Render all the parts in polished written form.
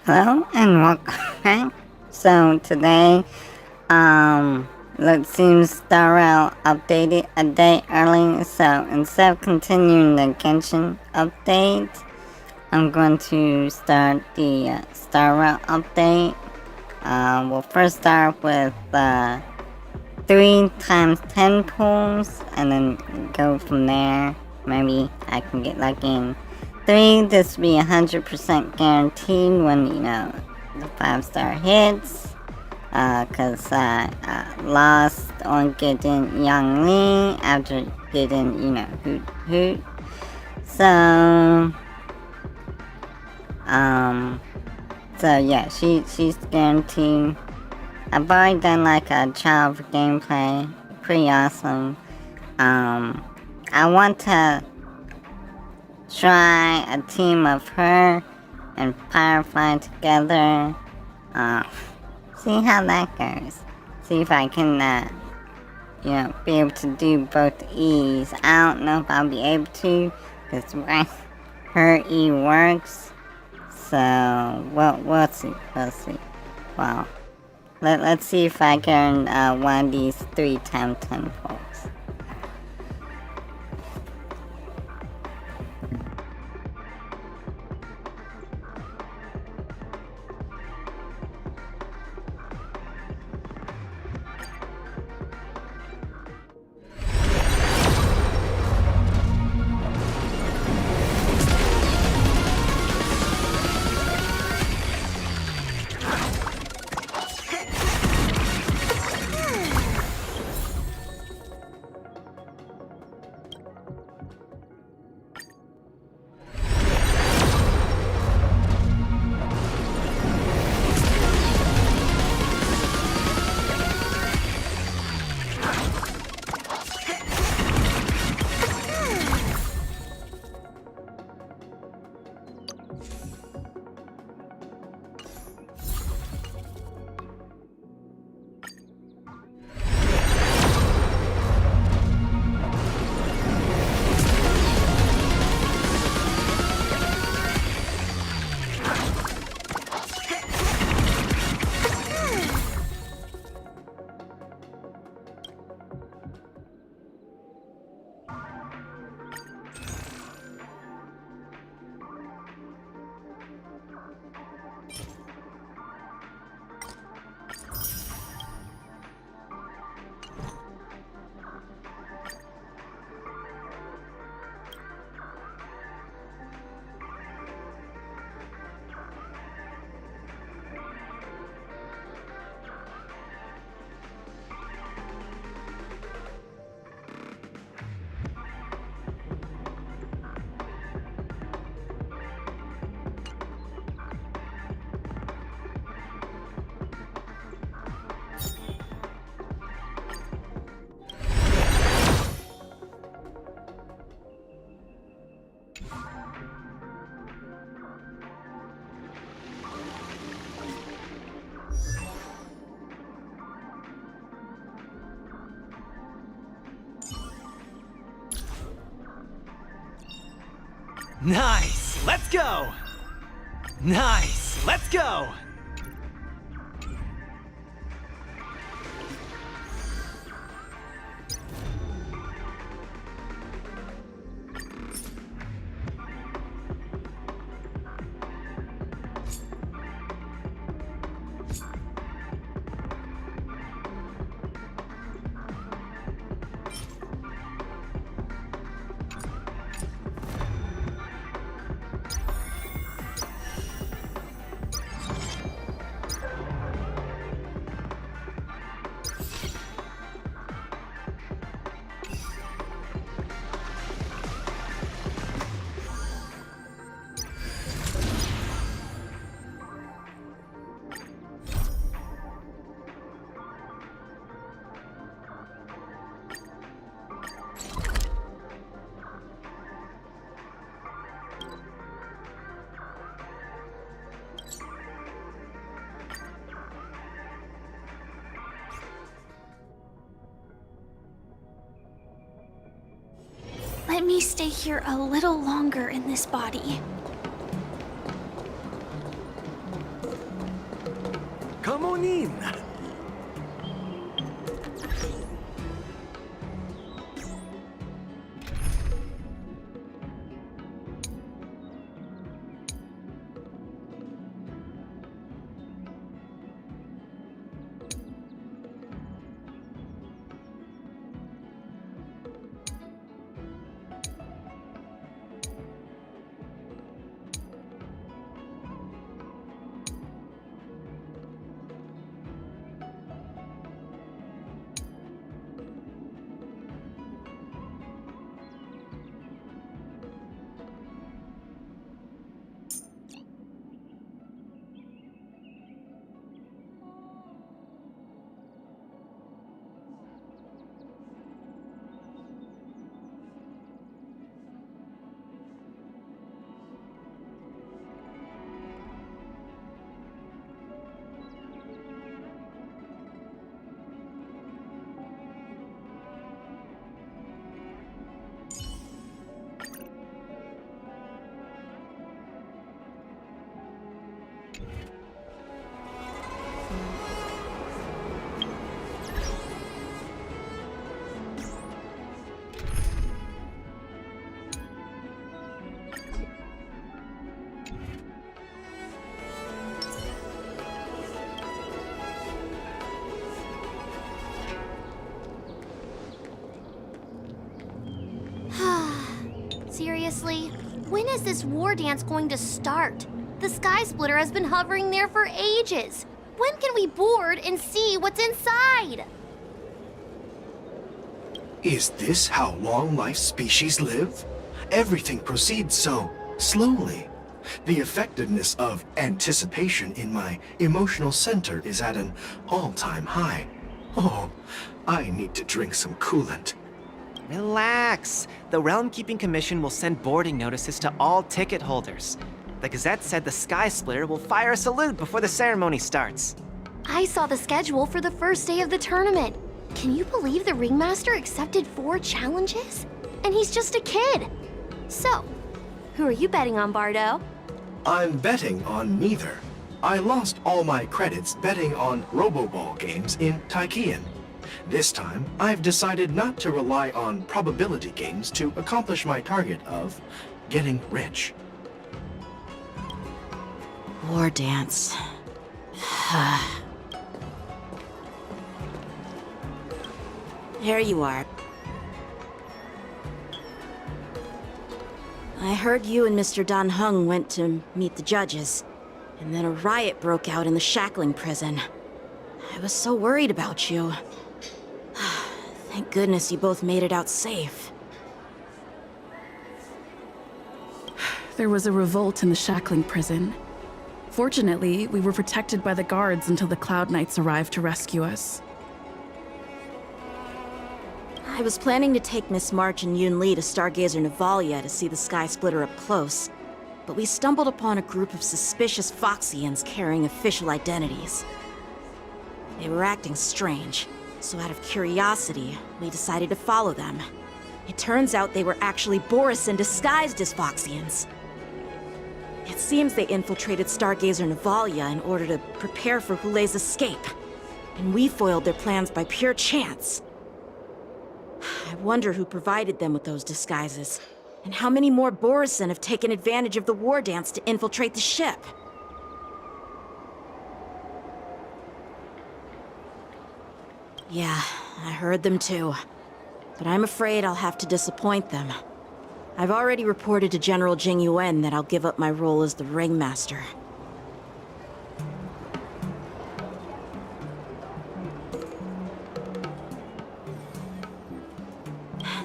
Hello and welcome back. So today, let's see Star Rail updated a day early. So instead of continuing the Genshin update, I'm going to start the Star Rail update. We'll first start with 3 times 10 pulls and then go from there. Maybe I can get lucky in 3. This will be 100% guaranteed when, the 5-star hits. Cause I lost on getting Yang Li after getting, Hoot Hoot. So, yeah, she's guaranteed. I've already done like a trial for gameplay. Pretty awesome. I want to try a team of her and Firefly together. See how that goes. See if I can, be able to do both E's. I don't know if I'll be able to, because her E works. So, we'll see. Well, let's see if I can one of these 3 times 10 folks. Nice! Let's go! Nice! Let's go! Let me stay here a little longer in this body. Ronin! Seriously? When is this war dance going to start? The Sky Splitter has been hovering there for ages. When can we board and see what's inside? Is this how long life species live? Everything proceeds so slowly. The effectiveness of anticipation in my emotional center is at an all-time high. Oh, I need to drink some coolant. Relax. The Realm Keeping Commission will send boarding notices to all ticket holders. The Gazette said the Sky Splitter will fire a salute before the ceremony starts. I saw the schedule for the first day of the tournament. Can you believe the Ringmaster accepted 4 challenges? And he's just a kid. So, who are you betting on, Bardo? I'm betting on neither. I lost all my credits betting on Roboball games in Taikian. This time, I've decided not to rely on probability games to accomplish my target of getting rich. War dance. There you are. I heard you and Mr. Dan Heng went to meet the judges, and then a riot broke out in the Shackling prison. I was so worried about you. Thank goodness you both made it out safe. There was a revolt in the Shackling prison. Fortunately, we were protected by the guards until the Cloud Knights arrived to rescue us. I was planning to take Miss March and Yun Li to Stargazer Navalia to see the Sky Splitter up close, but we stumbled upon a group of suspicious Foxians carrying official identities. They were acting strange, so out of curiosity, we decided to follow them. It turns out they were actually Borisin disguised as Foxians. It seems they infiltrated Stargazer Navalia in order to prepare for Hulei's escape, and we foiled their plans by pure chance. I wonder who provided them with those disguises, and how many more Borisin have taken advantage of the war dance to infiltrate the ship. Yeah, I heard them too. But I'm afraid I'll have to disappoint them. I've already reported to General Jing Yuan that I'll give up my role as the Ringmaster.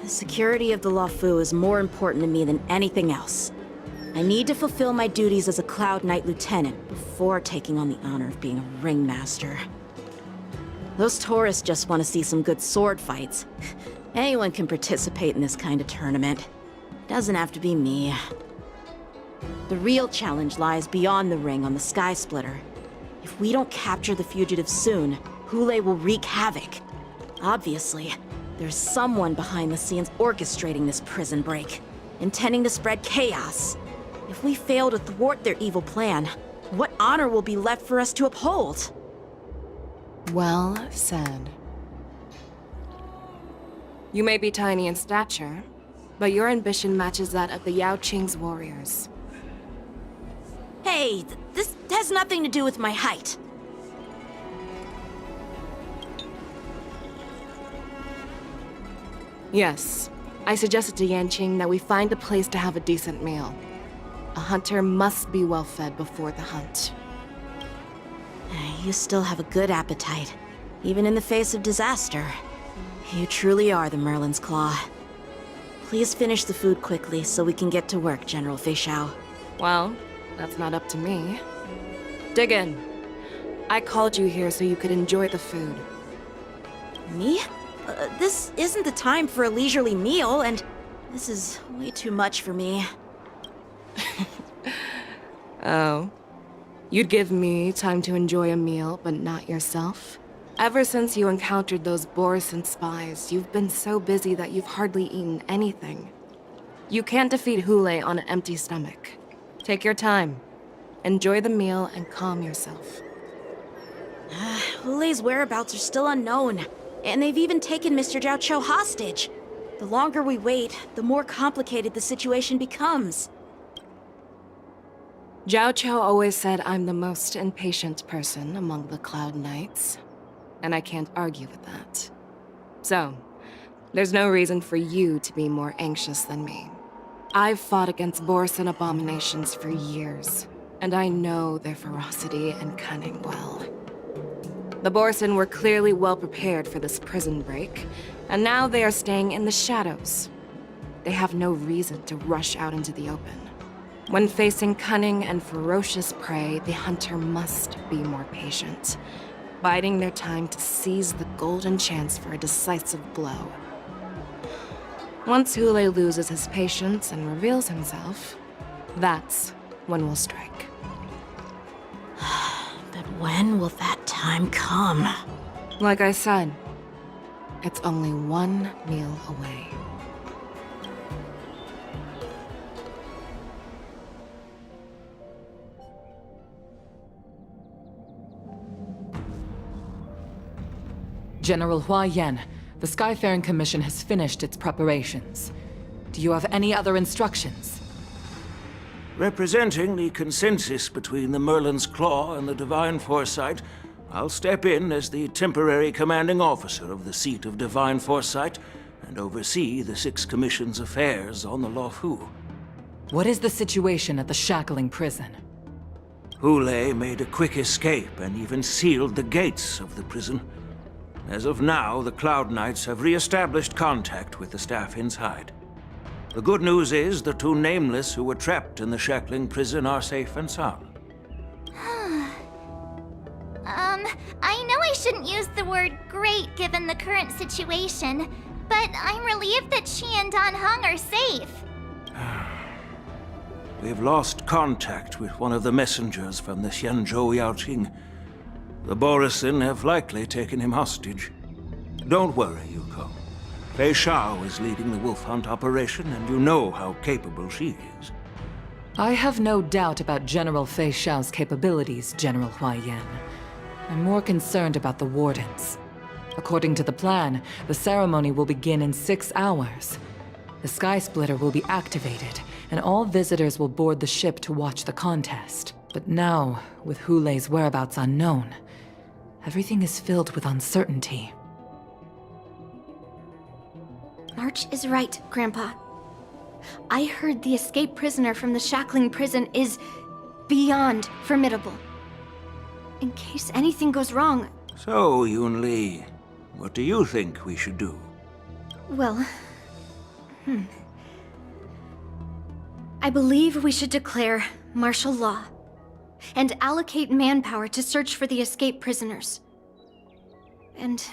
The security of the Luofu is more important to me than anything else. I need to fulfill my duties as a Cloud Knight Lieutenant before taking on the honor of being a Ringmaster. Those tourists just want to see some good sword fights. Anyone can participate in this kind of tournament. Doesn't have to be me. The real challenge lies beyond the ring on the Sky Splitter. If we don't capture the fugitives soon, Hulei will wreak havoc. Obviously, there's someone behind the scenes orchestrating this prison break, intending to spread chaos. If we fail to thwart their evil plan, what honor will be left for us to uphold? Well said. You may be tiny in stature, but your ambition matches that of the Yao Qing's warriors. Hey, this has nothing to do with my height. Yes, I suggested to Yanqing that we find a place to have a decent meal. A hunter must be well fed before the hunt. You still have a good appetite, even in the face of disaster. You truly are the Merlin's Claw. Please finish the food quickly so we can get to work, General Fei Xiao. Well, that's not up to me. Dig in. I called you here so you could enjoy the food. Me? This isn't the time for a leisurely meal, and this is way too much for me. Oh. You'd give me time to enjoy a meal, but not yourself? Ever since you encountered those Borison spies, you've been so busy that you've hardly eaten anything. You can't defeat Hule on an empty stomach. Take your time. Enjoy the meal and calm yourself. Hule's whereabouts are still unknown, and they've even taken Mr. Zhao Cho hostage. The longer we wait, the more complicated the situation becomes. Zhao Cho always said I'm the most impatient person among the Cloud Knights, and I can't argue with that. So, there's no reason for you to be more anxious than me. I've fought against Borison abominations for years, and I know their ferocity and cunning well. The Borison were clearly well prepared for this prison break, and now they are staying in the shadows. They have no reason to rush out into the open. When facing cunning and ferocious prey, the hunter must be more patient, biding their time to seize the golden chance for a decisive blow. Once Hule loses his patience and reveals himself, that's when we'll strike. But when will that time come? Like I said, it's only one meal away. General Hua Yan, the Skyfaring Commission has finished its preparations. Do you have any other instructions? Representing the consensus between the Merlin's Claw and the Divine Foresight, I'll step in as the temporary commanding officer of the seat of Divine Foresight and oversee the Six Commission's affairs on the Luofu. What is the situation at the Shackling prison? Hule made a quick escape and even sealed the gates of the prison. As of now, the Cloud Knights have re-established contact with the staff inside. The good news is the two Nameless who were trapped in the Shackling prison are safe and sound. I know I shouldn't use the word great given the current situation, but I'm relieved that she and Dan Heng are safe. We've lost contact with one of the messengers from the Xianzhou Yaoqing. The Borison have likely taken him hostage. Don't worry, Yuko. Fei Xiao is leading the wolf hunt operation, and you know how capable she is. I have no doubt about General Fei Xiao's capabilities, General Hua Yan. I'm more concerned about the Wardens. According to the plan, the ceremony will begin in 6 hours. The Sky Splitter will be activated, and all visitors will board the ship to watch the contest. But now, with Hule's whereabouts unknown, everything is filled with uncertainty. March is right, Grandpa. I heard the escaped prisoner from the Shackling prison is beyond formidable. In case anything goes wrong... So, Yun-Li, what do you think we should do? Well... I believe we should declare martial law and allocate manpower to search for the escaped prisoners. And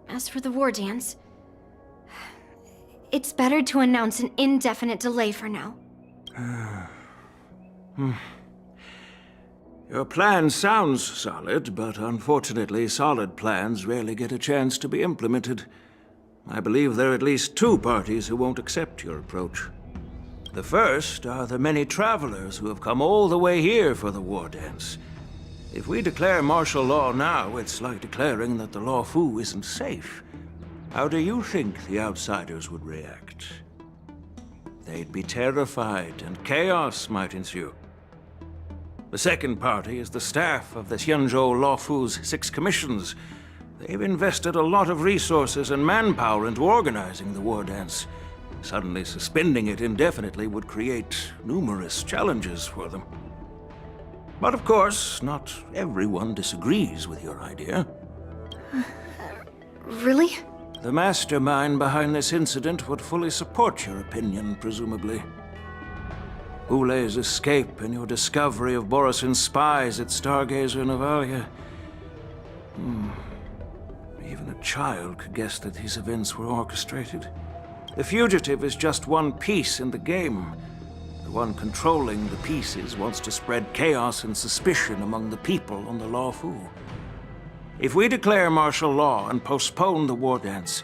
as for the war dance, it's better to announce an indefinite delay for now. Your plan sounds solid, but unfortunately solid plans rarely get a chance to be implemented. I believe there are at least 2 parties who won't accept your approach. The first are the many travelers who have come all the way here for the war dance. If we declare martial law now, it's like declaring that the Luofu isn't safe. How do you think the outsiders would react? They'd be terrified, and chaos might ensue. The second party is the staff of the Xianzhou Luofu's 6 commissions. They've invested a lot of resources and manpower into organizing the war dance. Suddenly suspending it indefinitely would create numerous challenges for them. But of course, not everyone disagrees with your idea. Really? The mastermind behind this incident would fully support your opinion, presumably. Hulei's escape and your discovery of Borisin's spies at Stargazer Navalia. Even a child could guess that these events were orchestrated. The fugitive is just one piece in the game. The one controlling the pieces wants to spread chaos and suspicion among the people on the Luofu. If we declare martial law and postpone the war dance,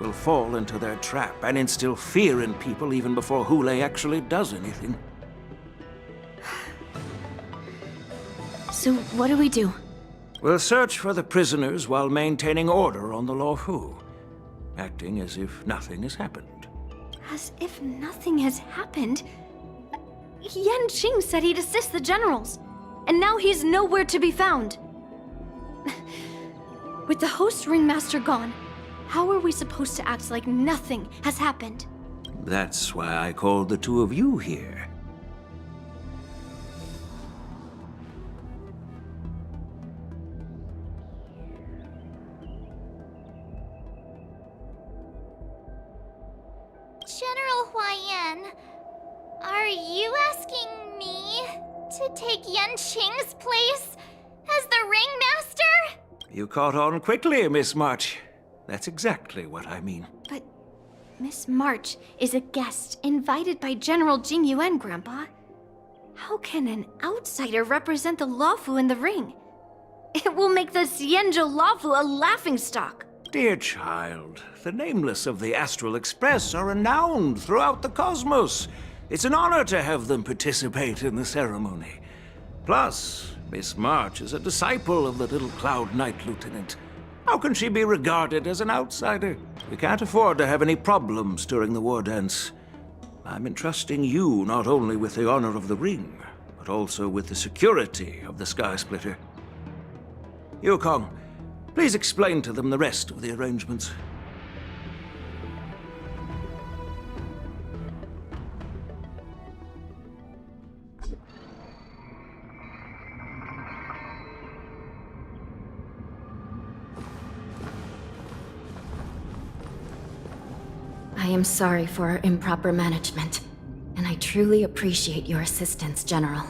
we'll fall into their trap and instill fear in people even before Hulei actually does anything. So what do we do? We'll search for the prisoners while maintaining order on the Luofu, acting as if nothing has happened. As if nothing has happened? Yanqing said he'd assist the generals, and now he's nowhere to be found. With the host ringmaster gone, how are we supposed to act like nothing has happened? That's why I called the two of you here. General Huaiyan, are you asking me to take Yanqing's place as the ringmaster? You caught on quickly, Miss March. That's exactly what I mean. But Miss March is a guest invited by General Jing Yuan, Grandpa. How can an outsider represent the Luofu in the ring? It will make the Xianzhou Luofu a laughingstock. Dear child, the nameless of the Astral Express are renowned throughout the cosmos. It's an honor to have them participate in the ceremony. Plus, Miss March is a disciple of the little Cloud Knight Lieutenant. How can she be regarded as an outsider? We can't afford to have any problems during the war dance. I'm entrusting you not only with the honor of the ring, but also with the security of the Sky Splitter. Yukong, please explain to them the rest of the arrangements. I am sorry for our improper management, and I truly appreciate your assistance, General.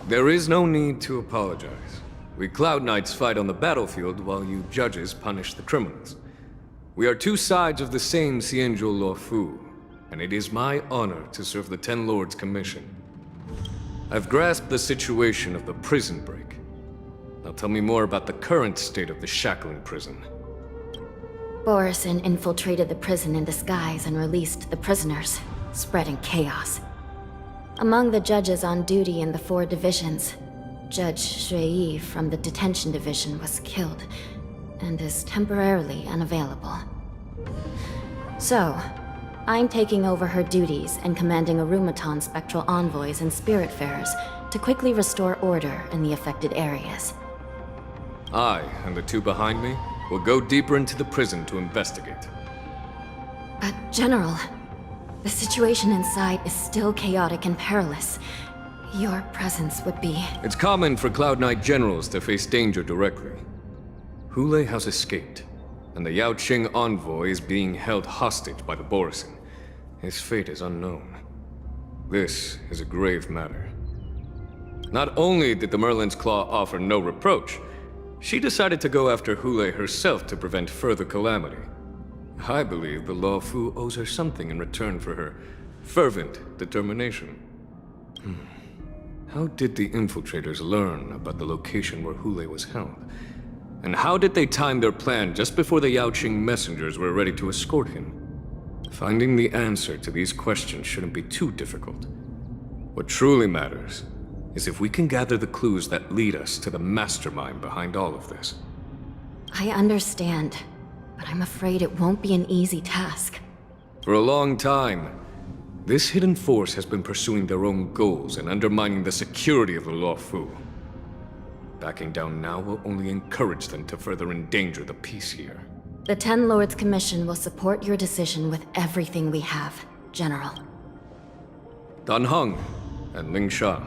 There is no need to apologize. We Cloud Knights fight on the battlefield while you judges punish the criminals. We are two sides of the same Xianzhou Luofu, and it is my honor to serve the Ten Lords' commission. I've grasped the situation of the prison break. Now tell me more about the current state of the shackling prison. Borisin infiltrated the prison in disguise and released the prisoners, spreading chaos. Among the judges on duty in the 4 divisions, Judge Shui from the detention division was killed and is temporarily unavailable. So, I'm taking over her duties and commanding Arumaton spectral envoys and spiritfarers to quickly restore order in the affected areas. I, and the two behind me, will go deeper into the prison to investigate. But, General, the situation inside is still chaotic and perilous. Your presence would be... It's common for Cloud Knight generals to face danger directly. Hulei has escaped, and the Yaoqing envoy is being held hostage by the Borisin. His fate is unknown. This is a grave matter. Not only did the Merlin's Claw offer no reproach, she decided to go after Hulei herself to prevent further calamity. I believe the Luofu owes her something in return for her fervent determination. How did the infiltrators learn about the location where Hulei was held? And how did they time their plan just before the Yaoqing messengers were ready to escort him? Finding the answer to these questions shouldn't be too difficult. What truly matters is if we can gather the clues that lead us to the mastermind behind all of this. I understand, but I'm afraid it won't be an easy task. For a long time, this hidden force has been pursuing their own goals and undermining the security of the Luofu. Backing down now will only encourage them to further endanger the peace here. The Ten Lords Commission will support your decision with everything we have, General. Dan Heng and Ling Sha,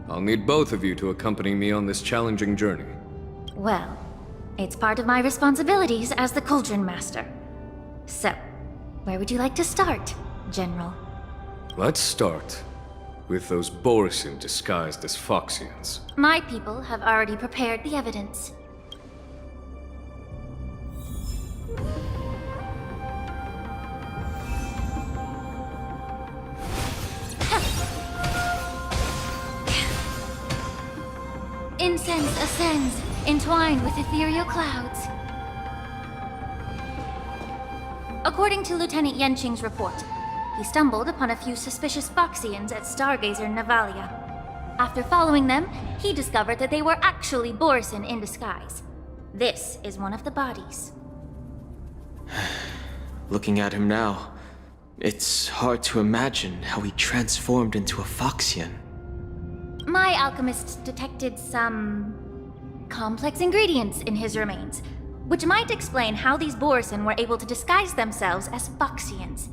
I'll need both of you to accompany me on this challenging journey. Well, it's part of my responsibilities as the Cauldron Master. So, where would you like to start, General? Let's start with those Borisin disguised as Foxians. My people have already prepared the evidence. Incense ascends, entwined with ethereal clouds. According to Lieutenant Yenqing's report, he stumbled upon a few suspicious Foxians at Stargazer Navalia. After following them, he discovered that they were actually Borisin in disguise. This is one of the bodies. Looking at him now, it's hard to imagine how he transformed into a Foxian. My alchemist detected some complex ingredients in his remains, which might explain how these Borisin were able to disguise themselves as Foxians.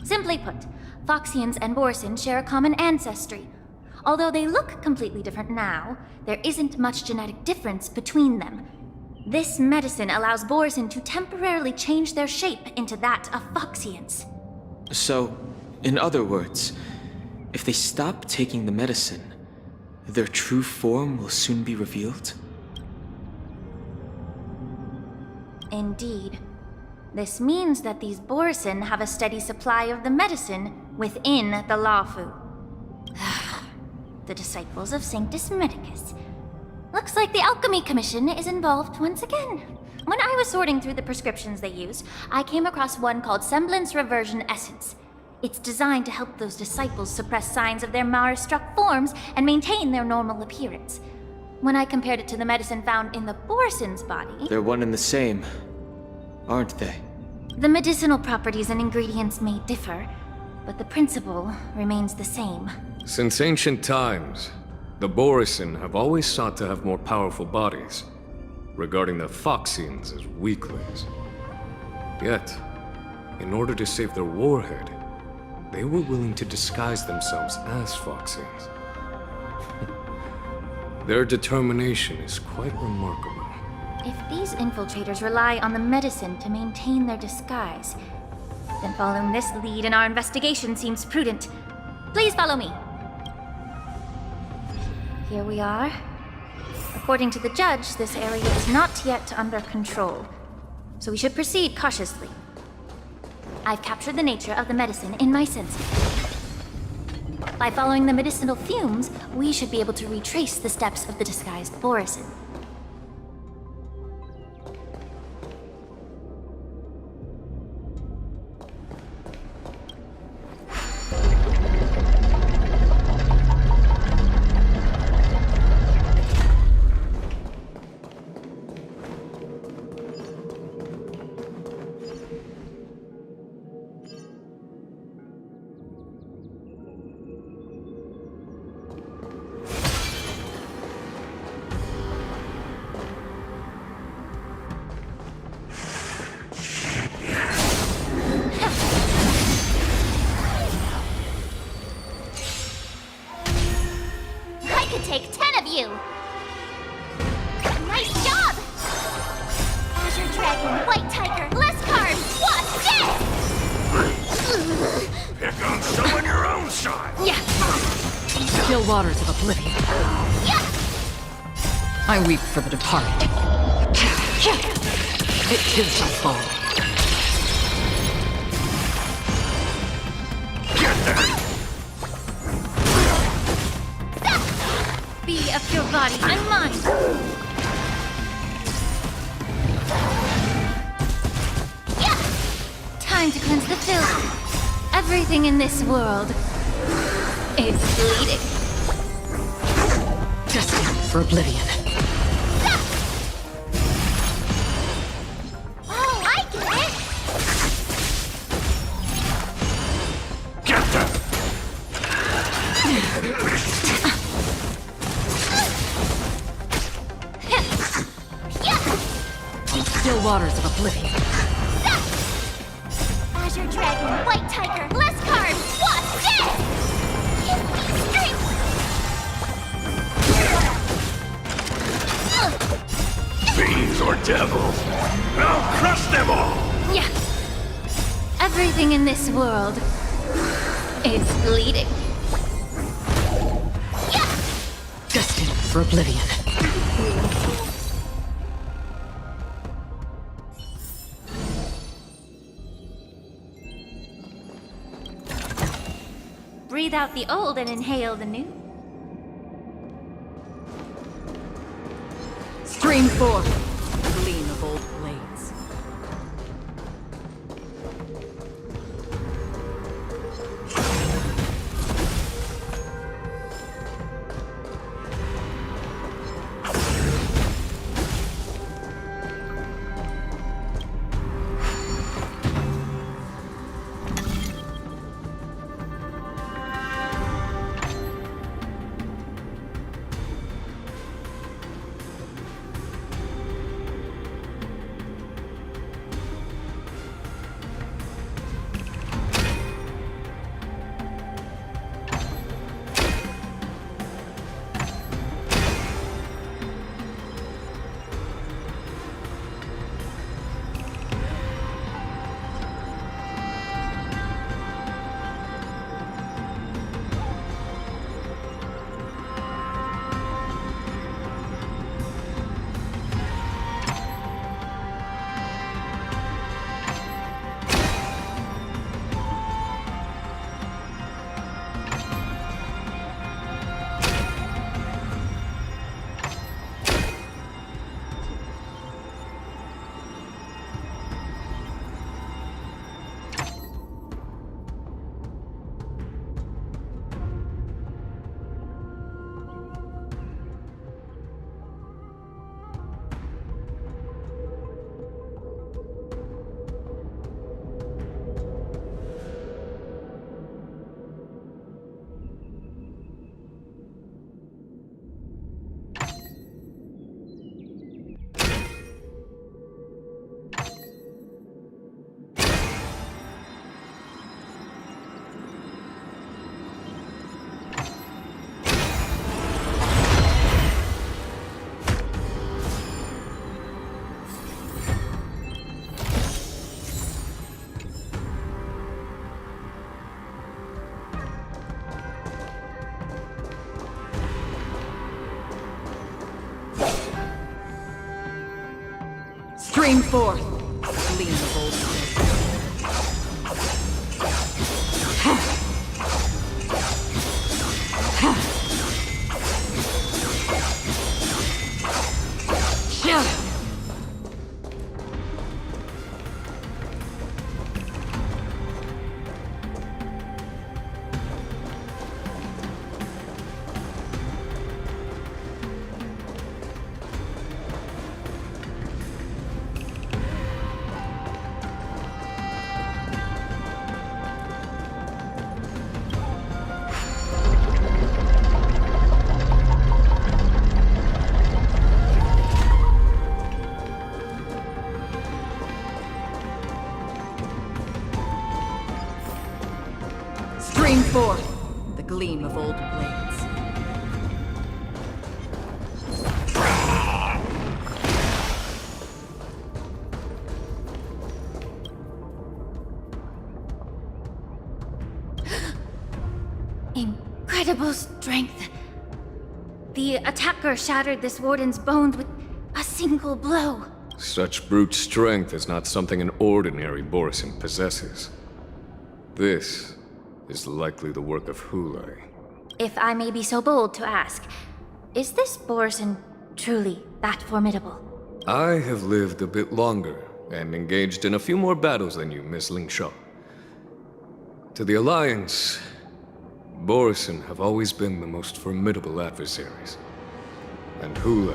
Simply put, Foxians and Borisin share a common ancestry. Although they look completely different now, there isn't much genetic difference between them. This medicine allows Borisin to temporarily change their shape into that of Foxians. So, in other words, if they stop taking the medicine, their true form will soon be revealed? Indeed. This means that these Borisin have a steady supply of the medicine within the Luofu. The disciples of Sanctus Medicus. Looks like the Alchemy Commission is involved once again. When I was sorting through the prescriptions they use, I came across one called Semblance Reversion Essence. It's designed to help those disciples suppress signs of their Mara-struck forms and maintain their normal appearance. When I compared it to the medicine found in the Borisin's body... They're one and the same, aren't they? The medicinal properties and ingredients may differ, but the principle remains the same. Since ancient times, the Borisin have always sought to have more powerful bodies, regarding the Foxians as weaklings. Yet, in order to save their warhead, they were willing to disguise themselves as Foxians. Their determination is quite remarkable. If these infiltrators rely on the medicine to maintain their disguise, then following this lead in our investigation seems prudent. Please follow me. Here we are. According to the judge, this area is not yet under control, so we should proceed cautiously. I've captured the nature of the medicine in my sensor. By following the medicinal fumes, we should be able to retrace the steps of the disguised Borisin. Take 10 of you! Nice job! Azure Dragon, White Tiger, Leskard, what's this? Pick on someone your own side! Yeah! Still waters of oblivion. Yeah! I weep for the departed. It too shall fall. Get there! Be a pure body and mind! Yeah! Time to cleanse the filth. Everything in this world is bleeding. for oblivion. Oh, I get it! Get them! Still waters of oblivion. Azure Dragon, White Tiger, less cards, Wasp, dead! Give me strength! Fiends or devils, I'll crush them all! Yeah. Everything in this world is bleeding. Yeah! Destined for oblivion. Breathe out the old and inhale the new. Stream forth. Gleam of old blades. Stream forth. Gleam of old blades. Stream forth the gleam of old blades. Incredible strength. The attacker shattered this warden's bones with a single blow. Such brute strength is not something an ordinary Borisin possesses. This is likely the work of Hulay. If I may be so bold to ask, is this Borisin truly that formidable? I have lived a bit longer and engaged in a few more battles than you, Miss Lingshaw. To the Alliance, Borisin have always been the most formidable adversaries. And Hule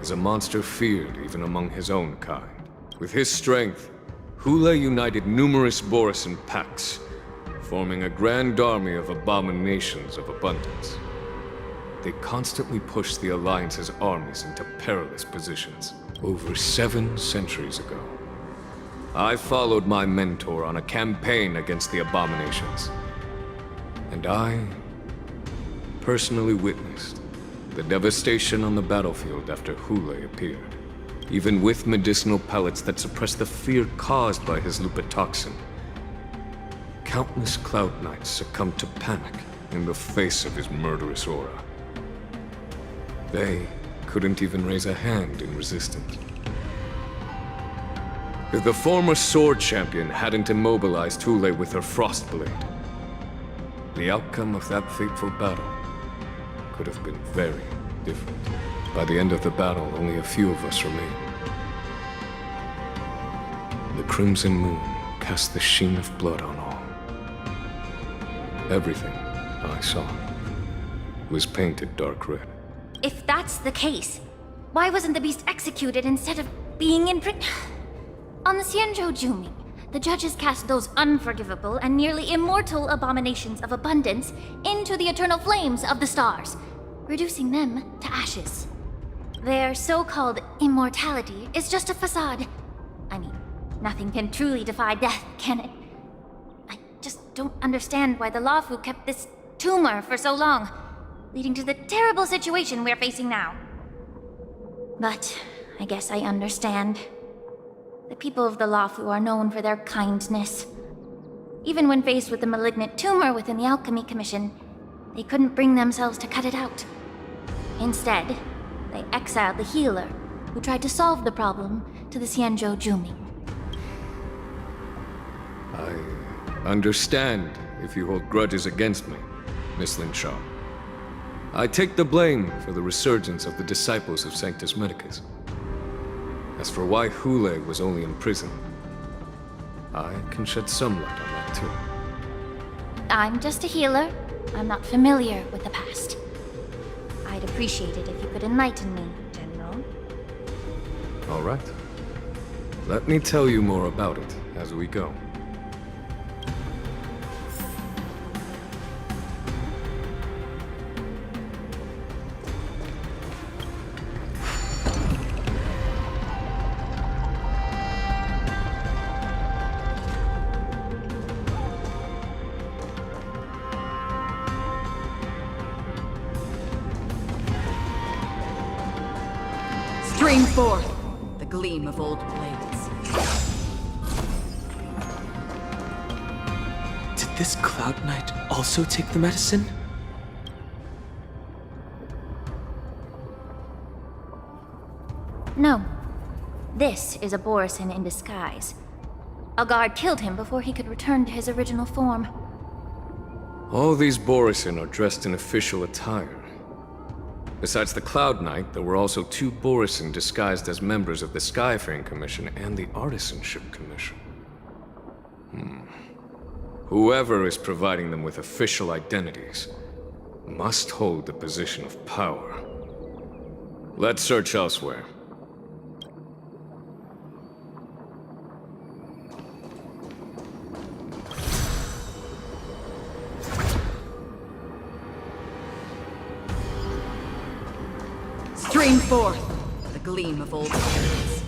is a monster feared even among his own kind. With his strength, Hule united numerous Borisin packs, forming a grand army of abominations of abundance. They constantly pushed the Alliance's armies into perilous positions. Over 7 centuries ago, I followed my mentor on a campaign against the abominations. And I personally witnessed the devastation on the battlefield after Hule appeared. Even with medicinal pellets that suppressed the fear caused by his lupitoxin, countless Cloud Knights succumbed to panic in the face of his murderous aura. They couldn't even raise a hand in resistance. If the former Sword Champion hadn't immobilized Hule with her Frostblade, the outcome of that fateful battle could have been very different. By the end of the battle, only a few of us remained. The Crimson Moon cast the sheen of blood on all. Everything I saw was painted dark red. If that's the case, why wasn't the beast executed instead of being in On the Xianzhou Juming, the judges cast those unforgivable and nearly immortal abominations of abundance into the eternal flames of the stars, reducing them to ashes. Their so-called immortality is just a facade. I mean, nothing can truly defy death, can it? I just don't understand why the Luofu kept this tumor for so long, leading to the terrible situation we're facing now. But I guess I understand. The people of the Luofu are known for their kindness. Even when faced with the malignant tumor within the Alchemy Commission, they couldn't bring themselves to cut it out. Instead, they exiled the healer, who tried to solve the problem, to the Xianzhou Juming. I understand if you hold grudges against me, Miss Lin Sha. I take the blame for the resurgence of the disciples of Sanctus Medicus. As for why Hule was only in prison, I can shed some light on that too. I'm just a healer. I'm not familiar with the past. I'd appreciate it if you could enlighten me, General. All right. Let me tell you more about it as we go. Stream forth the gleam of old blades. Did this Cloud Knight also take the medicine? No. This is a Borisin in disguise. A guard killed him before he could return to his original form. All these Borisin are dressed in official attire. Besides the Cloud Knight, there were also 2 Borisin disguised as members of the Skyfaring Commission and the Artisanship Commission. Whoever is providing them with official identities must hold the position of power. Let's search elsewhere. Stream forth the gleam of old blades.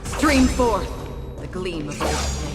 Stream forth the gleam of old blades.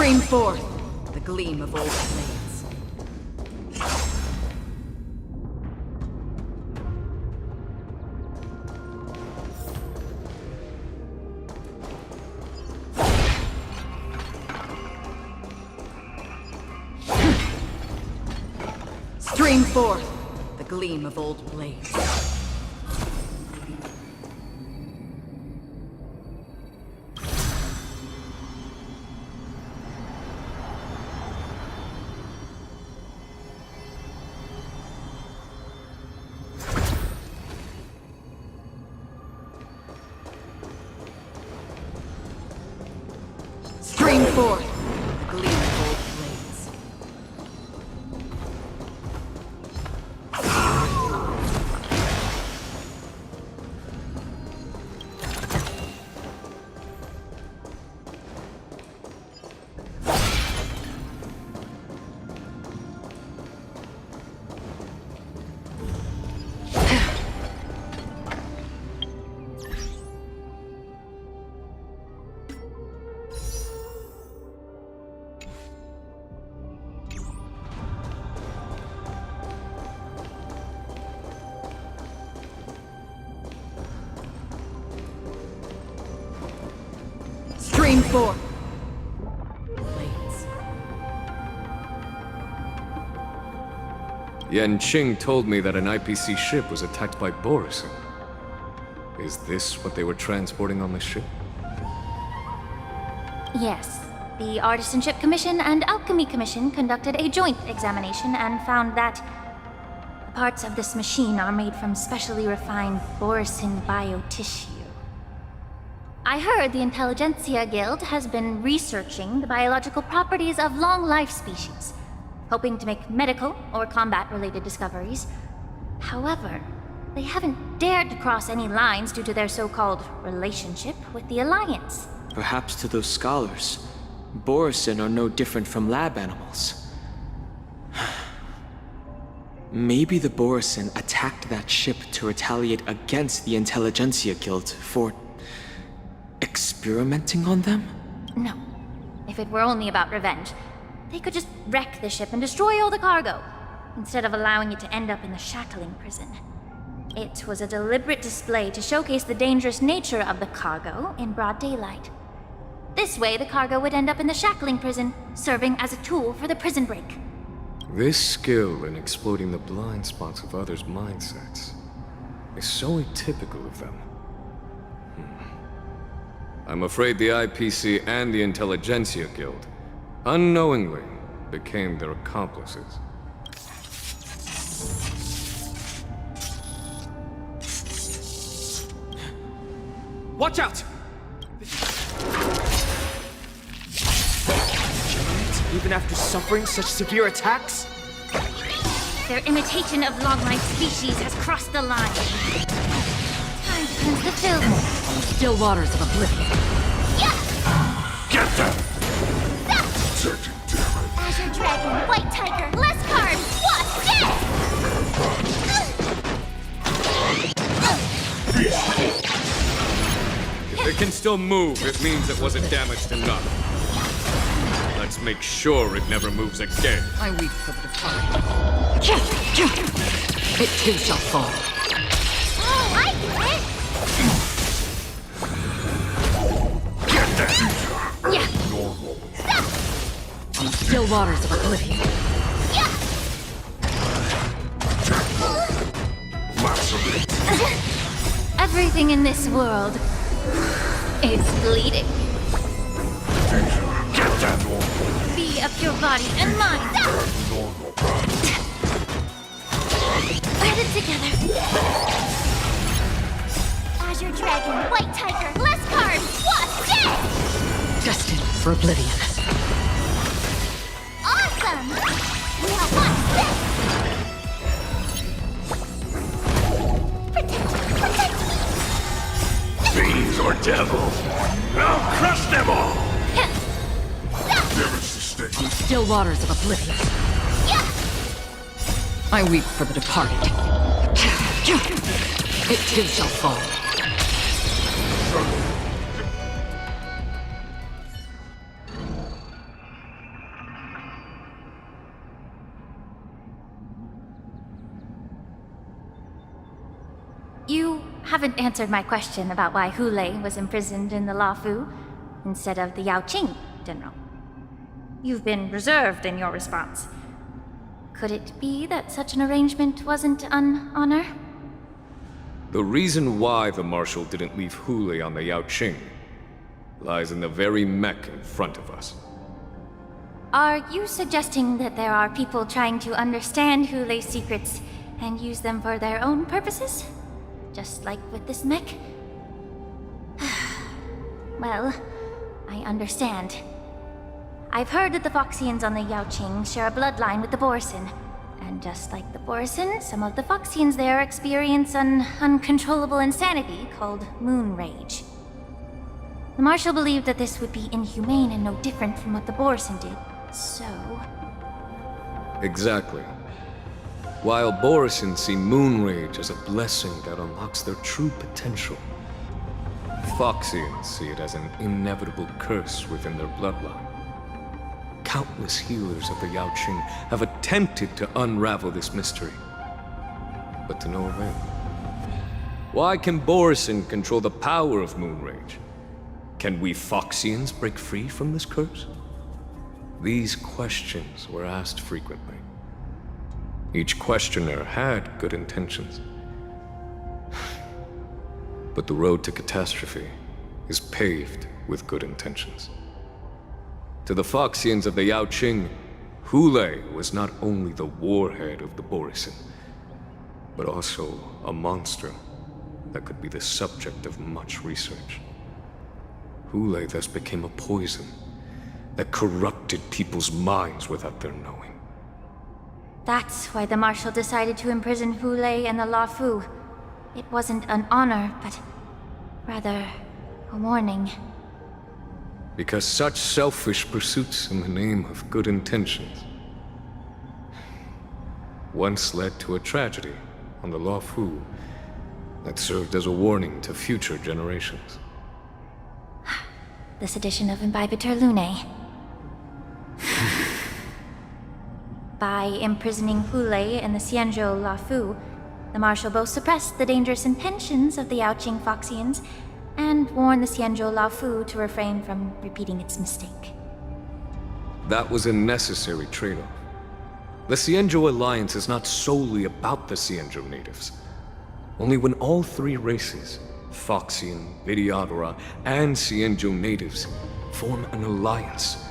Stream forth the gleam of old blades. Stream forth the gleam of old blades. Stream forth the gleam of old blades. Stream forth. Blades. Yanqing told me that an IPC ship was attacked by Borison. Is this what they were transporting on the ship? Yes. The Artisanship Commission and Alchemy Commission conducted a joint examination and found that parts of this machine are made from specially refined Borison biotissue. I heard the Intelligentsia Guild has been researching the biological properties of long-life species, hoping to make medical or combat-related discoveries. However, they haven't dared to cross any lines due to their so-called relationship with the Alliance. Perhaps to those scholars, Borison are no different from lab animals. Maybe the Borison attacked that ship to retaliate against the Intelligentsia Guild for experimenting on them? No. If it were only about revenge, they could just wreck the ship and destroy all the cargo, instead of allowing it to end up in the shackling prison. It was a deliberate display to showcase the dangerous nature of the cargo in broad daylight. This way, the cargo would end up in the shackling prison, serving as a tool for the prison break. This skill in exploiting the blind spots of others' mindsets is so atypical of them. I'm afraid the IPC and the Intelligentsia Guild unknowingly became their accomplices. Watch out! Even after suffering such severe attacks? Their imitation of long-life species has crossed the line. Time to cleanse the filth. Still waters of oblivion. Get them! Azure Dragon, White Tiger, less carbs, what? If it can still move, it means it wasn't damaged enough. Let's make sure it never moves again. I weep for the departed. It too shall fall. Oh, I get it! Yeah. On still waters of oblivion. Everything in this world is bleeding. Be of your body and mind. Headed together. Azure Dragon, White Tiger, less carbs, what? Dead! Destined for oblivion. Awesome! Now watch this! Protect me! Fiends or devils, I'll crush them all! On still waters of oblivion. I weep for the departed. It too shall fall. You haven't answered my question about why Hule was imprisoned in the Luofu instead of the Yaoqing, General. You've been reserved in your response. Could it be that such an arrangement wasn't an honor? The reason why the Marshal didn't leave Hule on the Yaoqing lies in the very mech in front of us. Are you suggesting that there are people trying to understand Hule's secrets and use them for their own purposes? Just like with this mech? Well, I understand. I've heard that the Foxians on the Yaoqing share a bloodline with the Borisin. And just like the Borisin, some of the Foxians there experience an uncontrollable insanity called moon rage. The Marshal believed that this would be inhumane and no different from what the Borisin did, so... Exactly. While Borisin see moon rage as a blessing that unlocks their true potential, Foxians see it as an inevitable curse within their bloodline. Countless healers of the Yaoqing have attempted to unravel this mystery, but to no avail. Why can Borisin control the power of moon rage? Can we Foxians break free from this curse? These questions were asked frequently. Each questioner had good intentions. But the road to catastrophe is paved with good intentions. To the Foxians of the Yaoqing, Hule was not only the warhead of the Borisin, but also a monster that could be the subject of much research. Hule thus became a poison that corrupted people's minds without their knowing. That's why the Marshal decided to imprison Hule and the Luofu. It wasn't an honor, but rather a warning. Because such selfish pursuits in the name of good intentions once led to a tragedy on the Luofu that served as a warning to future generations. This edition of Imbibitor Lunae. By imprisoning Hule and the Xianzhou Luofu, the Marshal both suppressed the dangerous intentions of the Yaoqing Foxians and warned the Xianzhou Luofu to refrain from repeating its mistake. That was a necessary trade-off. The Xianzhou Alliance is not solely about the Xianzhou natives. Only when all three races, Foxian, Vidyadhara, and Xianzhou natives, form an alliance,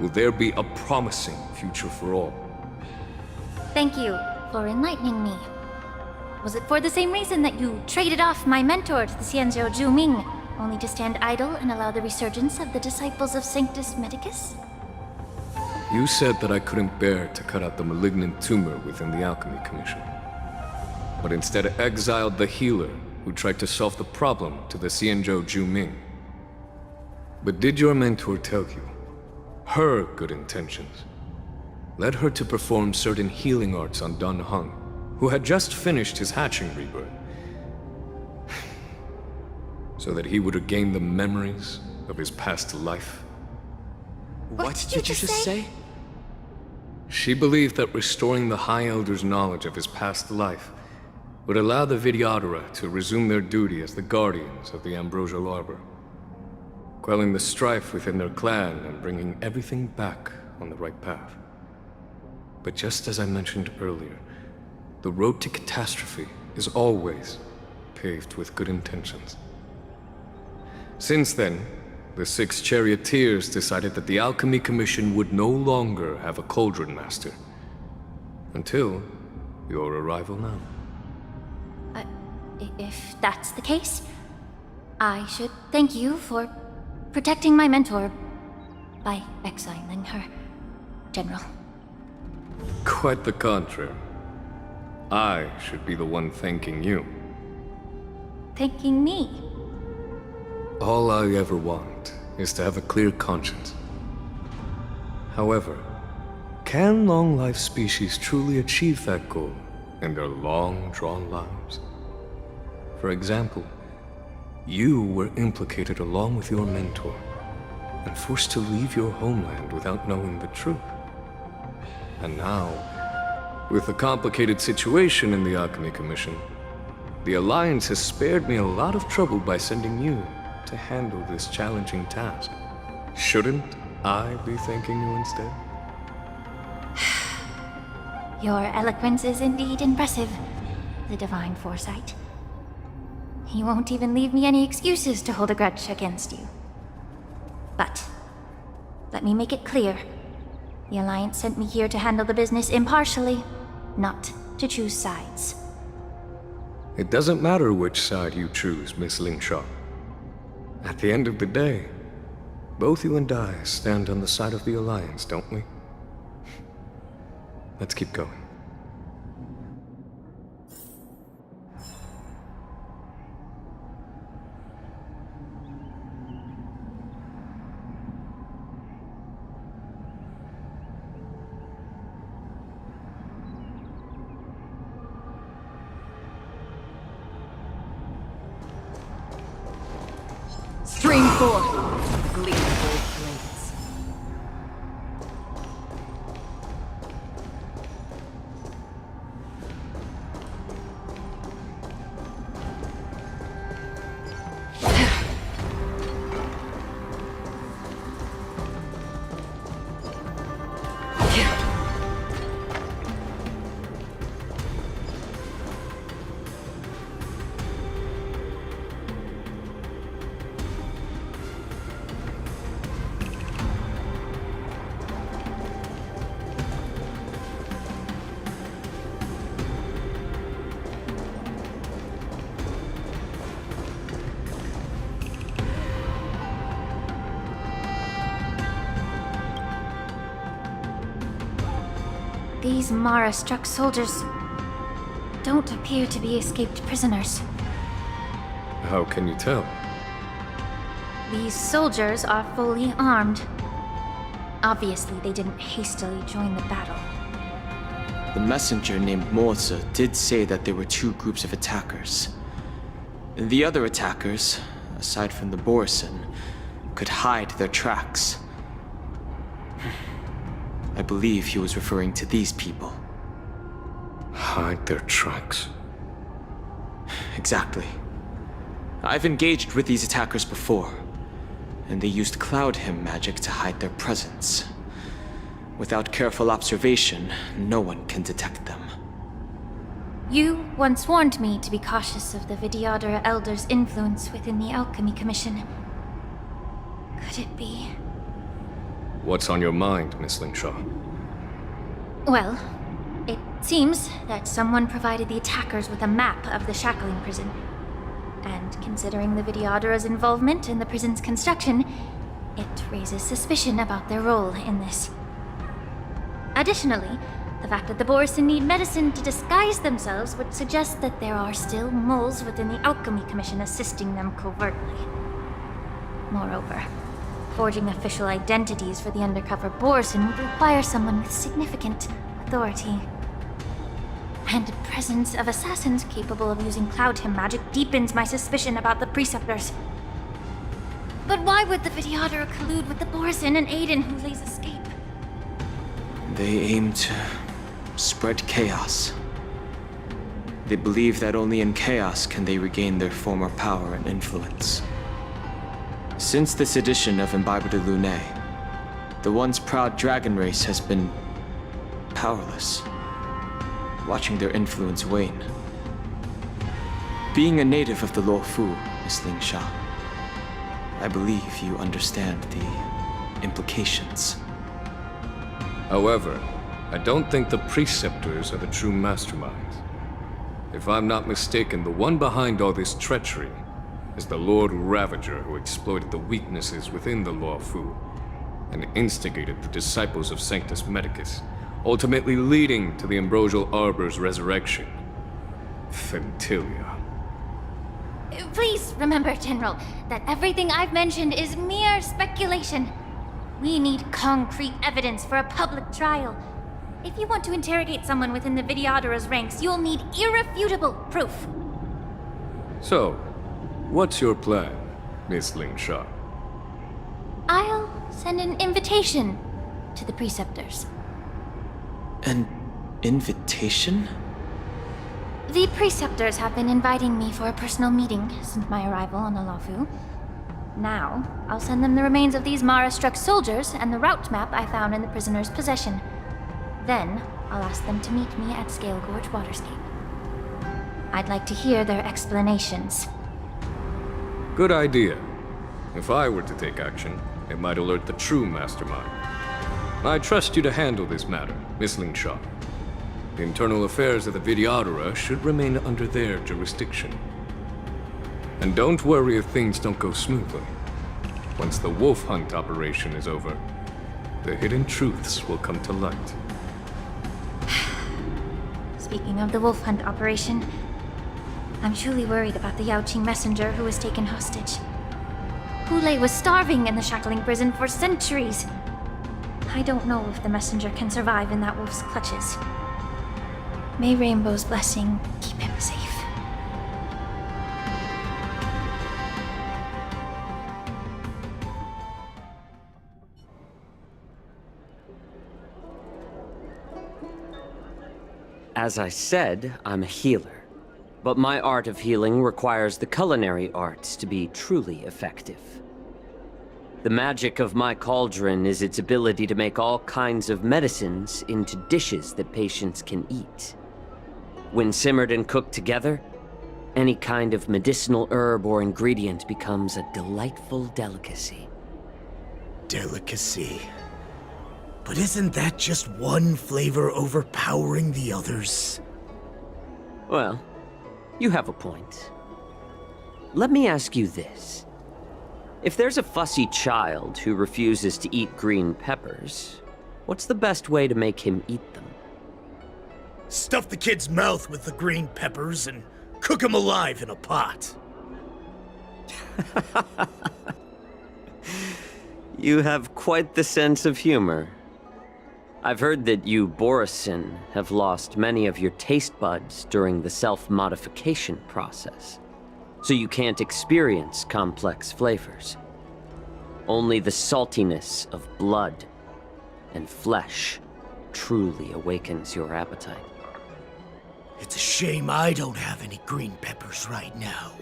will there be a promising future for all. Thank you for enlightening me. Was it for the same reason that you traded off my mentor to the Xianzhou Zhuming, only to stand idle and allow the resurgence of the disciples of Sanctus Medicus? You said that I couldn't bear to cut out the malignant tumor within the Alchemy Commission, but instead exiled the healer who tried to solve the problem to the Xianzhou Zhuming. But did your mentor tell you her good intentions led her to perform certain healing arts on Dun Heng, who had just finished his hatching rebirth, so that he would regain the memories of his past life? What did you just say? She believed that restoring the High Elder's knowledge of his past life would allow the Vidyadhara to resume their duty as the guardians of the Ambrosial Arbor, quelling the strife within their clan and bringing everything back on the right path. But just as I mentioned earlier, the road to catastrophe is always paved with good intentions. Since then, the 6 charioteers decided that the Alchemy Commission would no longer have a Cauldron Master. Until your arrival now. If that's the case, I should thank you for protecting my mentor by exiling her, General. Quite the contrary. I should be the one thanking you. Thanking me? All I ever want is to have a clear conscience. However, can long-life species truly achieve that goal in their long-drawn lives? For example, you were implicated along with your mentor and forced to leave your homeland without knowing the truth. And now, with the complicated situation in the Alchemy Commission, The Alliance has spared me a lot of trouble by sending you to handle this challenging task. Shouldn't I be thanking you instead? Your eloquence is indeed impressive, the Divine Foresight. You won't even leave me any excuses to hold a grudge against you. But, let me make it clear. The Alliance sent me here to handle the business impartially, not to choose sides. It doesn't matter which side you choose, Miss Lingshaw. At the end of the day, both you and I stand on the side of the Alliance, don't we? Let's keep going. Stream forth the gleam of old blades. These Mara-struck soldiers don't appear to be escaped prisoners. How can you tell? These soldiers are fully armed. Obviously, they didn't hastily join the battle. The messenger named Morza did say that there were two groups of attackers. The other attackers, aside from the Borison, could hide their tracks. I believe he was referring to these people. Hide their tracks? Exactly. I've engaged with these attackers before, and they used Cloud Hymn magic to hide their presence. Without careful observation, no one can detect them. You once warned me to be cautious of the Vidyadhara Elder's influence within the Alchemy Commission. Could it be? What's on your mind, Miss Lingshaw? Well, it seems that someone provided the attackers with a map of the Shackling prison. And considering the Vidyadhara's involvement in the prison's construction, it raises suspicion about their role in this. Additionally, the fact that the Borison need medicine to disguise themselves would suggest that there are still moles within the Alchemy Commission assisting them covertly. Moreover, forging official identities for the undercover Borison would require someone with significant authority. And the presence of assassins capable of using Cloud Hymn magic deepens my suspicion about the Preceptors. But why would the Vidyadhara collude with the Borison and aid in Hulei's escape? They aim to spread chaos. They believe that only in chaos can they regain their former power and influence. Since this edition of Imbibe de Lune, the once proud dragon race has been powerless, watching their influence wane. Being a native of the Luofu, Miss Lingshaw, I believe you understand the implications. However, I don't think the Preceptors are the true masterminds. If I'm not mistaken, the one behind all this treachery is the Lord Ravager, who exploited the weaknesses within the Luofu and instigated the disciples of Sanctus Medicus, ultimately leading to the Ambrosial Arbor's resurrection. Fentilia. Please remember, General, that everything I've mentioned is mere speculation. We need concrete evidence for a public trial. If you want to interrogate someone within the Vidyadhara's ranks, you'll need irrefutable proof. So, what's your plan, Miss Lingshaw? I'll send an invitation to the Preceptors. An invitation? The Preceptors have been inviting me for a personal meeting since my arrival on Alafu. Now, I'll send them the remains of these Mara-struck soldiers and the route map I found in the prisoner's possession. Then, I'll ask them to meet me at Scale Gorge Waterscape. I'd like to hear their explanations. Good idea. If I were to take action, it might alert the true mastermind. I trust you to handle this matter, Miss Lingshaw. The internal affairs of the Vidyadhara should remain under their jurisdiction. And don't worry if things don't go smoothly. Once the wolf hunt operation is over, the hidden truths will come to light. Speaking of the wolf hunt operation, I'm truly worried about the Yaoqing messenger who was taken hostage. Hulei was starving in the shackling prison for centuries. I don't know if the messenger can survive in that wolf's clutches. May Rainbow's blessing keep him safe. As I said, I'm a healer. But my art of healing requires the culinary arts to be truly effective. The magic of my cauldron is its ability to make all kinds of medicines into dishes that patients can eat. When simmered and cooked together, any kind of medicinal herb or ingredient becomes a delightful delicacy. Delicacy. But isn't that just one flavor overpowering the others? Well, you have a point. Let me ask you this. If there's a fussy child who refuses to eat green peppers, what's the best way to make him eat them? Stuff the kid's mouth with the green peppers and cook him alive in a pot. You have quite the sense of humor. I've heard that you, Borisin, have lost many of your taste buds during the self-modification process, so you can't experience complex flavors. Only the saltiness of blood and flesh truly awakens your appetite. It's a shame I don't have any green peppers right now.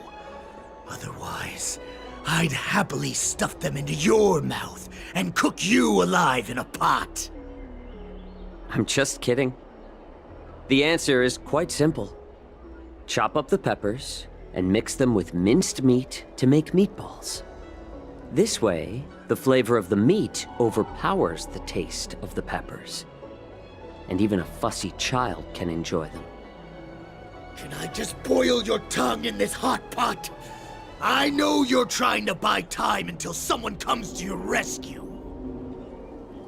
Otherwise, I'd happily stuff them into your mouth and cook you alive in a pot. I'm just kidding. The answer is quite simple. Chop up the peppers and mix them with minced meat to make meatballs. This way, the flavor of the meat overpowers the taste of the peppers. And even a fussy child can enjoy them. Can I just boil your tongue in this hot pot? I know you're trying to buy time until someone comes to your rescue.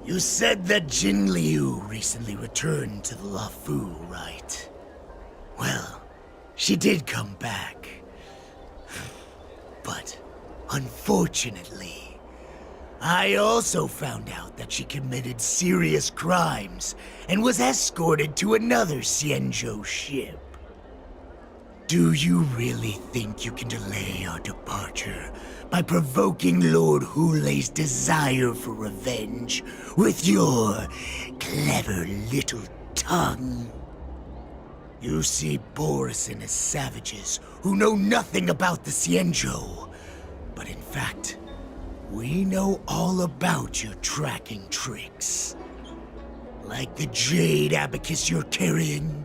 You said that Jin Liu recently returned to the Luofu, right? Well, she did come back. But, unfortunately, I also found out that she committed serious crimes and was escorted to another Xianzhou ship. Do you really think you can delay our departure by provoking Lord Hulei's desire for revenge with your clever little tongue? You see Borisin as savages who know nothing about the Xianzhou, but in fact, we know all about your tracking tricks. Like the jade abacus you're carrying,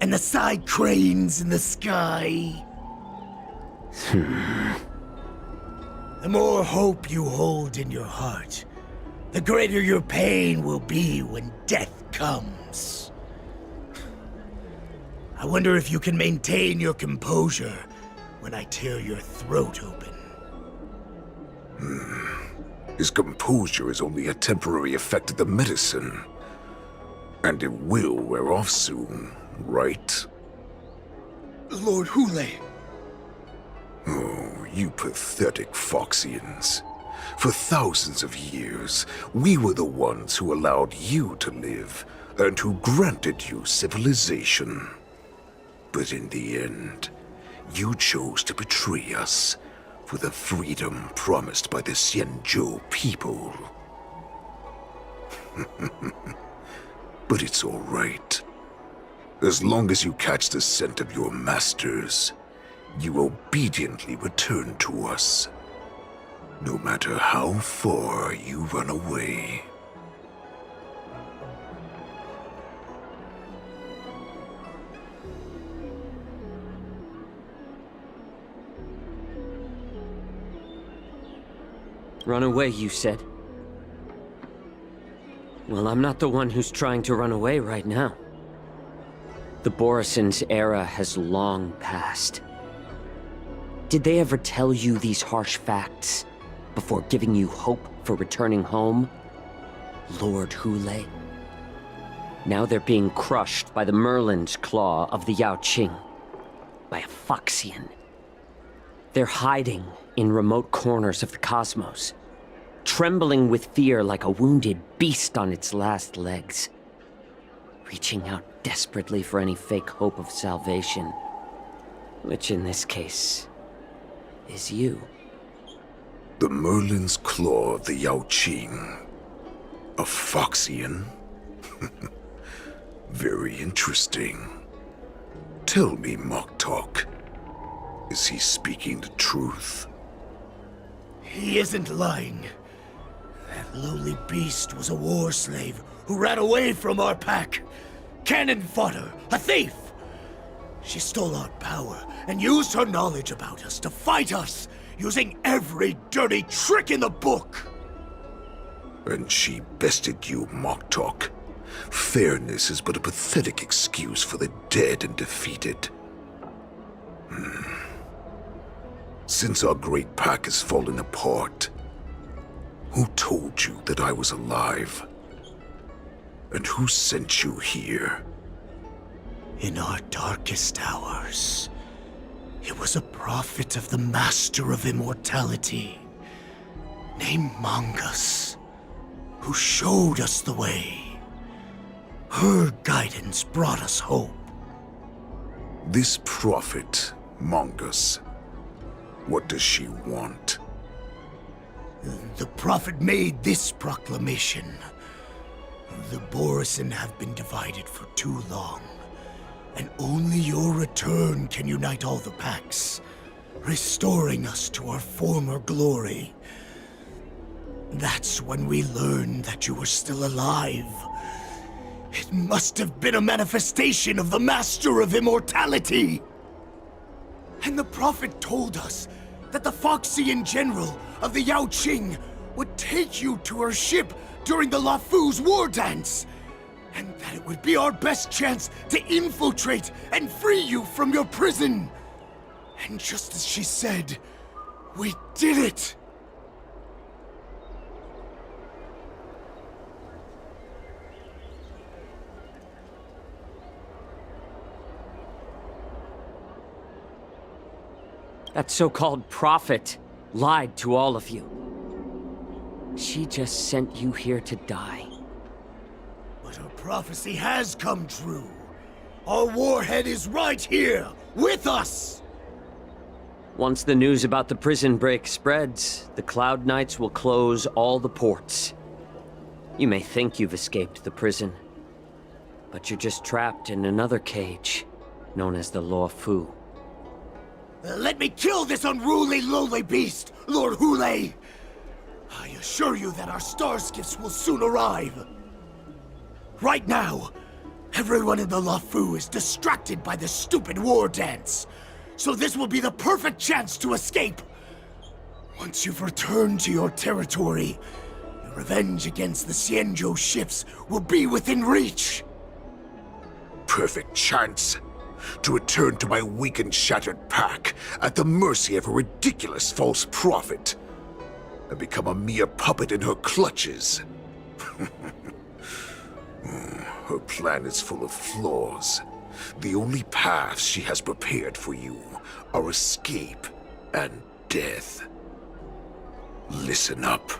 and the side cranes in the sky. The more hope you hold in your heart, the greater your pain will be when death comes. I wonder if you can maintain your composure when I tear your throat open. His composure is only a temporary effect of the medicine. And it will wear off soon, right? Lord Hulei! Oh, you pathetic Foxians. For thousands of years, we were the ones who allowed you to live, and who granted you civilization. But in the end, you chose to betray us for the freedom promised by the Xianzhou people. But it's all right. As long as you catch the scent of your masters, you obediently return to us. No matter how far you run away. Run away, you said? Well, I'm not the one who's trying to run away right now. The Borison's era has long passed. Did they ever tell you these harsh facts before giving you hope for returning home? Lord Hule? Now they're being crushed by the Merlin's claw of the Yaoqing. By a Foxian. They're hiding in remote corners of the cosmos, trembling with fear like a wounded beast on its last legs, reaching out desperately for any fake hope of salvation, which in this case is you. The Merlin's claw of the Yaoqing. A Foxian? Very interesting. Tell me, Moktok, is he speaking the truth? He isn't lying. That lowly beast was a war slave who ran away from our pack. Cannon fodder, a thief! She stole our power and used her knowledge about us to fight us, using every dirty trick in the book! And she bested you, Moktok. Fairness is but a pathetic excuse for the dead and defeated. Since our great pack has fallen apart, who told you that I was alive? And who sent you here? In our darkest hours, it was a prophet of the Master of Immortality, named Mongus, who showed us the way. Her guidance brought us hope. This prophet, Mongus, what does she want? The prophet made this proclamation. The Borison have been divided for too long, and only your return can unite all the packs, restoring us to our former glory. That's when we learned that you were still alive. It must have been a manifestation of the Master of Immortality! And the prophet told us that the Foxian general of the Yaoqing would take you to her ship during the Lafu's war dance, and that it would be our best chance to infiltrate and free you from your prison. And just as she said, we did it! That so-called prophet lied to all of you. She just sent you here to die. But her prophecy has come true. Our warhead is right here, with us! Once the news about the prison break spreads, the Cloud Knights will close all the ports. You may think you've escaped the prison, but you're just trapped in another cage, known as the Luofu. Let me kill this unruly, lowly beast, Lord Hule! I assure you that our star skiffs will soon arrive. Right now, everyone in the Luofu is distracted by the stupid war dance, so this will be the perfect chance to escape. Once you've returned to your territory, your revenge against the Xianzhou ships will be within reach. Perfect chance to return to my weak and shattered pack at the mercy of a ridiculous false prophet and become a mere puppet in her clutches. Her plan is full of flaws. The only paths she has prepared for you are escape and death. Listen up.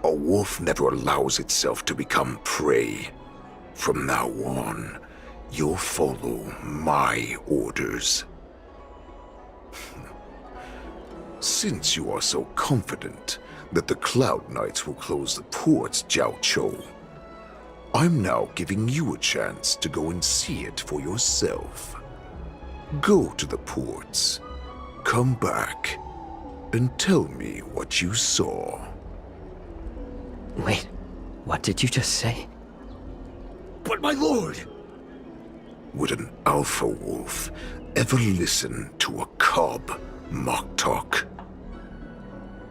A wolf never allows itself to become prey. From now on, you'll follow my orders. Since you are so confident that the Cloud Knights will close the ports, Jiao Chou, I'm now giving you a chance to go and see it for yourself. Go to the ports, come back, and tell me what you saw. Wait, what did you just say? But my lord! Would an alpha wolf ever listen to a cub mock talk?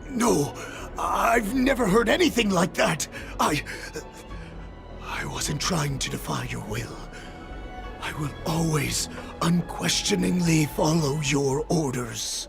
No, I've never heard anything like that. I wasn't trying to defy your will. I will always unquestioningly follow your orders.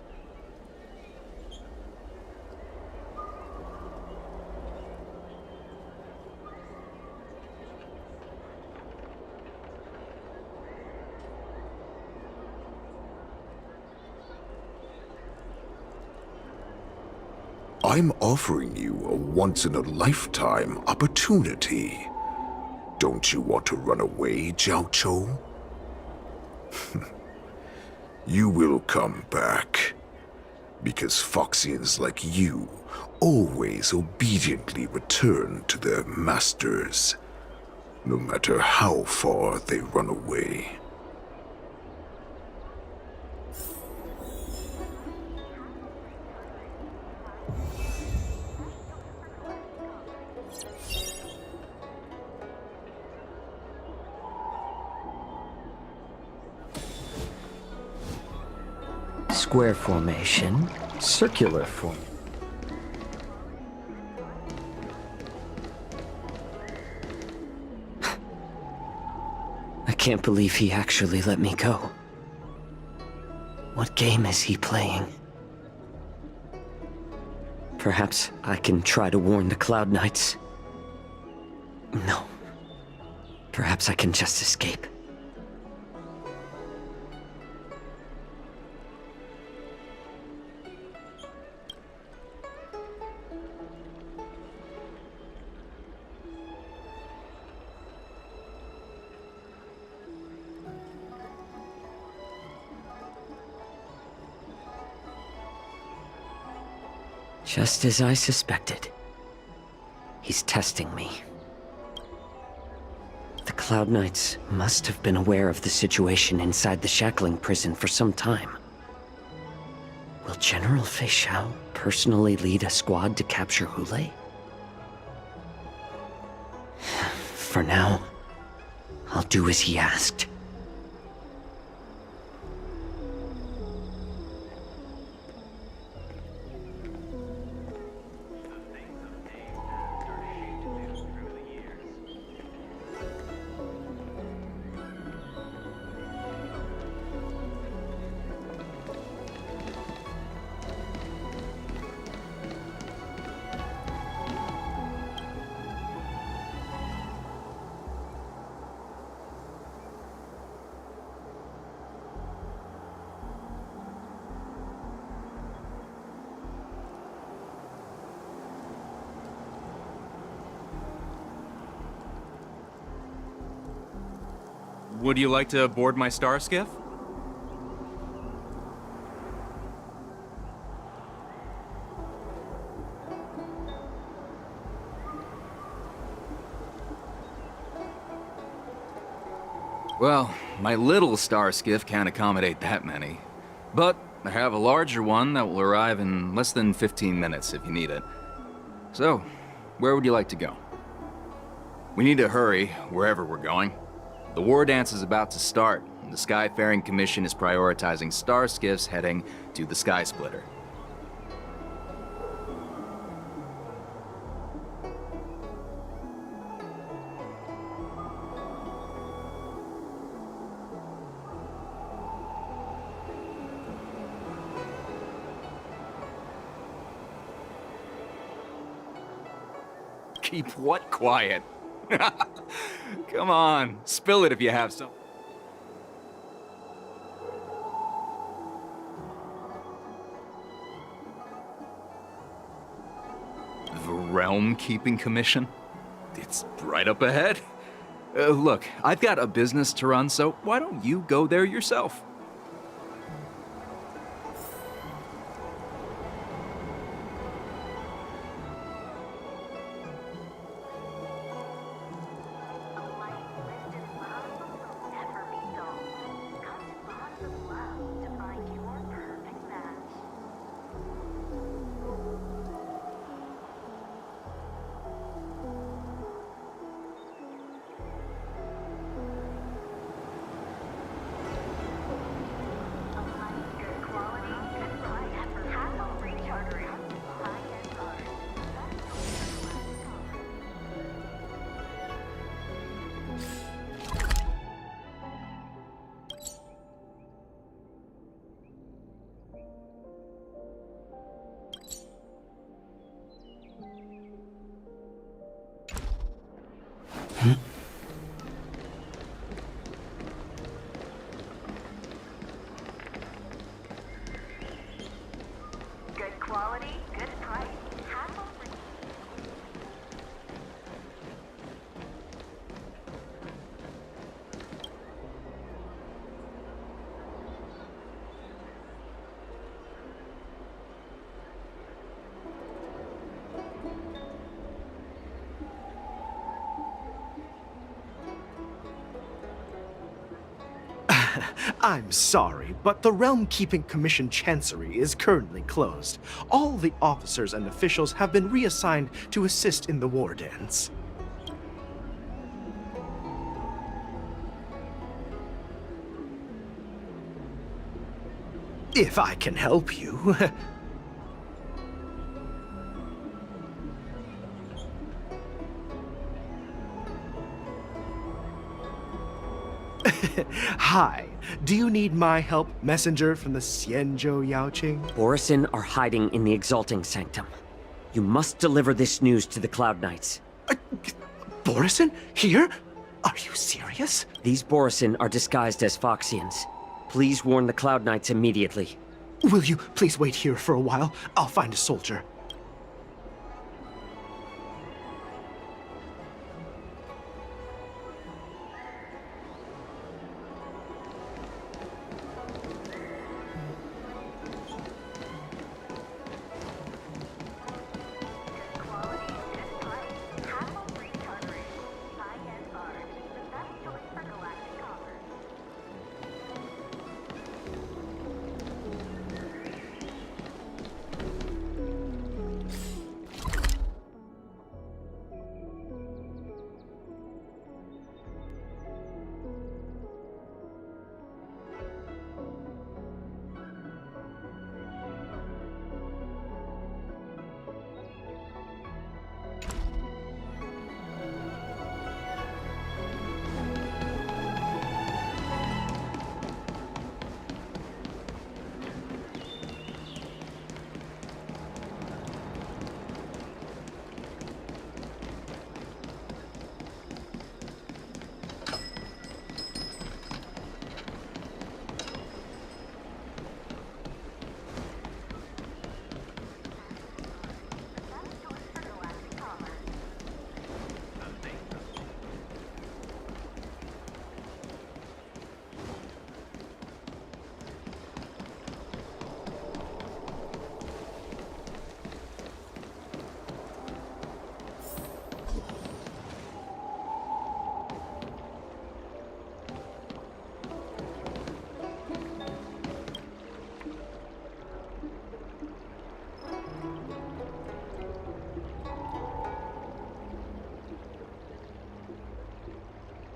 I'm offering you a once-in-a-lifetime opportunity. Don't you want to run away, Jiao Chou? You will come back. Because Foxians like you always obediently return to their masters, no matter how far they run away. Square formation, circular form. I can't believe he actually let me go. What game is he playing? Perhaps I can try to warn the Cloud Knights. No. Perhaps I can just escape. Just as I suspected. He's testing me. The Cloud Knights must have been aware of the situation inside the Shackling prison for some time. Will General Fei Xiao personally lead a squad to capture Hulei? For now, I'll do as he asked. Would you like to board my star skiff? Well, my little star skiff can't accommodate that many. But I have a larger one that will arrive in less than 15 minutes if you need it. So, where would you like to go? We need to hurry, wherever we're going. The war dance is about to start, and the Skyfaring Commission is prioritizing star skiffs heading to the Sky Splitter. Keep what quiet? Come on, spill it if you have some. The Realm Keeping Commission? It's right up ahead. Look, I've got a business to run, so why don't you go there yourself? I'm sorry, but the Realm Keeping Commission Chancery is currently closed. All the officers and officials have been reassigned to assist in the war dance. If I can help you. Hi. Do you need my help, messenger from the Xianzhou Yaoqing? Borisin are hiding in the Exalting Sanctum. You must deliver this news to the Cloud Knights. Borisin? Here? Are you serious? These Borisin are disguised as Foxians. Please warn the Cloud Knights immediately. Will you please wait here for a while? I'll find a soldier.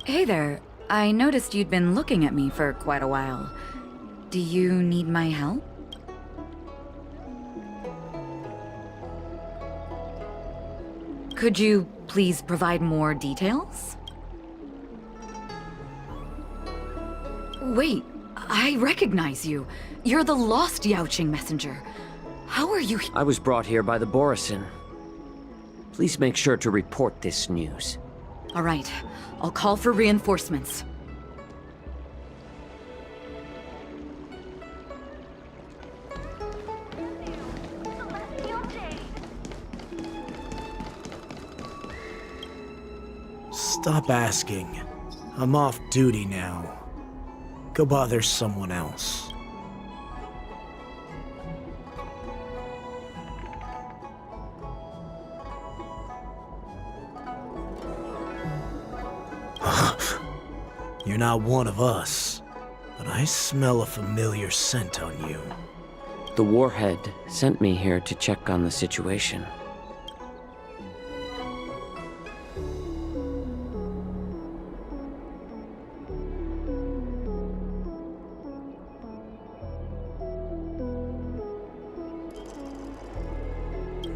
Hey there. I noticed you'd been looking at me for quite a while. Do you need my help? Could you please provide more details? Wait, I recognize you. You're the lost Yaoqing messenger. How are you? I was brought here by the Borisin. Please make sure to report this news. All right. I'll call for reinforcements. Stop asking. I'm off duty now. Go bother someone else. You're not one of us, but I smell a familiar scent on you. The Warhead sent me here to check on the situation.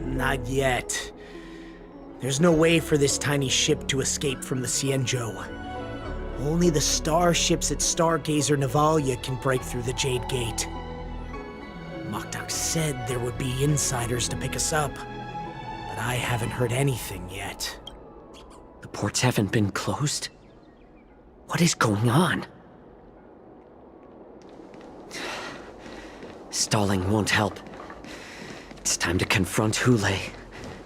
Not yet. There's no way for this tiny ship to escape from the Xianzhou. Only the starships at Stargazer Navalia can break through the Jade Gate. Mok'tak said there would be insiders to pick us up, but I haven't heard anything yet. The ports haven't been closed? What is going on? Stalling won't help. It's time to confront Hule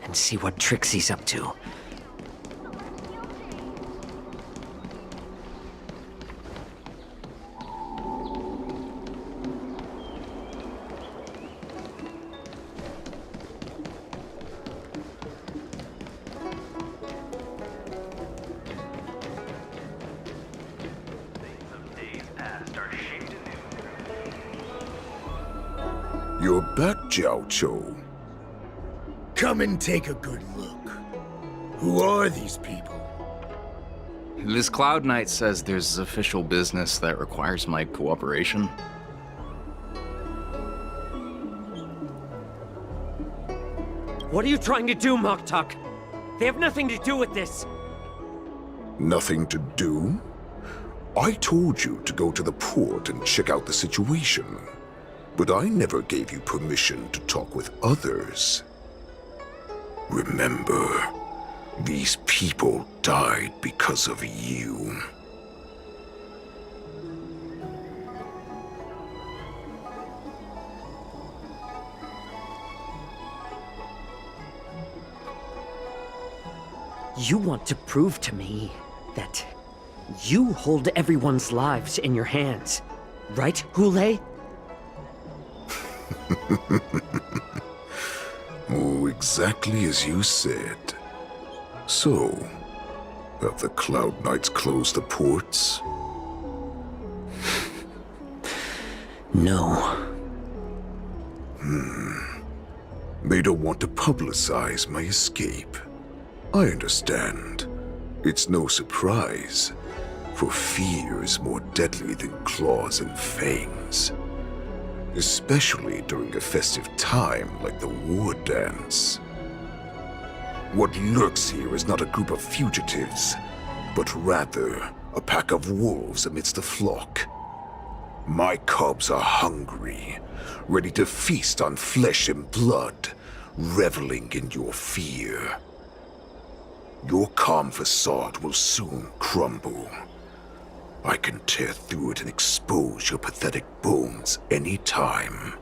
and see what tricks he's up to. Days passed, our You're back, Jiao Cho. Come and take a good look. Who are these people? This Cloud Knight says there's official business that requires my cooperation. What are you trying to do, Moktuk? They have nothing to do with this. Nothing to do? I told you to go to the port and check out the situation. But I never gave you permission to talk with others. Remember, these people died because of you. You want to prove to me that you hold everyone's lives in your hands, right, Hule? Oh, exactly as you said. So, have the Cloud Knights closed the ports? No. They don't want to publicize my escape. I understand. It's no surprise, for fear is more deadly than claws and fangs. Especially during a festive time like the War Dance. What lurks here is not a group of fugitives, but rather a pack of wolves amidst the flock. My cubs are hungry, ready to feast on flesh and blood, reveling in your fear. Your calm facade will soon crumble. I can tear through it and expose your pathetic bones any time.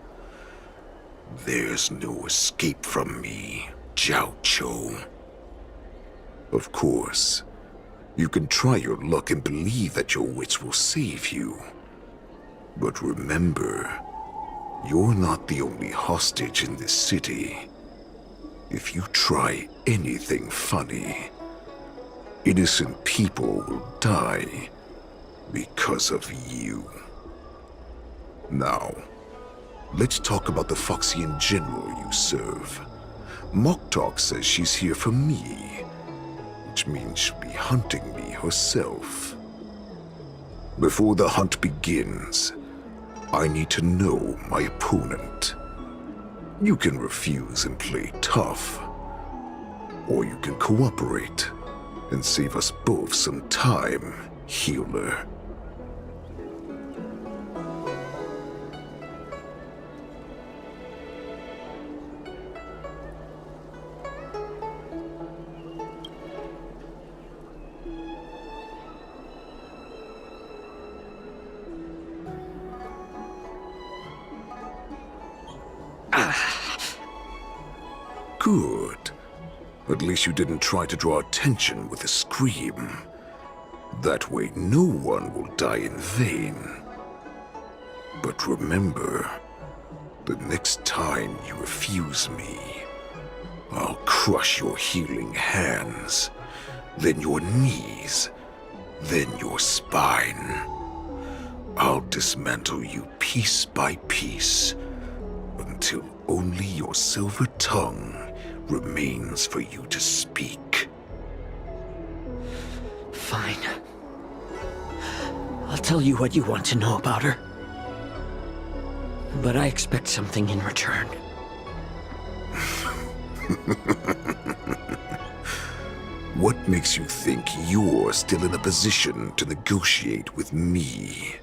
There's no escape from me, Jiao Cho. Of course, you can try your luck and believe that your wits will save you. But remember, you're not the only hostage in this city. If you try anything funny, innocent people will die because of you. Now, let's talk about the Foxian general you serve. Moktuk says she's here for me, which means she'll be hunting me herself. Before the hunt begins, I need to know my opponent. You can refuse and play tough, or you can cooperate and save us both some time, healer. Good. At least you didn't try to draw attention with a scream. That way no one will die in vain. But remember, the next time you refuse me, I'll crush your healing hands, then your knees, then your spine. I'll dismantle you piece by piece, until only your silver tongue remains for you to speak. Fine. I'll tell you what you want to know about her. But I expect something in return. What makes you think you're still in a position to negotiate with me?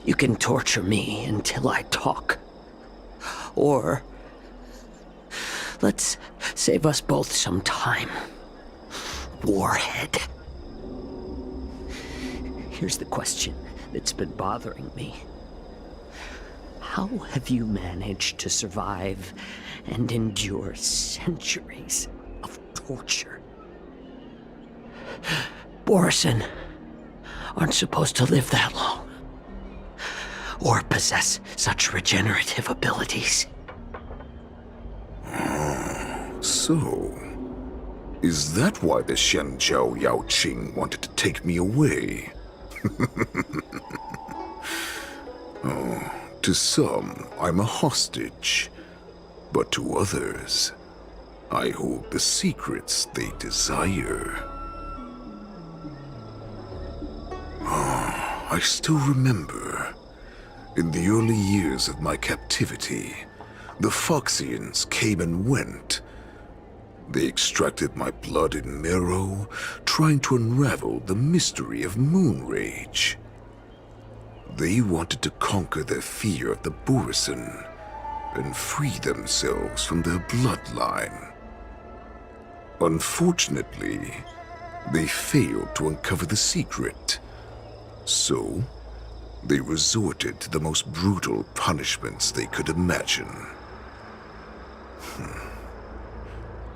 You can torture me until I talk. Or let's save us both some time. Warhead. Here's the question that's been bothering me. How have you managed to survive and endure centuries of torture? Borisin aren't supposed to live that long, or possess such regenerative abilities. So, is that why the Xianzhou Yaoqing wanted to take me away? Oh, to some, I'm a hostage. But to others, I hold the secrets they desire. I still remember, in the early years of my captivity, the Foxians came and went. They extracted my blood and marrow, trying to unravel the mystery of Moonrage. They wanted to conquer their fear of the Borisin and free themselves from their bloodline. Unfortunately, they failed to uncover the secret. So, they resorted to the most brutal punishments they could imagine.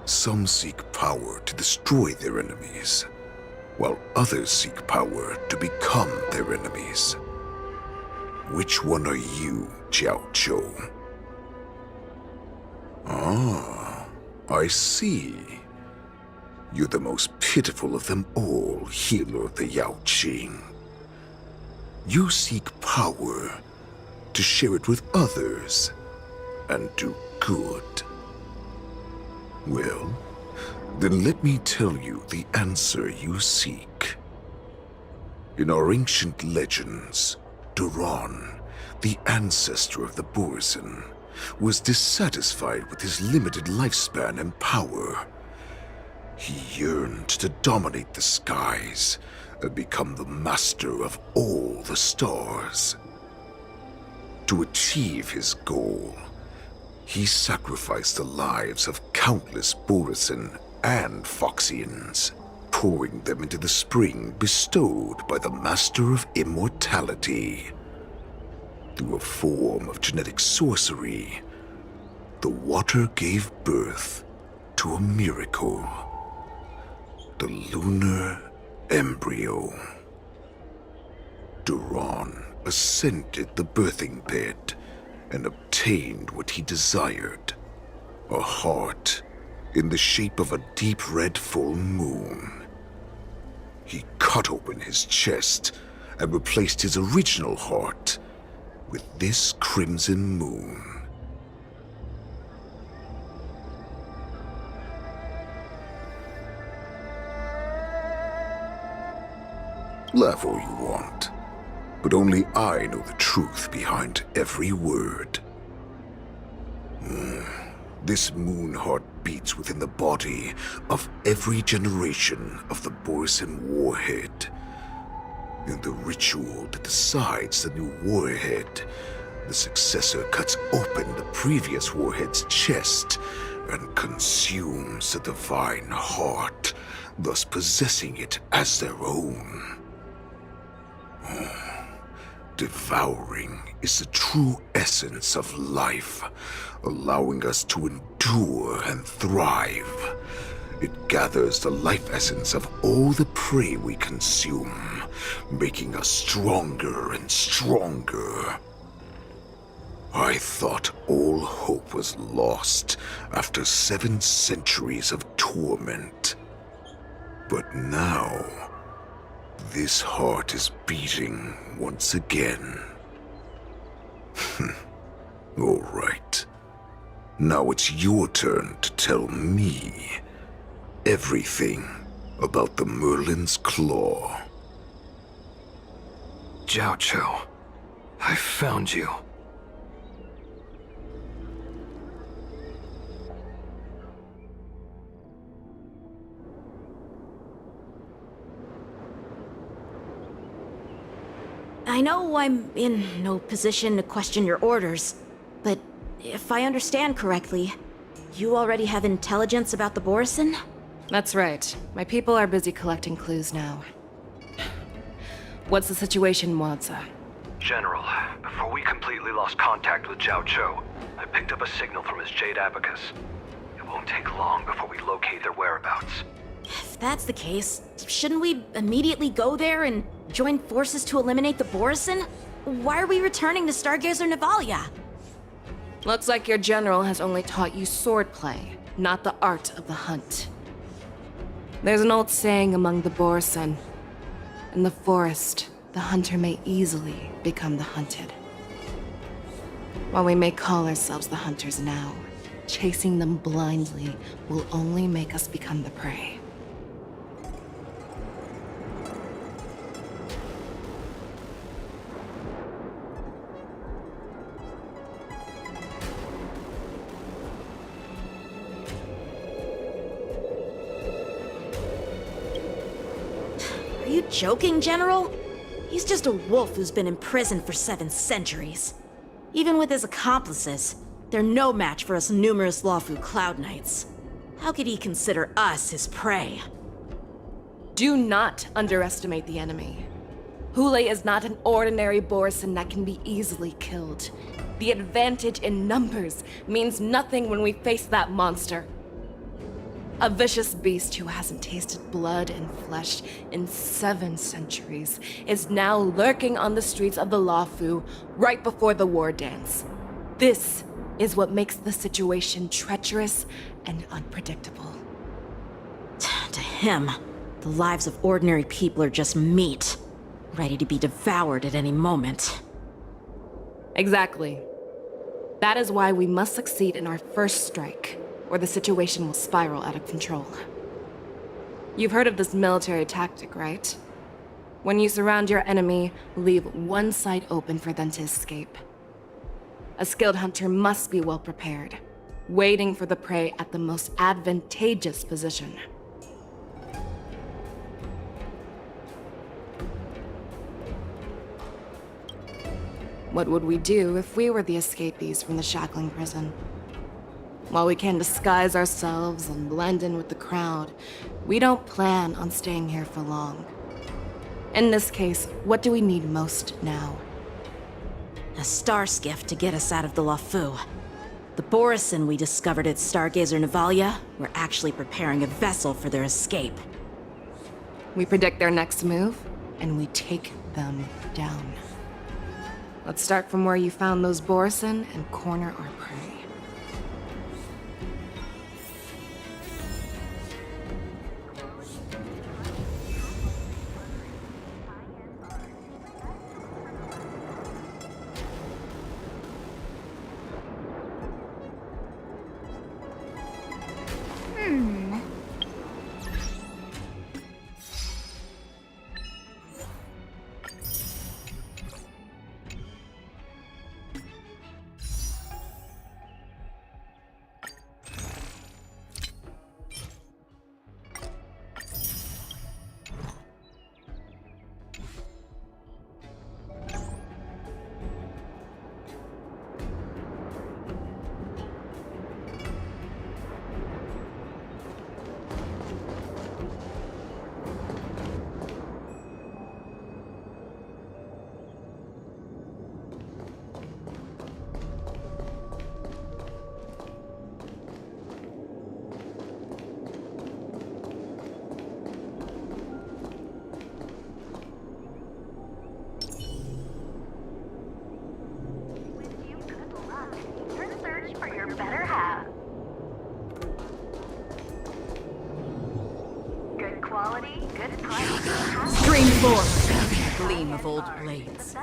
Some seek power to destroy their enemies, while others seek power to become their enemies. Which one are you, Jiaoqiu? Ah, I see. You're the most pitiful of them all, healer of the Yaoqing. You seek power to share it with others and do good. Well, then let me tell you the answer you seek. In our ancient legends, Duran, the ancestor of the Borisin, was dissatisfied with his limited lifespan and power. He yearned to dominate the skies and become the master of all the stars. To achieve his goal, he sacrificed the lives of countless Borisin and Foxians, pouring them into the spring bestowed by the Master of Immortality. Through a form of genetic sorcery, the water gave birth to a miracle. The lunar embryo. Duran ascended the birthing bed and obtained what he desired, a heart in the shape of a deep red full moon. He cut open his chest and replaced his original heart with this crimson moon. Laugh all you want, but only I know the truth behind every word. This moon heart beats within the body of every generation of the Borisin warhead. In the ritual that decides the new warhead, the successor cuts open the previous warhead's chest and consumes the divine heart, thus possessing it as their own. Devouring is the true essence of life, allowing us to endure and thrive. It gathers the life essence of all the prey we consume, making us stronger and stronger. I thought all hope was lost after 7 centuries of torment. But now, this heart is beating once again. All right. Now it's your turn to tell me everything about the Merlin's Claw. Jiaoqiu, I found you. I know I'm in no position to question your orders, but if I understand correctly, you already have intelligence about the Borisin? That's right. My people are busy collecting clues now. What's the situation, Wadza? General, before we completely lost contact with Jiaoqiu, I picked up a signal from his Jade Abacus. It won't take long before we locate their whereabouts. If that's the case, shouldn't we immediately go there and join forces to eliminate the Borisin? Why are we returning to Stargazer Navalia? Looks like your general has only taught you swordplay, not the art of the hunt. There's an old saying among the Borisin. In the forest, the hunter may easily become the hunted. While we may call ourselves the hunters now, chasing them blindly will only make us become the prey. Are you joking, General? He's just a wolf who's been imprisoned for 7 centuries. Even with his accomplices, they're no match for us numerous Lawfu Cloud Knights. How could he consider us his prey? Do not underestimate the enemy. Hule is not an ordinary Borisin that can be easily killed. The advantage in numbers means nothing when we face that monster. A vicious beast who hasn't tasted blood and flesh in 7 centuries is now lurking on the streets of the Lawfu right before the war dance. This is what makes the situation treacherous and unpredictable. To him, the lives of ordinary people are just meat, ready to be devoured at any moment. Exactly. That is why we must succeed in our first strike, or the situation will spiral out of control. You've heard of this military tactic, right? When you surround your enemy, leave one side open for them to escape. A skilled hunter must be well prepared, waiting for the prey at the most advantageous position. What would we do if we were the escapees from the shackling prison? While we can disguise ourselves and blend in with the crowd, we don't plan on staying here for long. In this case, what do we need most now? A star skiff to get us out of the Lawfu. The Borisin we discovered at Stargazer Navalia were actually preparing a vessel for their escape. We predict their next move, and we take them down. Let's start from where you found those Borisin and corner our prey. Stream forth, gleam of old blades.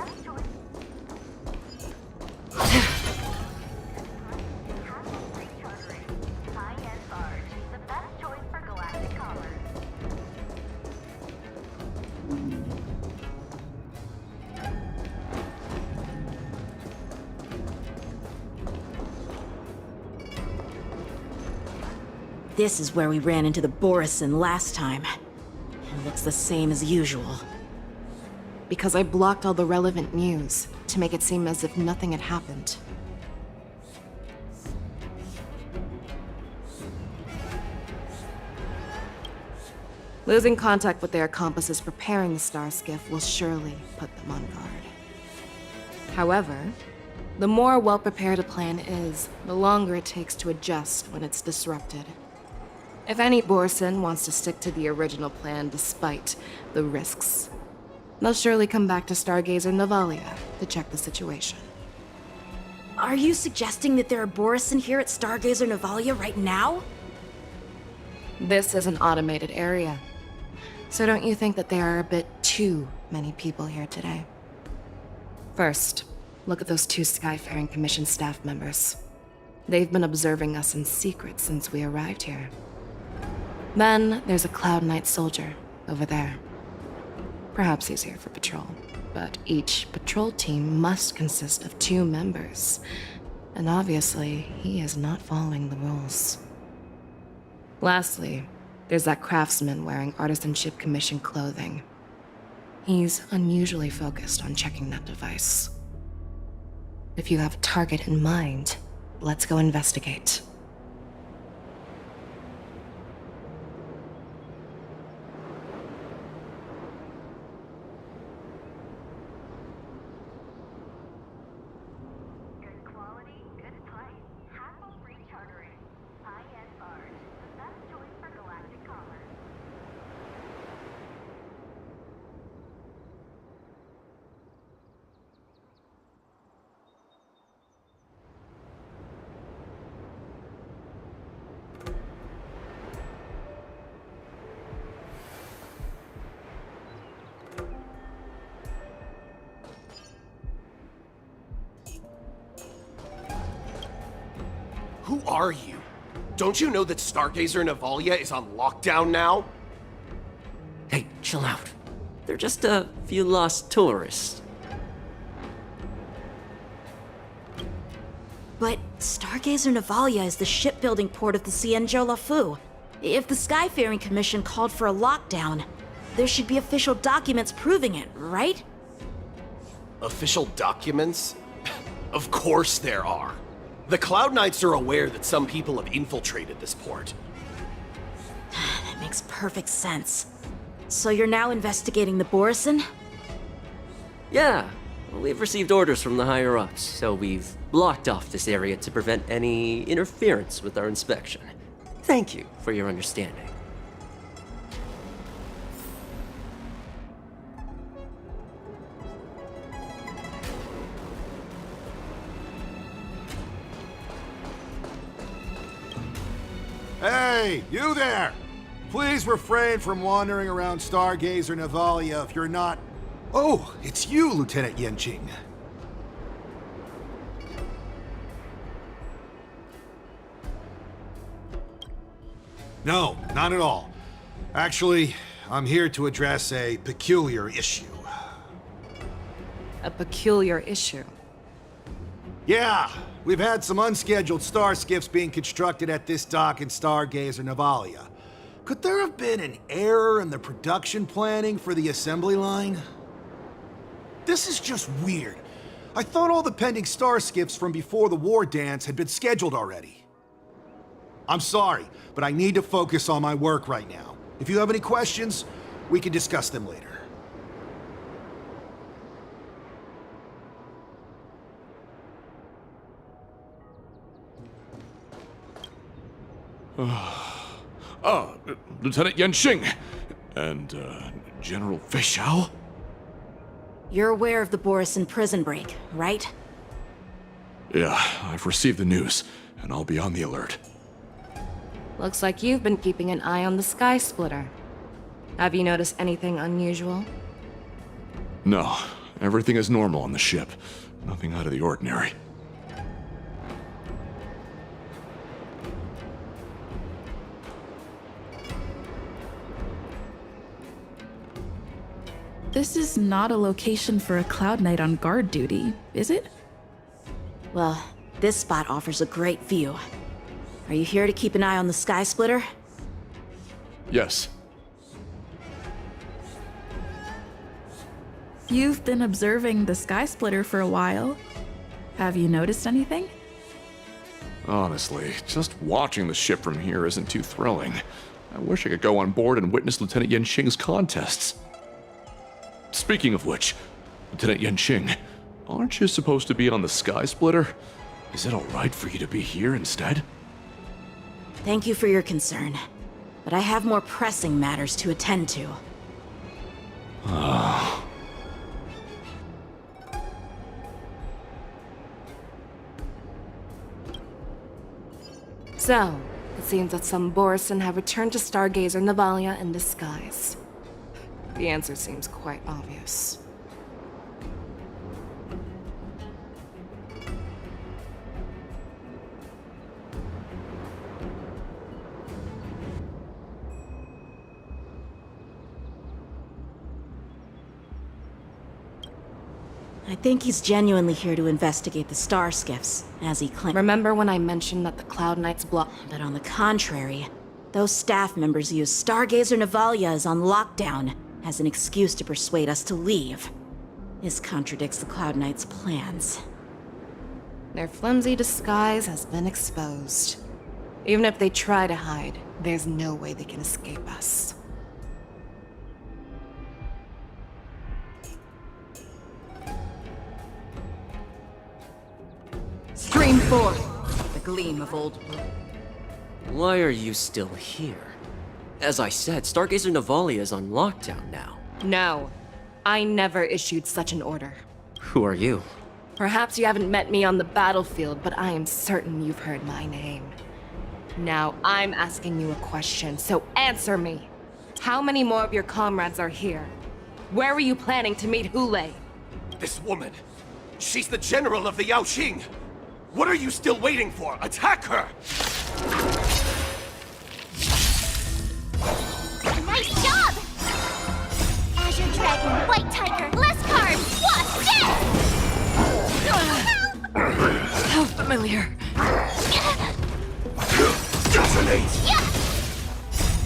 This is where we ran into the Borisin last time. It looks the same as usual. Because I blocked all the relevant news to make it seem as if nothing had happened. Losing contact with their accomplices preparing the star skiff will surely put them on guard. However, the more well-prepared a plan is, the longer it takes to adjust when it's disrupted. If any Borisin wants to stick to the original plan despite the risks, they'll surely come back to Stargazer Navalia to check the situation. Are you suggesting that there are Borisin here at Stargazer Navalia right now? This is an automated area, so don't you think that there are a bit too many people here today? First, look at those two Skyfaring Commission staff members. They've been observing us in secret since we arrived here. Then there's a Cloud Knight soldier over there. Perhaps he's here for patrol, but each patrol team must consist of 2 members. And obviously, he is not following the rules. Lastly, there's that craftsman wearing Artisanship Commission clothing. He's unusually focused on checking that device. If you have a target in mind, let's go investigate. Who are you? Don't you know that Stargazer Navalia is on lockdown now? Hey, chill out. They're just a few lost tourists. But Stargazer Navalia is the shipbuilding port of the Xianzhou Lafu. If the Skyfaring Commission called for a lockdown, there should be official documents proving it, right? Official documents? Of course there are. The Cloud Knights are aware that some people have infiltrated this port. That makes perfect sense. So you're now investigating the Borison? Yeah, we've received orders from the higher-ups, so we've blocked off this area to prevent any interference with our inspection. Thank you for your understanding. Hey, you there! Please refrain from wandering around Stargazer Navalia if you're not... Oh, it's you, Lieutenant Yanqing. No, not at all. Actually, I'm here to address a peculiar issue. A peculiar issue? Yeah, we've had some unscheduled star skiffs being constructed at this dock in Stargazer Navalia. Could there have been an error in the production planning for the assembly line? This is just weird. I thought all the pending star skiffs from before the war dance had been scheduled already. I'm sorry, but I need to focus on my work right now. If you have any questions, we can discuss them later. Lieutenant Yanqing and General Fei Xiao? You're aware of the Borison prison break, right? Yeah, I've received the news, and I'll be on the alert. Looks like you've been keeping an eye on the Sky Splitter. Have you noticed anything unusual? No, everything is normal on the ship. Nothing out of the ordinary. This is not a location for a Cloud Knight on guard duty, is it? Well, this spot offers a great view. Are you here to keep an eye on the Sky Splitter? Yes. You've been observing the Sky Splitter for a while. Have you noticed anything? Honestly, just watching the ship from here isn't too thrilling. I wish I could go on board and witness Lieutenant Yanqing's contests. Speaking of which, Lieutenant Yanqing, aren't you supposed to be on the Sky Splitter? Is it alright for you to be here instead? Thank you for your concern, but I have more pressing matters to attend to. So, it seems that some Borison have returned to Stargazer Navalia in disguise. The answer seems quite obvious. I think he's genuinely here to investigate the star skiffs, as he claimed. Remember when I mentioned that the Cloud Knights block? But on the contrary, those staff members use Stargazer Navalia as on lockdown as an excuse to persuade us to leave. This contradicts the Cloud Knights' plans. Their flimsy disguise has been exposed. Even if they try to hide, there's no way they can escape us. Stream forth, the gleam of old blood. Why are you still here? As I said, Stargazer Navalia is on lockdown now. No, I never issued such an order. Who are you? Perhaps you haven't met me on the battlefield, but I am certain you've heard my name. Now, I'm asking you a question, so answer me. How many more of your comrades are here? Where were you planning to meet Hule? This woman, she's the general of the Yaoqing. What are you still waiting for? Attack her! Nice job! Azure Dragon, White Tiger, Leskar, Wasp, yes! How familiar. Detonate!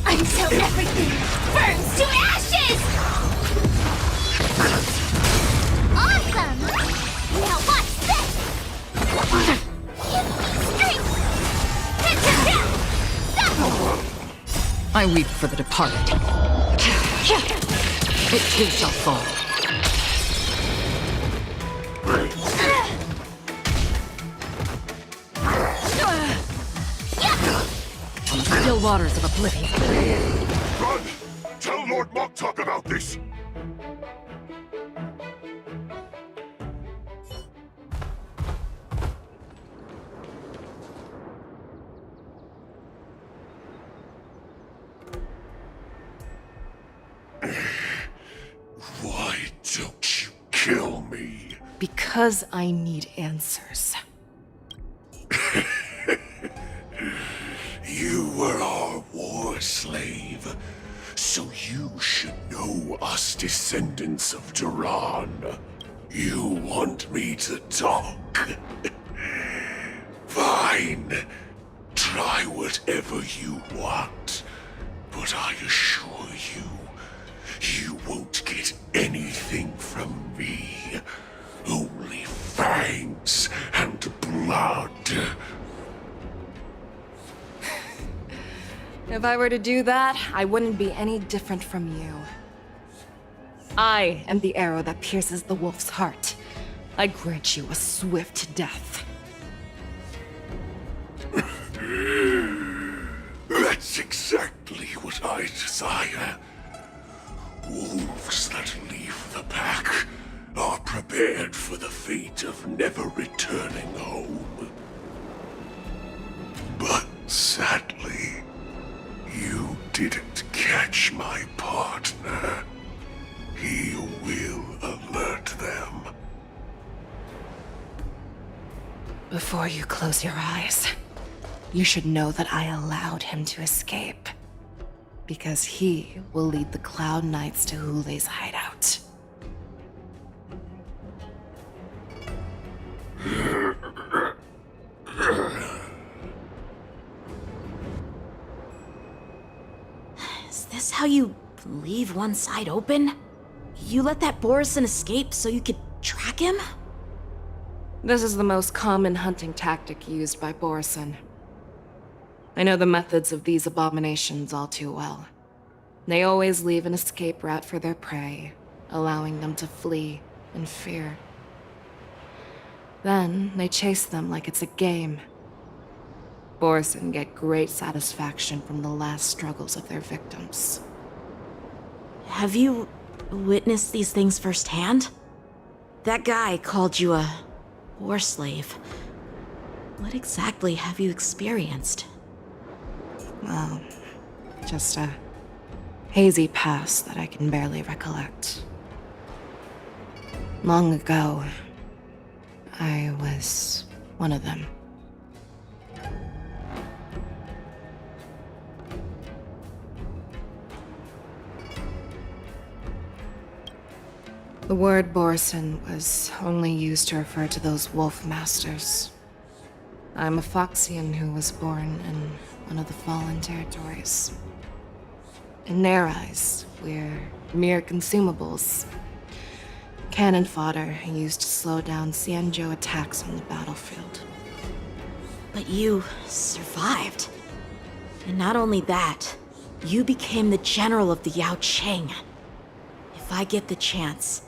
Until everything burns to ashes! Awesome! Now watch this! Give me strength! I weep for the departed. It too shall fall. On the still waters of oblivion. Run! Tell Lord Moktok about this! Why don't you kill me? Because I need answers. You were our war slave, so you should know us descendants of Duran. You want me to talk? Fine. Try whatever you want, but I assure you, you won't get anything from me. Only fangs and blood. If I were to do that, I wouldn't be any different from you. I am the arrow that pierces the wolf's heart. I grant you a swift death. That's exactly what I desire. Wolves that leave the pack are prepared for the fate of never returning home. But sadly, you didn't catch my partner. He will alert them. Before you close your eyes, you should know that I allowed him to escape. Because he will lead the Cloud Knights to Hule's hideout. Is this how you leave one side open? You let that Borison escape so you could track him? This is the most common hunting tactic used by Borison. I know the methods of these abominations all too well. They always leave an escape route for their prey, allowing them to flee in fear. Then they chase them like it's a game. Borison get great satisfaction from the last struggles of their victims. Have you witnessed these things firsthand? That guy called you a war slave. What exactly have you experienced? Well, just a hazy past that I can barely recollect. Long ago, I was one of them. The word Borson was only used to refer to those wolf masters. I'm a Foxian who was born in one of the fallen territories. In their eyes, we're mere consumables. Cannon fodder used to slow down Xianzhou attacks on the battlefield. But you survived. And not only that, you became the general of the Yaoqing. If I get the chance,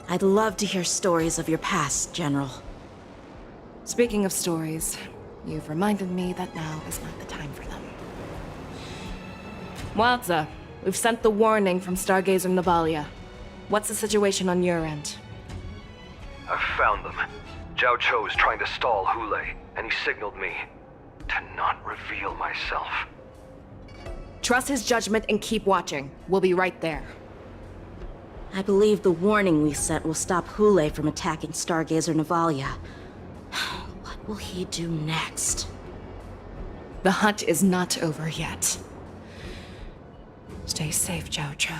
I'd love to hear stories of your past, General. Speaking of stories, you've reminded me that now is not the time for them. Wadza, we've sent the warning from Stargazer Navalia. What's the situation on your end? I've found them. Zhao Cho is trying to stall Hule, and he signaled me to not reveal myself. Trust his judgment and keep watching. We'll be right there. I believe the warning we sent will stop Hule from attacking Stargazer Navalia. What will he do next? The hunt is not over yet. Stay safe, Zhao Cho.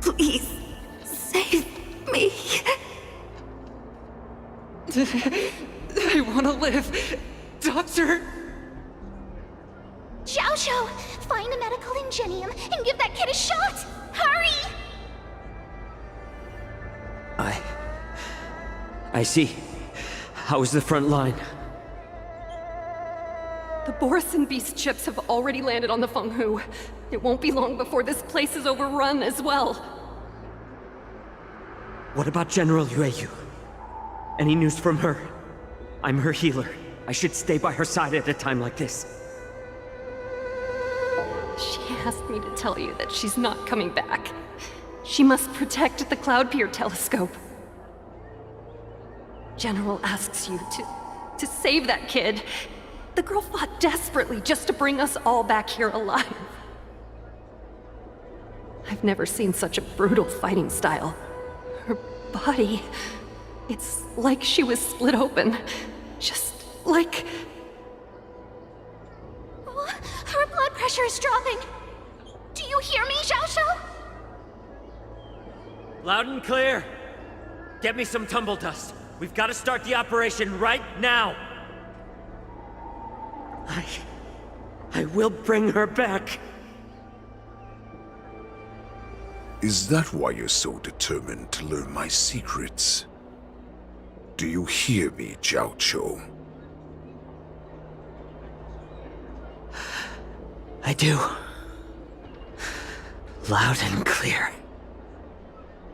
Please, save me. I want to live. Doctor! Zhao Cho, find a medical ingenium and give that kid a shot! Hurry! I see. How's the front line? The Borson Beast chips have already landed on the Fenghu. It won't be long before this place is overrun as well. What about General Yueyu? Any news from her? I'm her healer. I should stay by her side at a time like this. She asked me to tell you that she's not coming back. She must protect the Cloudpeer telescope. General asks you to save that kid. The girl fought desperately just to bring us all back here alive. I've never seen such a brutal fighting style. Her body, it's like she was split open. Just like... Oh, her blood pressure is dropping. Do you hear me, Zhao Cho? Loud and clear. Get me some tumble dust. We've got to start the operation right now. I will bring her back. Is that why you're so determined to learn my secrets? Do you hear me, Zhao Cho? I do. Loud and clear.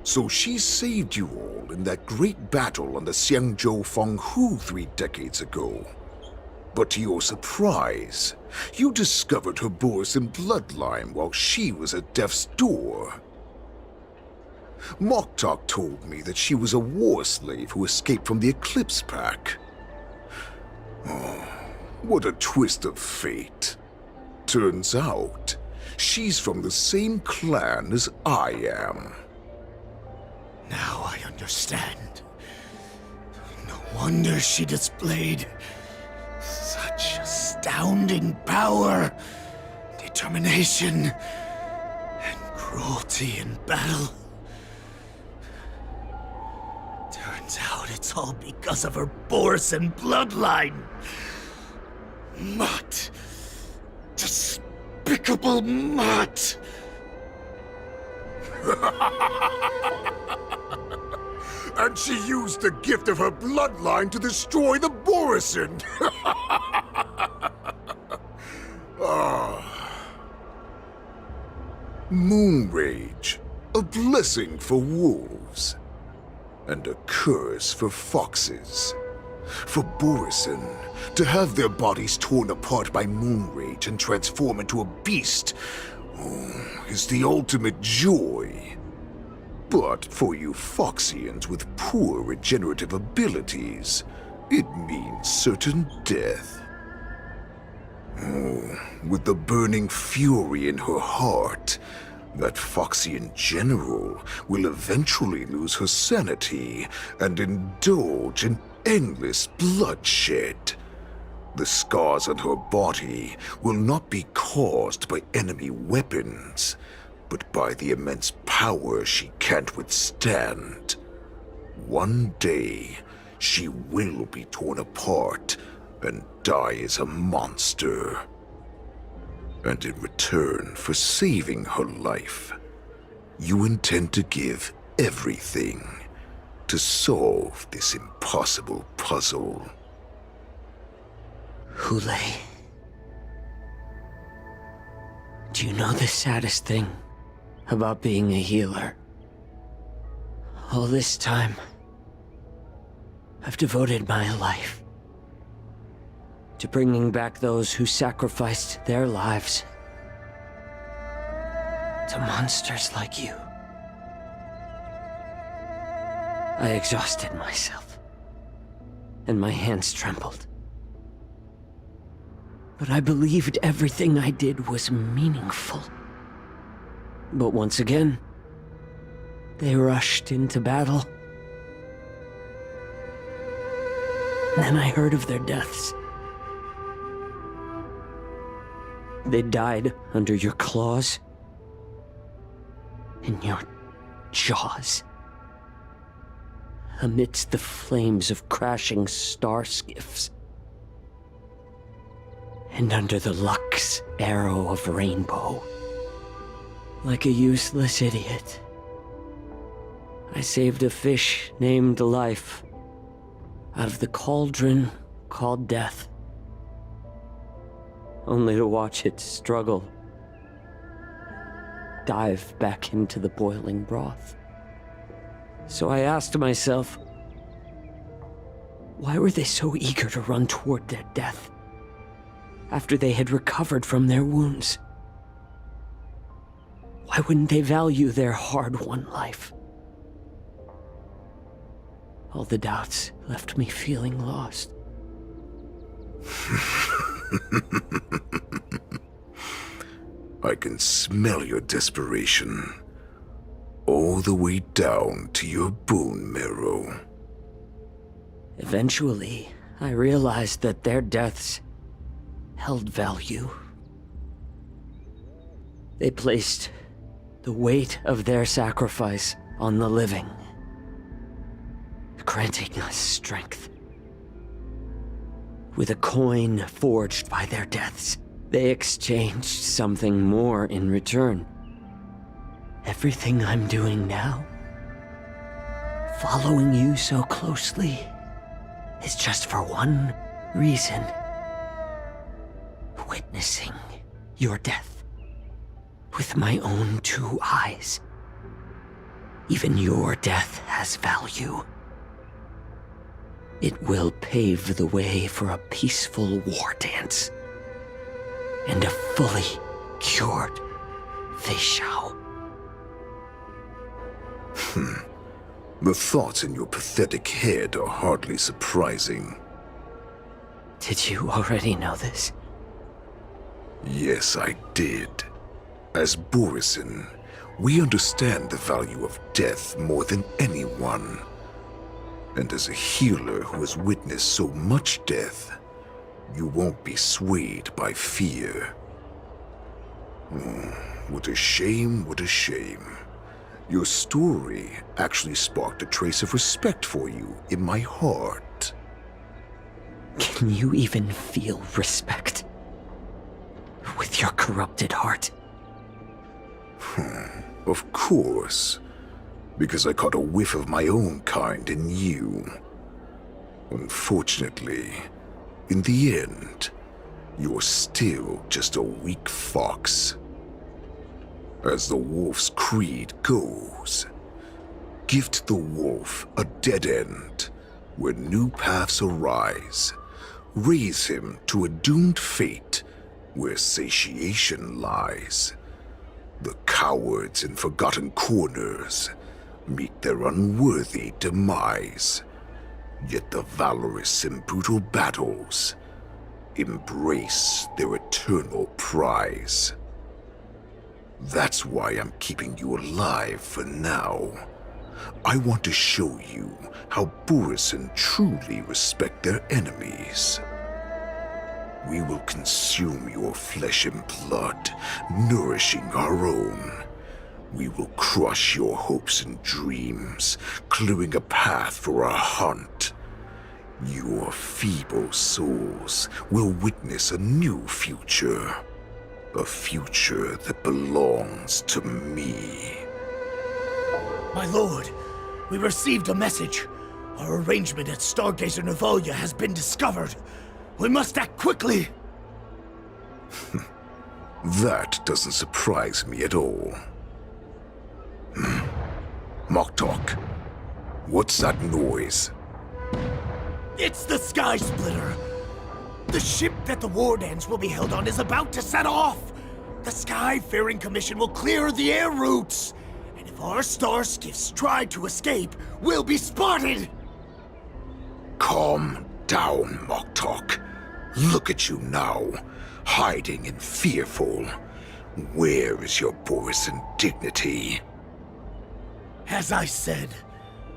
So she saved you all in that great battle on the Xianzhou Fenghu 3 decades ago. But to your surprise, you discovered her Borson bloodline while she was at death's door. Moktok told me that she was a war slave who escaped from the Eclipse Pack. Oh, what a twist of fate. Turns out, she's from the same clan as I am. Now I understand. No wonder she displayed such astounding power, determination, and cruelty in battle. Turns out it's all because of her Borson bloodline. Mutt. Despicable mutt. And she used the gift of her bloodline to destroy the Borson! Moon Rage, a blessing for wolves, and a curse for foxes. For Borson, to have their bodies torn apart by Moon Rage and transform into a beast is the ultimate joy. But for you Foxians with poor regenerative abilities, it means certain death. With the burning fury in her heart, that Foxian general will eventually lose her sanity and indulge in endless bloodshed. The scars on her body will not be caused by enemy weapons, but by the immense power she can't withstand. One day, she will be torn apart and die as a monster. And in return for saving her life, you intend to give everything to solve this impossible puzzle. Hule. Do you know the saddest thing about being a healer? All this time, I've devoted my life to bringing back those who sacrificed their lives to monsters like you. I exhausted myself, and my hands trembled. But I believed everything I did was meaningful. But once again, they rushed into battle. Then I heard of their deaths. They died under your claws, in your jaws, amidst the flames of crashing star skiffs, and under the Lux arrow of rainbow. Like a useless idiot, I saved a fish named Life out of the cauldron called Death, only to watch it struggle, dive back into the boiling broth. So I asked myself, why were they so eager to run toward their death after they had recovered from their wounds? Why wouldn't they value their hard-won life? All the doubts left me feeling lost. I can smell your desperation, all the way down to your bone marrow. Eventually, I realized that their deaths held value. They placed the weight of their sacrifice on the living, granting us strength. With a coin forged by their deaths, they exchanged something more in return. Everything I'm doing now, following you so closely, is just for one reason. Witnessing your death with my own two eyes. Even your death has value. It will pave the way for a peaceful war dance and a fully cured Fei Xiao. The thoughts in your pathetic head are hardly surprising. Did you already know this? Yes, I did. As Borisin, we understand the value of death more than anyone. And as a healer who has witnessed so much death, you won't be swayed by fear. What a shame, what a shame. Your story actually sparked a trace of respect for you in my heart. Can you even feel respect with your corrupted heart? Of course. Because I caught a whiff of my own kind in you. Unfortunately, in the end, you're still just a weak fox. As the wolf's creed goes, gift the wolf a dead end where new paths arise. Raise him to a doomed fate where satiation lies. The cowards in forgotten corners meet their unworthy demise. Yet the valorous in brutal battles embrace their eternal prize. That's why I'm keeping you alive for now. I want to show you how Borisin truly respect their enemies. We will consume your flesh and blood, nourishing our own. We will crush your hopes and dreams, clearing a path for our hunt. Your feeble souls will witness a new future. A future that belongs to me. My lord, we received a message. Our arrangement at Stargazer Navalia has been discovered. We must act quickly. That doesn't surprise me at all. Moktok, what's that noise? It's the Sky Splitter. The ship that the Wardens will be held on is about to set off. The Skyfaring Commission will clear the air routes. And if our star skiffs try to escape, we'll be spotted. Calm down, Moktok. Look at you now, hiding and fearful. Where is your Borisin dignity? As I said,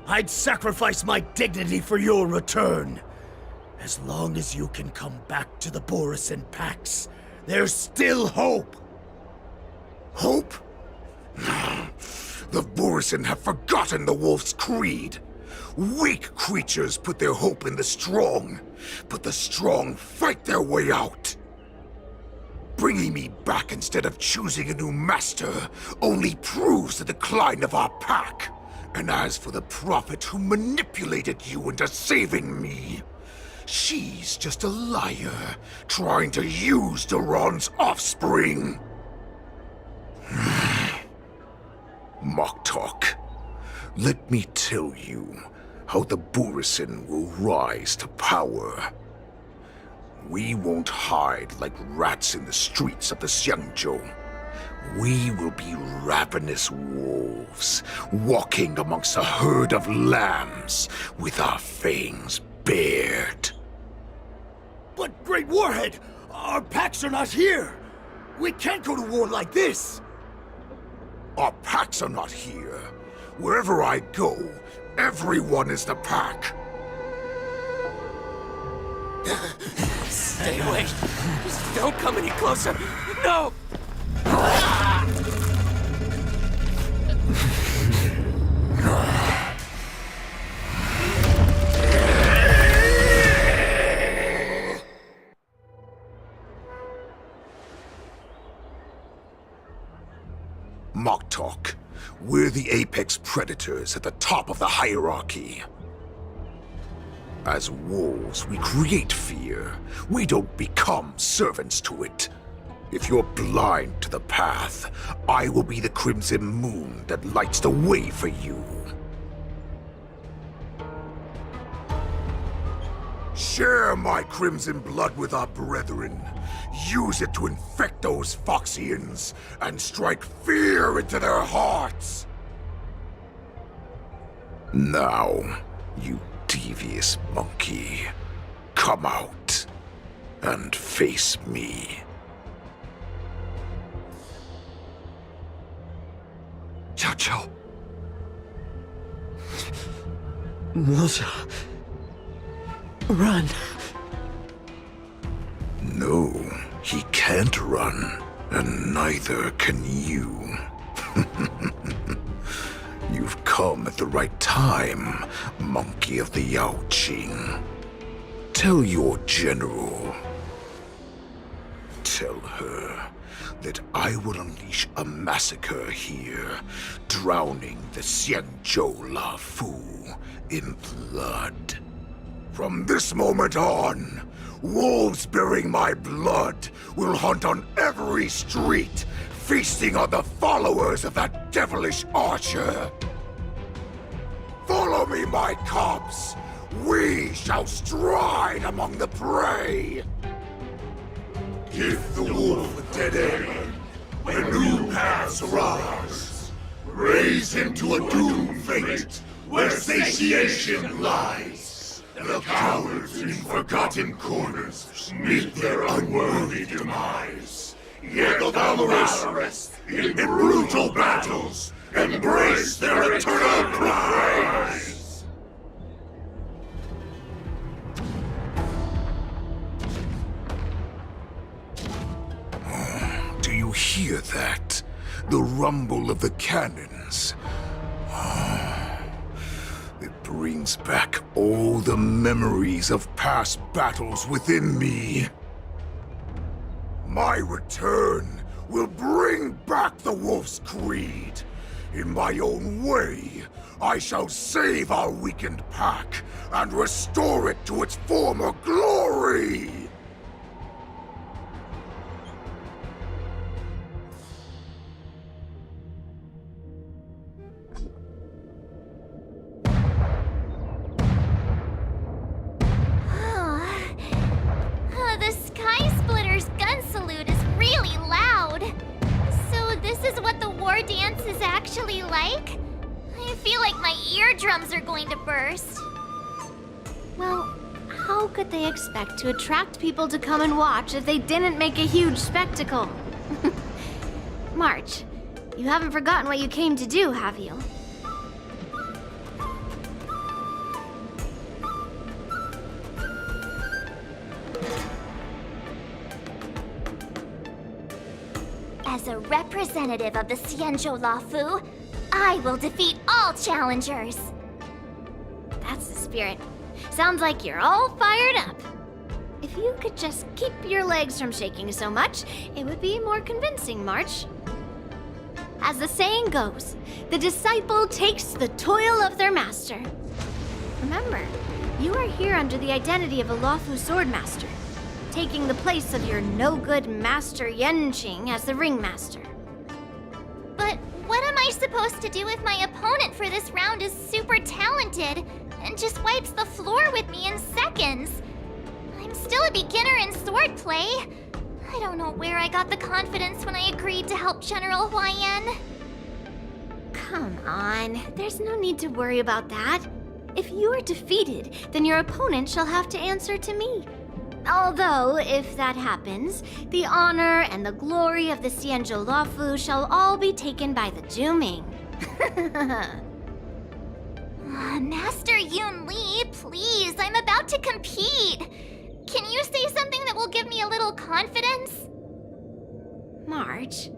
I'd sacrifice my dignity for your return. As long as you can come back to the Borisin Pax, there's still hope. Hope? The Borisin have forgotten the Wolf's creed. Weak creatures put their hope in the strong, but the strong fight their way out. Bringing me back instead of choosing a new master only proves the decline of our pack. And as for the prophet who manipulated you into saving me, she's just a liar trying to use Duran's offspring. Moktok, let me tell you how the Borisin will rise to power. We won't hide like rats in the streets of the Xiangzhou. We will be ravenous wolves, walking amongst a herd of lambs with our fangs bared. But Great Warhead, our packs are not here. We can't go to war like this. Our packs are not here. Wherever I go, everyone is the pack. Stay away. Just don't come any closer. No! Moktok, we're the apex predators at the top of the hierarchy. As wolves, we create fear. We don't become servants to it. If you're blind to the path, I will be the crimson moon that lights the way for you. Share my crimson blood with our brethren. Use it to infect those Foxians and strike fear into their hearts. Now, you devious monkey, come out and face me. Yaoqiu. Moza. Run. No, he can't run, and neither can you. You've come at the right time, monkey of the Yaoqing. Tell your general. Tell her that I will unleash a massacre here, drowning the Xiangzhou Luofu in blood. From this moment on, wolves bearing my blood will hunt on every street, feasting on the followers of that devilish archer. Follow me, my cubs. We shall stride among the prey. Give the wolf a dead end when new paths arise. Raise him to a doomed fate where satiation lies. The cowards in forgotten corners meet their unworthy demise. Yet the valorous in brutal battles Embrace their eternal prize! Do you hear that? The rumble of the cannons. It brings back all the memories of past battles within me. My return will bring back the Wolf's Creed. In my own way, I shall save our weakened pack and restore it to its former glory! The Sky Splitter's gun salute is really loud. So this is what the war dance is actually like? I feel like my eardrums are going to burst. Well, how could they expect to attract people to come and watch if they didn't make a huge spectacle? March, you haven't forgotten what you came to do, have you? As a representative of the Xianzhou Luofu, I will defeat all challengers. That's the spirit. Sounds like you're all fired up. If you could just keep your legs from shaking so much, it would be more convincing, March. As the saying goes, the disciple takes the toil of their master. Remember, you are here under the identity of a Luofu swordmaster, taking the place of your no-good master Yanqing as the ringmaster. But what am I supposed to do if my opponent for this round is super talented and just wipes the floor with me in seconds? I'm still a beginner in swordplay. I don't know where I got the confidence when I agreed to help General Huaiyan. Come on, there's no need to worry about that. If you are defeated, then your opponent shall have to answer to me. Although, if that happens, the honor and the glory of the Xianzhou Luofu shall all be taken by the Zhuming. Master Yun Li, please, I'm about to compete. Can you say something that will give me a little confidence? March,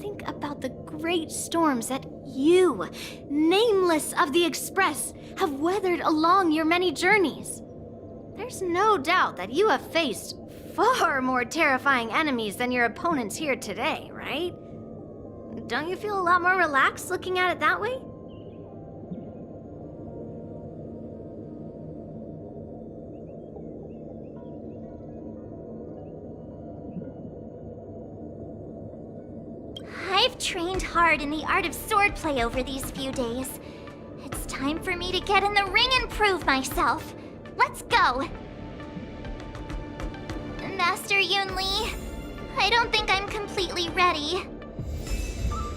think about the great storms that you, nameless of the Express, have weathered along your many journeys. There's no doubt that you have faced far more terrifying enemies than your opponents here today, right? Don't you feel a lot more relaxed looking at it that way? I've trained hard in the art of swordplay over these few days. It's time for me to get in the ring and prove myself. Let's go! Master Yun Li, I don't think I'm completely ready.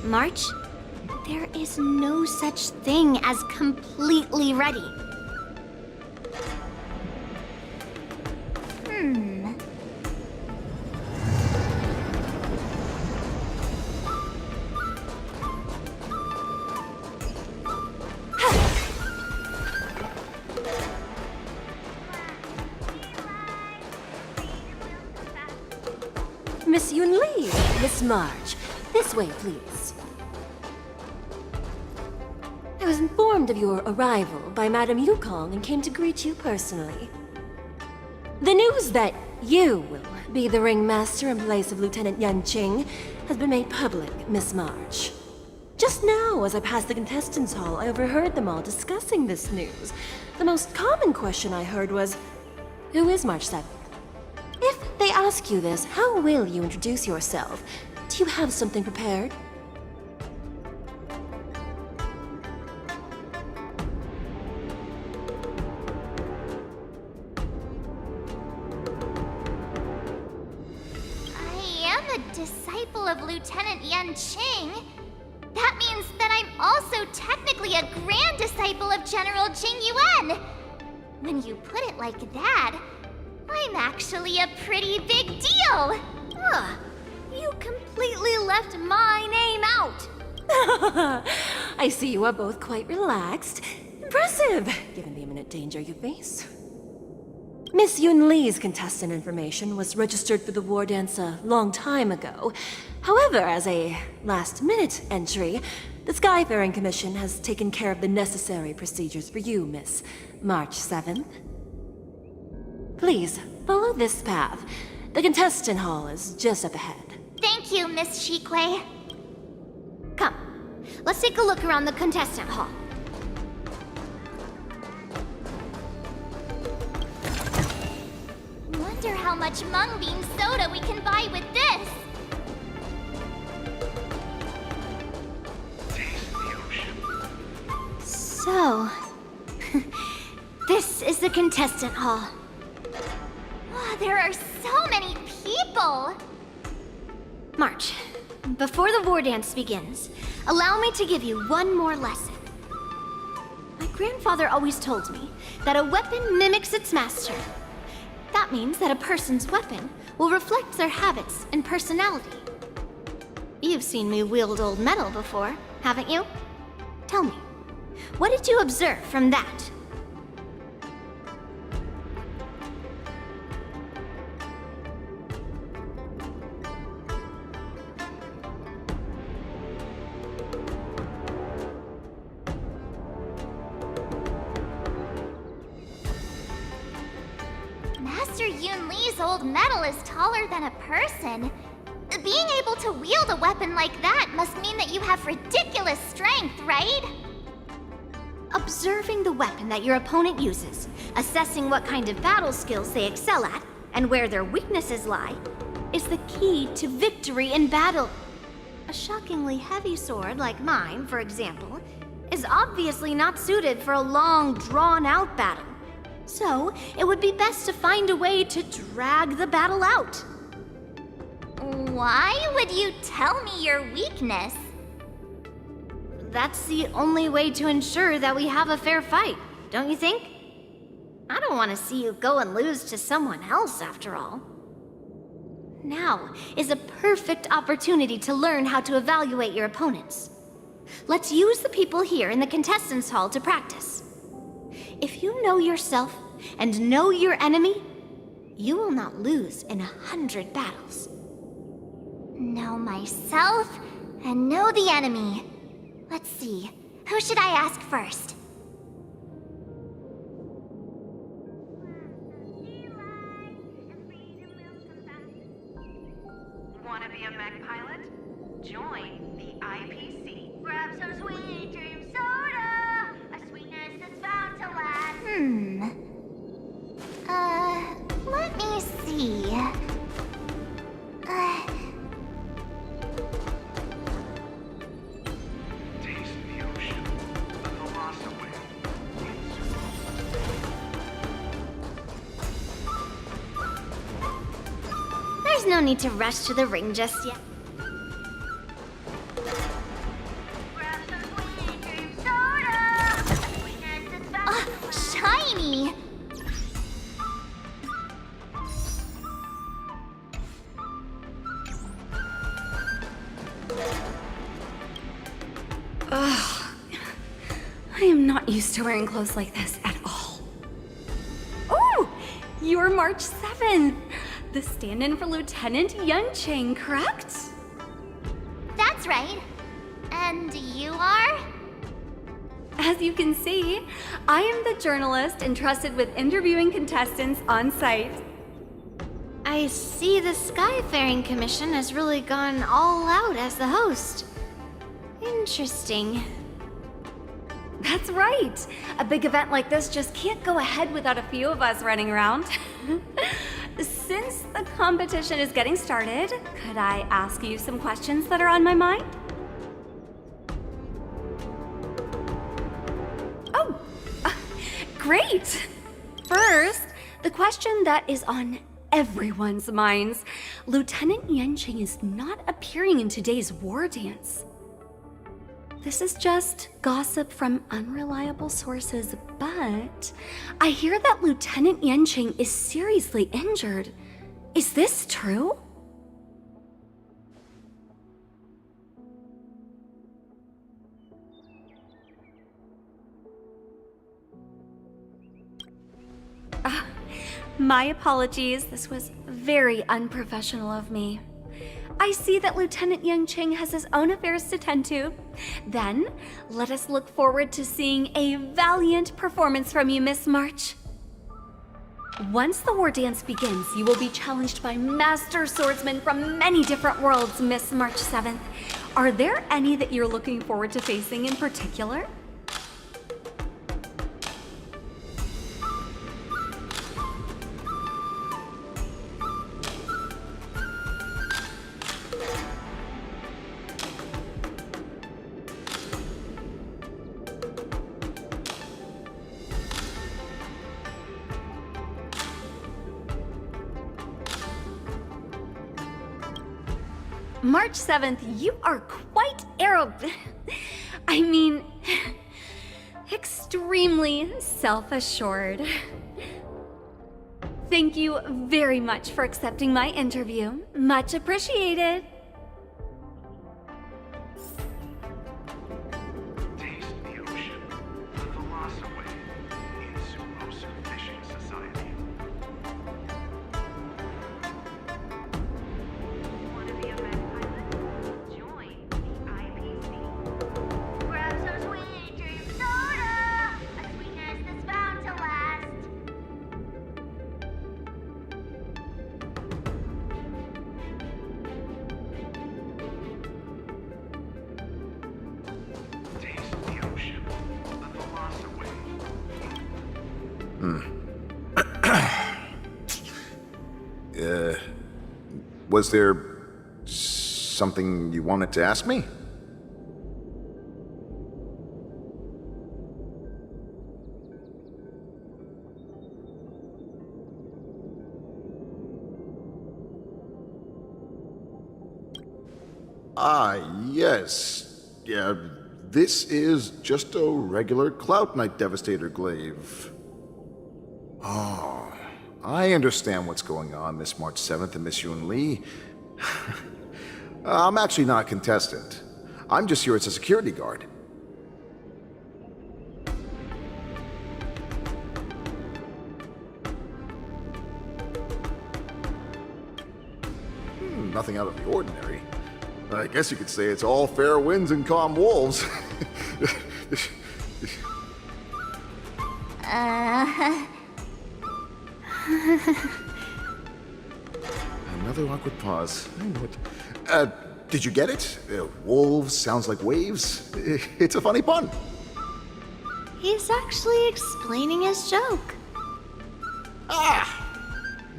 March, there is no such thing as completely ready. Miss Yun Li, Miss March, this way, please. I was informed of your arrival by Madame Yukong and came to greet you personally. The news that you will be the ringmaster in place of Lieutenant Yanqing has been made public, Miss March. Just now, as I passed the contestants' hall, I overheard them all discussing this news. The most common question I heard was, who is March 7th? If they ask you this, how will you introduce yourself? Do you have something prepared? I am a disciple of Lieutenant Yanqing. That means that I'm also technically a grand disciple of General Jing Yuan. When you put it like that, I'm actually a pretty big deal! You completely left my name out! I see you are both quite relaxed. Impressive, given the imminent danger you face. Miss Yun Li's contestant information was registered for the war dance a long time ago. However, as a last-minute entry, the Skyfaring Commission has taken care of the necessary procedures for you, Miss March 7th. Please, follow this path. The contestant hall is just up ahead. Thank you, Miss Shikwe. Come, let's take a look around the contestant hall. Wonder how much mung bean soda we can buy with this. So, this is the contestant hall. Oh, there are so many people! March, before the war dance begins, allow me to give you one more lesson. My grandfather always told me that a weapon mimics its master. That means that a person's weapon will reflect their habits and personality. You've seen me wield old metal before, haven't you? Tell me, what did you observe from that? Master Yun Li's old metal is taller than a person. Being able to wield a weapon like that must mean that you have ridiculous strength, right? Observing the weapon that your opponent uses, assessing what kind of battle skills they excel at, and where their weaknesses lie, is the key to victory in battle. A shockingly heavy sword like mine, for example, is obviously not suited for a long, drawn-out battle. So, it would be best to find a way to drag the battle out. Why would you tell me your weakness? That's the only way to ensure that we have a fair fight, don't you think? I don't want to see you go and lose to someone else, after all. Now is a perfect opportunity to learn how to evaluate your opponents. Let's use the people here in the contestants' hall to practice. If you know yourself and know your enemy, you will not lose in 100 battles. Know myself and know the enemy. Let's see, who should I ask first? Wanna be a mech pilot? Join the IPC. Grab some sweet dream soda! A sweetness that's bound to last. Let me see. There's no need to rush to the ring just yet. Shiny! Ugh. I am not used to wearing clothes like this at all. Oh! You're March 7th! The stand-in for Lieutenant Yunqing, correct? That's right. And you are? As you can see, I am the journalist entrusted with interviewing contestants on site. I see the Skyfaring Commission has really gone all out as the host. Interesting. That's right. A big event like this just can't go ahead without a few of us running around. Since the competition is getting started, could I ask you some questions that are on my mind? Oh, great! First, the question that is on everyone's minds. Lieutenant Yunqing is not appearing in today's war dance. This is just gossip from unreliable sources, but I hear that Lieutenant Yunqing is seriously injured. Is this true? My apologies. This was very unprofessional of me. I see that Lieutenant Yanqing has his own affairs to tend to. Then, let us look forward to seeing a valiant performance from you, Miss March. Once the war dance begins, you will be challenged by master swordsmen from many different worlds, Miss March 7th. Are there any that you're looking forward to facing in particular? March 7th, you are quite I mean, extremely self-assured. Thank you very much for accepting my interview. Much appreciated. Taste the ocean. The philosophy in Sumosu Fishing Society. Want to be a med pilot? Join the IPC. Grab some sweet dream soda, a sweetness that's bound to last. Taste the ocean. The philosophy. Was there something you wanted to ask me? Yes. Yeah, this is just a regular Cloud Knight Devastator glaive. Oh, I understand what's going on, Miss March 7th and Miss Yun Li. I'm actually not a contestant. I'm just here as a security guard. Nothing out of the ordinary. I guess you could say it's all fair winds and calm wolves. Another awkward pause. Did you get it? Wolves sounds like waves. It's a funny pun. He's actually explaining his joke.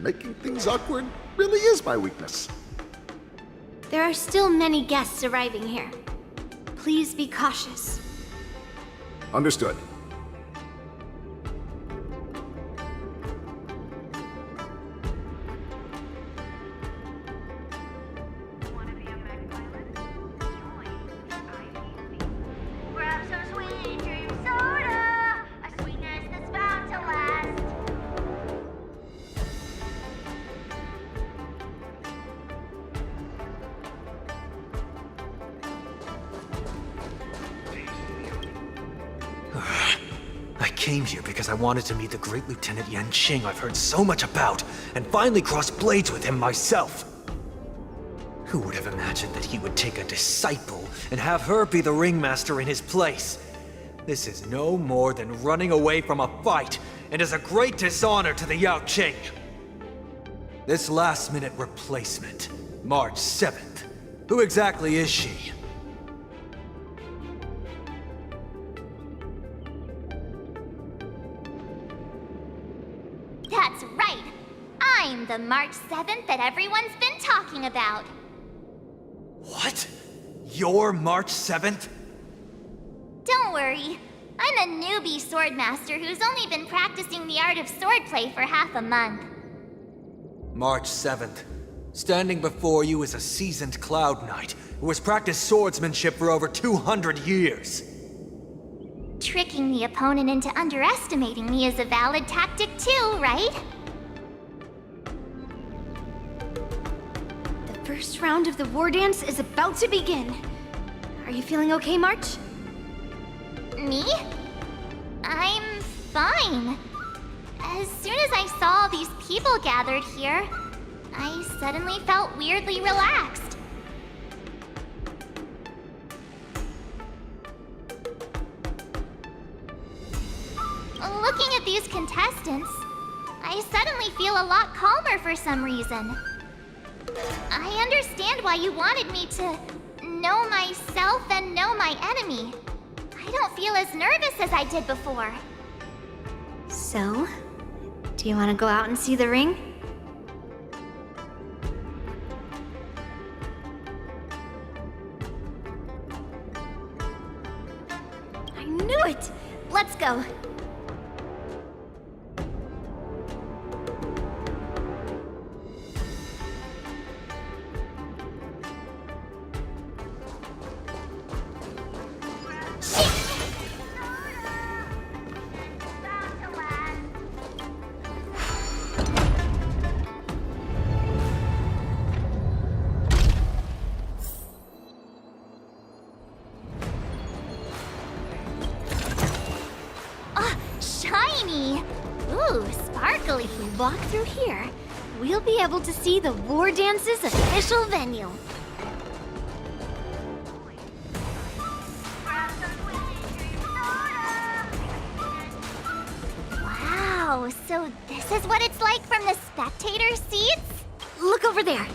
Making things awkward really is my weakness. There are still many guests arriving here. Please be cautious. Understood. Grab some sweet dream soda, a sweetness that's bound to last. I came here because I wanted to meet the great Lieutenant Yanqing I've heard so much about, and finally cross blades with him myself. Who would have imagined that he would take a disciple and have her be the ringmaster in his place? This is no more than running away from a fight, and is a great dishonor to the Yaoqing. This last-minute replacement, March 7th. Who exactly is she? That's right. I'm the March 7th that everyone's been talking about. What? You're March 7th? Don't worry. I'm a newbie swordmaster who's only been practicing the art of swordplay for half a month. March 7th. Standing before you is a seasoned Cloud Knight who has practiced swordsmanship for over 200 years. Tricking the opponent into underestimating me is a valid tactic too, right? The first round of the war dance is about to begin. Are you feeling okay, Me? I'm fine. As soon as I saw all these people gathered here, I suddenly felt weirdly relaxed. Looking at these contestants, I suddenly feel a lot calmer for some reason. I understand why you wanted me to know myself and know my enemy. I don't feel as nervous as I did before. So, do you want to go out and see the ring? I knew it! Let's go. Shiny! Ooh, sparkly. If we walk through here, we'll be able to see the War Dance's official venue. Wow, so this is what it's like from the spectator seats? Look over there.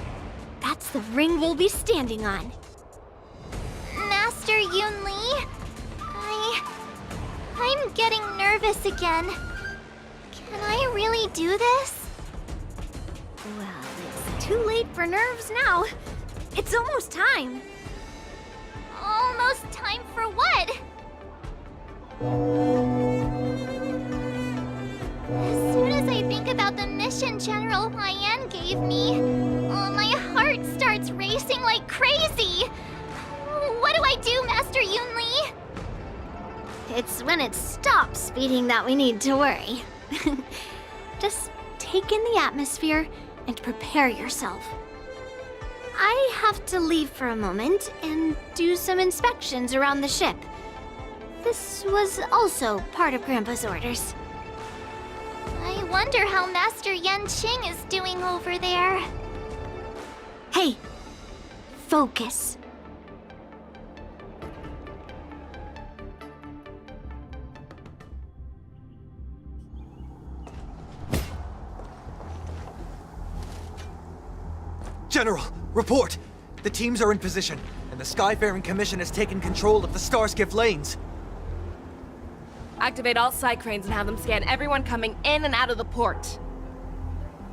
That's the ring we'll be standing on. Master Yun Li? I'm getting nervous again. Can I really do this? Well, it's too late for nerves now. It's almost time. Almost time for what? As soon as I think about the mission General Huayan gave me, my heart starts racing like crazy. What do I do, Master Yun Li? It's when it stops beating that we need to worry. Just take in the atmosphere and prepare yourself. I have to leave for a moment and do some inspections around the ship. This was also part of Grandpa's orders. I wonder how Master Yanqing is doing over there. Hey, focus. General, report! The teams are in position, and the Skyfaring Commission has taken control of the Starskiff lanes. Activate all side cranes and have them scan everyone coming in and out of the port.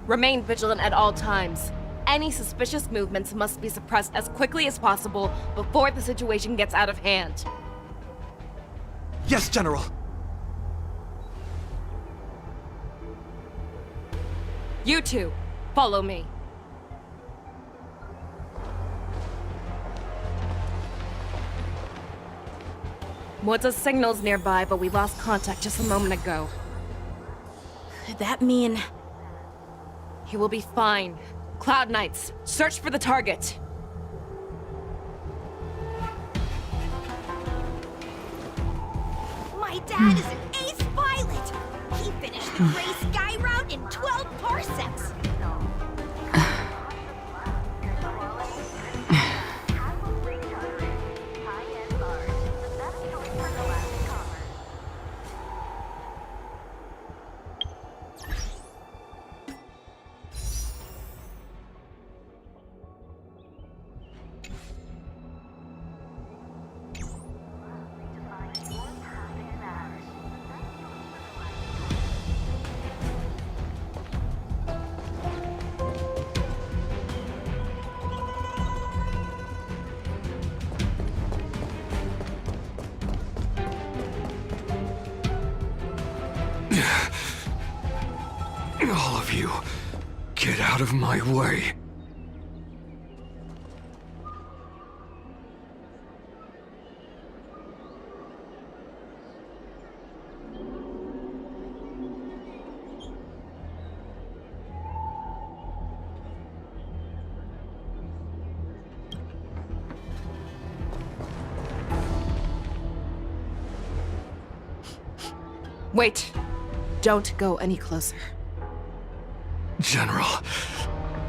Remain vigilant at all times. Any suspicious movements must be suppressed as quickly as possible before the situation gets out of hand. Yes, General! You two, follow me. Moza's signal's nearby, but we lost contact just a moment ago. Could that mean... He will be fine. Cloud Knights, search for the target. My dad is an ace pilot! He finished the Gray Sky route in 12 parsecs! All of you, get out of my way. Wait. don't go any closer. General,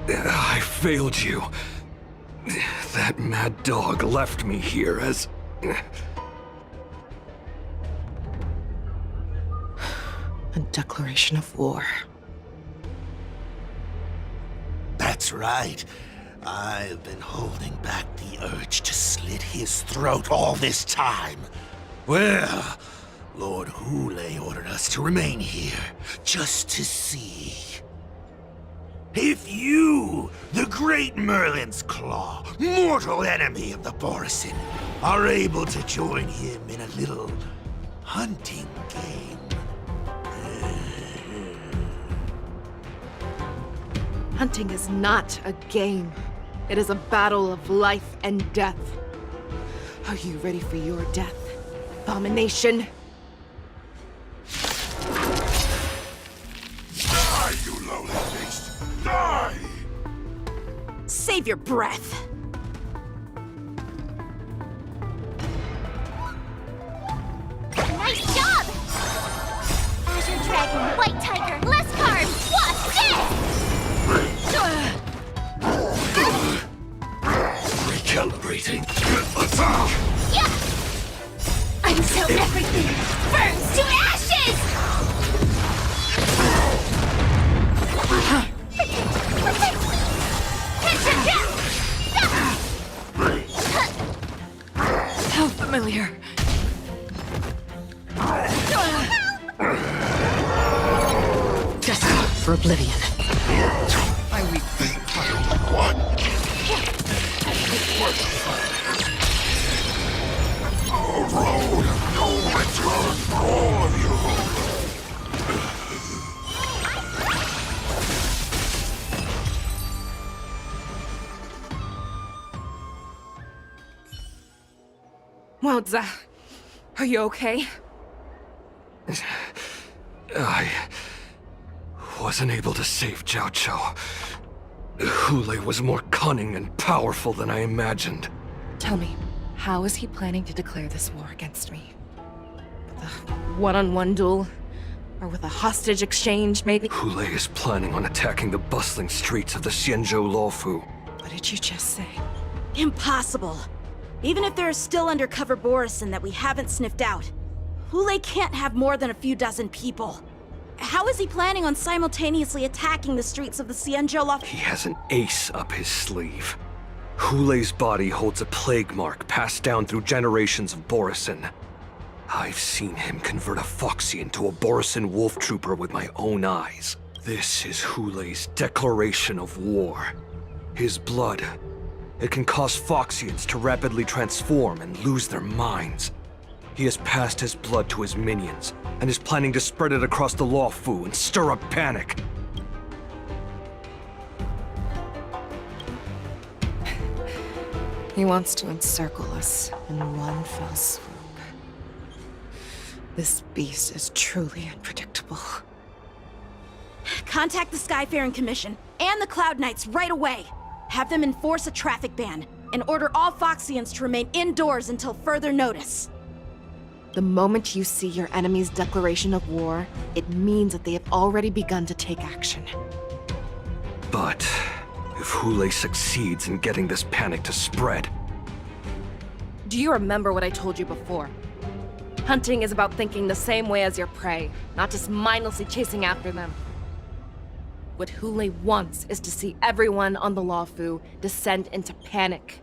I failed you. That mad dog left me here as... A declaration of war. That's right. I've been holding back the urge to slit his throat all this time. Well, Lord Hule ordered us to remain here, just to see. If you, the great Merlin's Claw, mortal enemy of the Borisin, are able to join him in a little hunting game. Hunting is not a game. It is a battle of life and death. Are you ready for your death, abomination? Die, you lowly beast! Die! Save your breath. Nice job! Azure Dragon, White Tiger, Lescar, what's this? Recalibrating. Attack! Yeah! Until everything burns to ashes! Protect me! Catch your death! How familiar. Destined for oblivion. I weep. What? A road of no return for all of you. Wowza, are you okay? I wasn't able to save Jiao Chou. Hule was more cunning and powerful than I imagined. Tell me, how is he planning to declare this war against me? With a one-on-one duel? Or with a hostage exchange, maybe? Hule is planning on attacking the bustling streets of the Xianzhou Luofu. What did you just say? Impossible. Even if there are still undercover Borisin that we haven't sniffed out, Hule can't have more than a few dozen people. How is he planning on simultaneously attacking the streets of the Xianzhou Luofu? He has an ace up his sleeve. Hule's body holds a plague mark passed down through generations of Borisin. I've seen him convert a Foxian to a Borisin wolf trooper with my own eyes. This is Hule's declaration of war. His blood. It can cause Foxians to rapidly transform and lose their minds. He has passed his blood to his minions, and is planning to spread it across the Luofu and stir up panic. He wants to encircle us in one fell swoop. This beast is truly unpredictable. Contact the Skyfaring Commission and the Cloud Knights right away. Have them enforce a traffic ban and order all Foxians to remain indoors until further notice. The moment you see your enemy's declaration of war, it means that they have already begun to take action. But if Hule succeeds in getting this panic to spread... Do you remember what I told you before? Hunting is about thinking the same way as your prey, not just mindlessly chasing after them. What Hule wants is to see everyone on the Luofu descend into panic.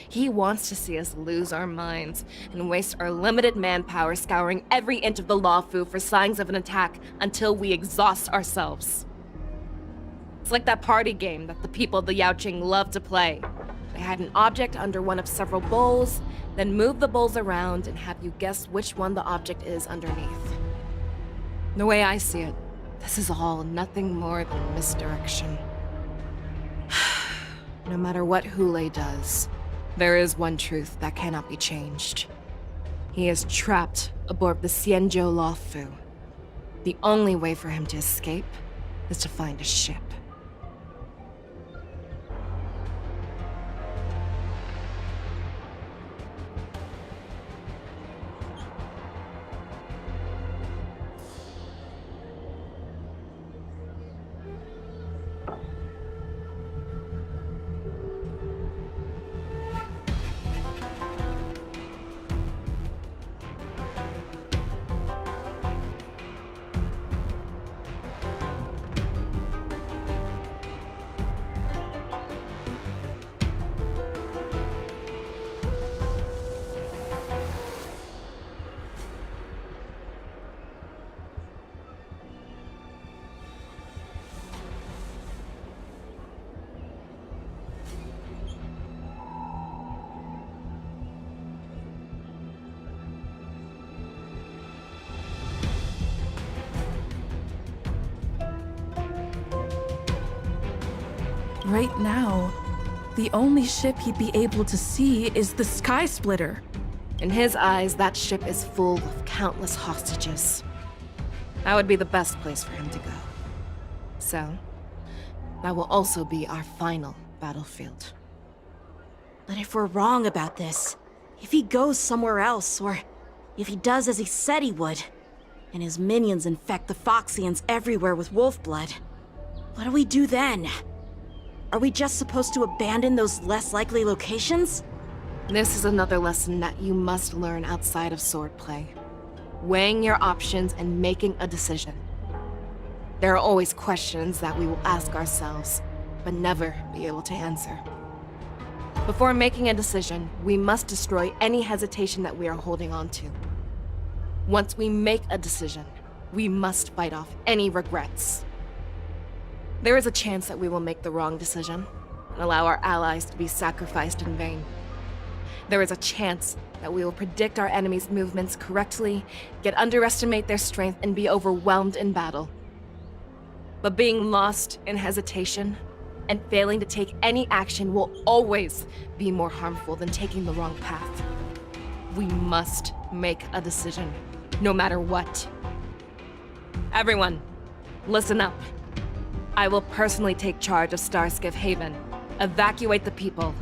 He wants to see us lose our minds and waste our limited manpower scouring every inch of the Luofu for signs of an attack until we exhaust ourselves. It's like that party game that the people of the Yaoqing love to play. They hide an object under one of several bowls, then move the bowls around and have you guess which one the object is underneath. The way I see it, this is all nothing more than misdirection. No matter what Hule does, there is one truth that cannot be changed. He is trapped aboard the Xianzhou Luofu. The only way for him to escape is to find a ship. right now, the only ship he'd be able to see is the Sky Splitter. In his eyes, that ship is full of countless hostages. That would be the best place for him to go. So, that will also be our final battlefield. But if we're wrong about this, if he goes somewhere else, or if he does as he said he would, and his minions infect the Foxians everywhere with wolf blood, what do we do then? Are we just supposed to abandon those less likely locations? This is another lesson that you must learn outside of swordplay. Weighing your options and making a decision. There are always questions that we will ask ourselves, but never be able to answer. Before making a decision, we must destroy any hesitation that we are holding on to. Once we make a decision, we must fight off any regrets. There is a chance that we will make the wrong decision and allow our allies to be sacrificed in vain. There is a chance that we will predict our enemies' movements correctly, yet underestimate their strength and be overwhelmed in battle. But being lost in hesitation and failing to take any action will always be more harmful than taking the wrong path. We must make a decision, no matter what. Everyone, listen up. I will personally take charge of Starskiff Haven, evacuate the people,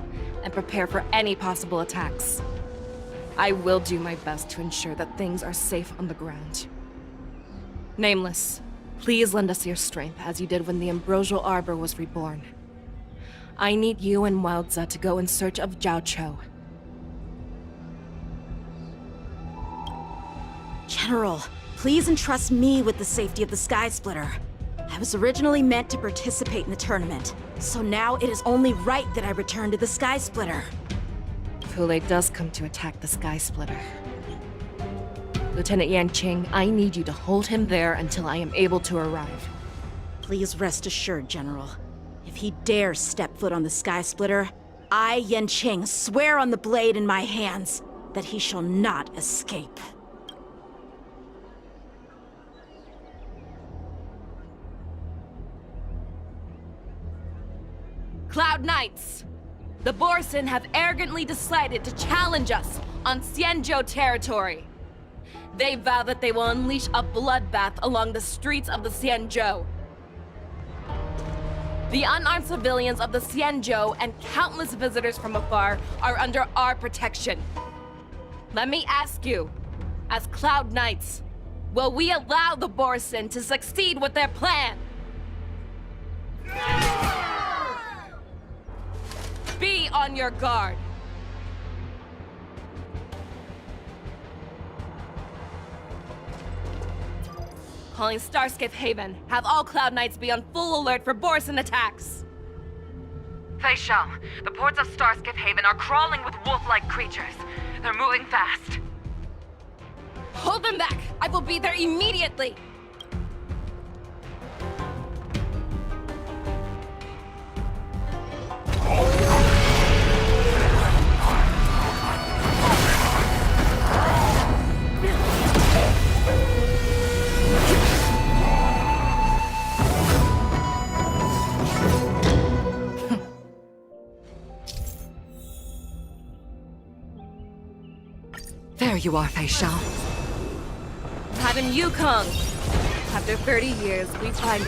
and prepare for any possible attacks. I will do my best to ensure that things are safe on the ground. Nameless, please lend us your strength as you did when the Ambrosial Arbor was reborn. I need you and Wildza to go in search of Zhao Cho. General, please entrust me with the safety of the Sky Splitter. I was originally meant to participate in the tournament, so now it is only right that I return to the Sky Splitter. If Hulei does come to attack the Sky Splitter, Lieutenant Yanqing, I need you to hold him there until I am able to arrive. Please rest assured, General. If he dares step foot on the Sky Splitter, I, Yanqing, swear on the blade in my hands that he shall not escape. Cloud Knights! The Borson have arrogantly decided to challenge us on Xianzhou territory. They vow that they will unleash a bloodbath along the streets of the Xianzhou. The unarmed civilians of the Xianzhou and countless visitors from afar are under our protection. Let me ask you, as Cloud Knights, will we allow the Borson to succeed with their plan? Be on your guard. Calling Starskiff Haven. Have all Cloud Knights be on full alert for Borson attacks. Fei Shao, the ports of Starskiff Haven are crawling with wolf-like creatures. They're moving fast. Hold them back! I will be there immediately! There you are, Fei Shao. Madam Yukong! After 30 years, we find...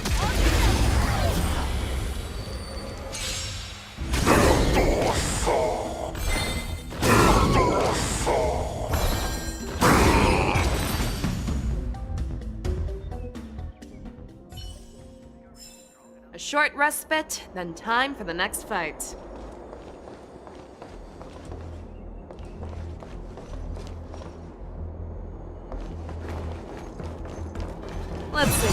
A short respite, then time for the next fight. Let's see.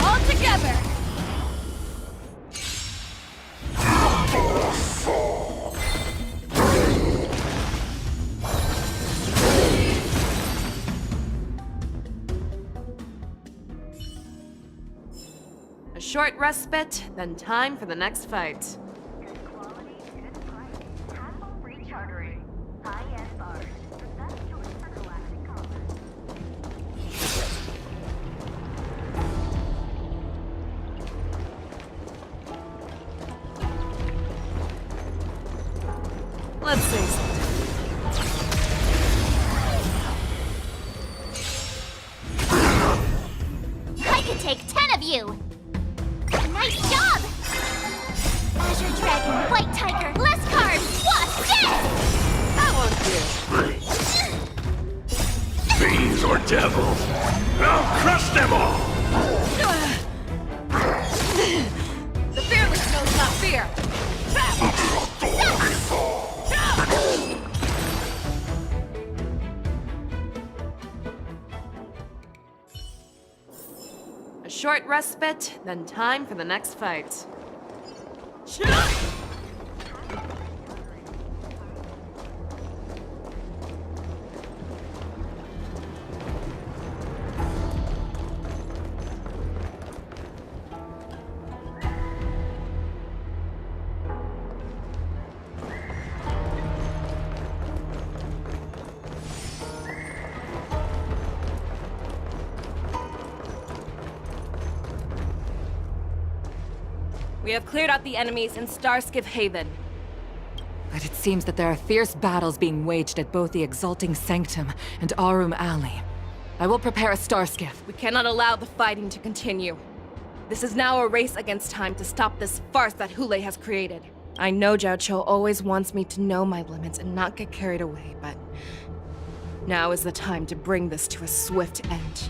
All together! A short respite, then time for the next fight. take 10 of you! Nice job! Azure Dragon, White Tiger, Lescar, Wasp, dead! That one did. Fiends or devils, I'll crush them all! The fearless knows not fear. A short respite, then time for the next fight. We have cleared out the enemies in Starskiff Haven. But it seems that there are fierce battles being waged at both the Exalting Sanctum and Arum Alley. I will prepare a Starskiff. We cannot allow the fighting to continue. This is now a race against time to stop this farce that Hule has created. I know Zhao Cho always wants me to know my limits and not get carried away, but now is the time to bring this to a swift end.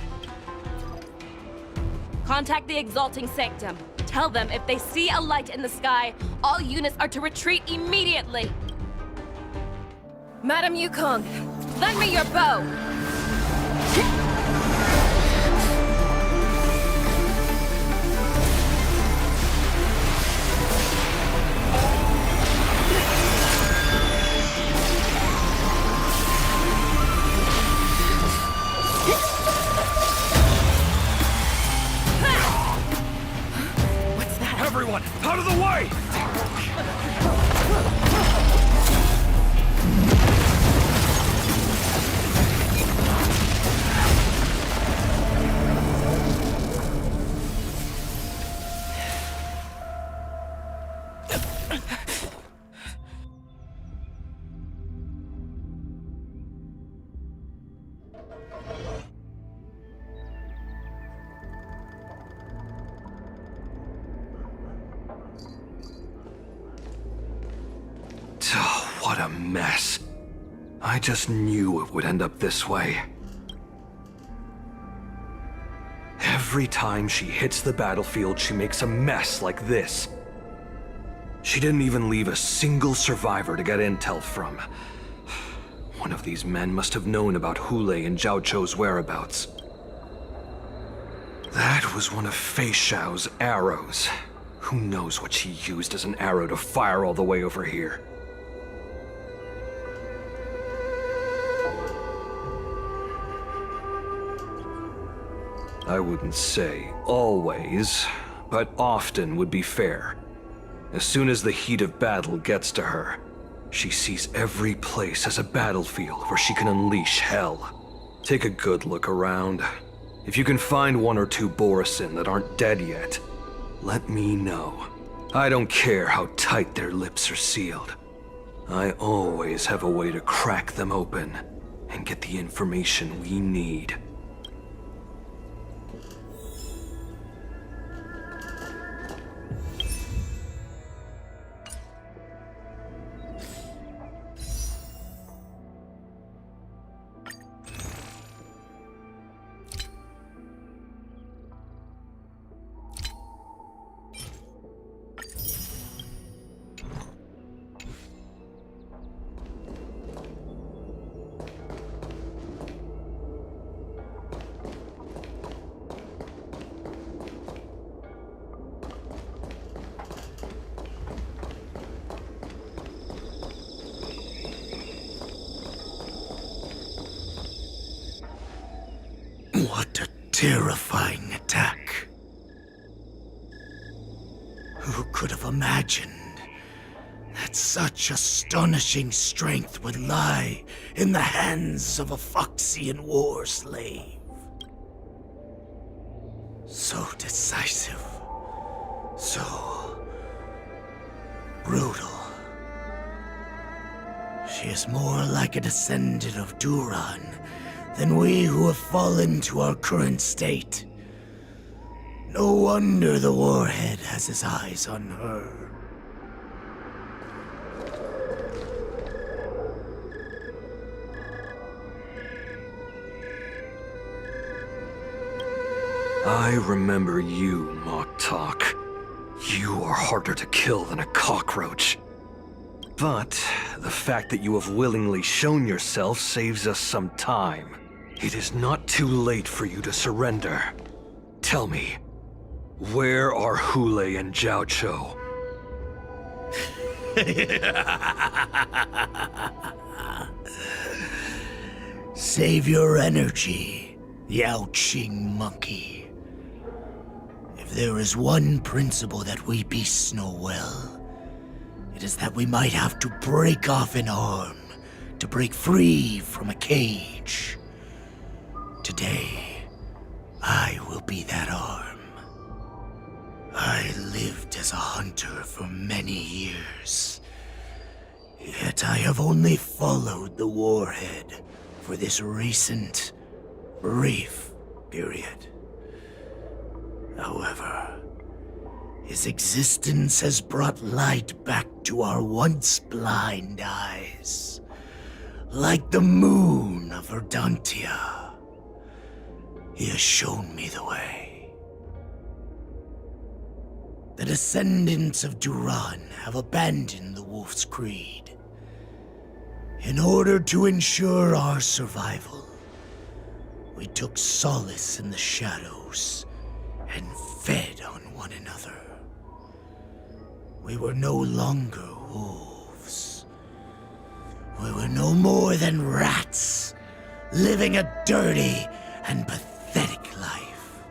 Contact the Exalting Sanctum. Tell them if they see a light in the sky, all units are to retreat immediately. Madam Yukong, lend me your bow. Everyone, out of the way! What a mess. I just knew it would end up this way. Every time she hits the battlefield, she makes a mess like this. She didn't even leave a single survivor to get intel from. One of these men must have known about Hule and Zhao Cho's whereabouts. That was one of Fei Xiao's arrows. Who knows what she used as an arrow to fire all the way over here? I wouldn't say always, but often would be fair. As soon as the heat of battle gets to her, she sees every place as a battlefield where she can unleash hell. Take a good look around. If you can find one or two Borisin that aren't dead yet, let me know. I don't care how tight their lips are sealed. I always have a way to crack them open and get the information we need. What a terrifying attack. Who could have imagined that such astonishing strength would lie in the hands of a Foxian war slave? So decisive, so brutal. She is more like a descendant of Duran than we who have fallen to our current state. No wonder the Warhead has his eyes on her. I remember you, Moktok. You are harder to kill than a cockroach. But the fact that you have willingly shown yourself saves us some time. It is not too late for you to surrender. Tell me, where are Hule and Jiao Cho? Save your energy, Yaoqing monkey. If there is one principle that we beasts know well, it is that we might have to break off an arm to break free from a cage. Today, I will be that arm. I lived as a hunter for many years, yet I have only followed the Warhead for this recent, brief period. However, his existence has brought light back to our once blind eyes, like the moon of Verdantia. He has shown me the way. The descendants of Duran have abandoned the Wolf's Creed. In order to ensure our survival, we took solace in the shadows and fed on one another. We were no longer wolves. We were no more than rats, living a dirty and pathetic life.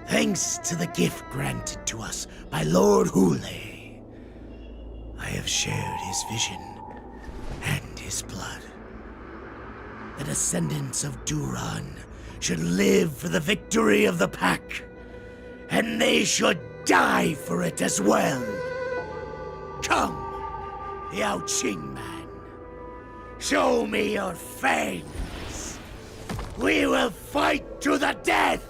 Thanks to the gift granted to us by Lord Hule, I have shared his vision and his blood. The descendants of Duran should live for the victory of the pack, and they should die for it as well. Come, Yaoqing man. Show me your fangs. We will fight to the death!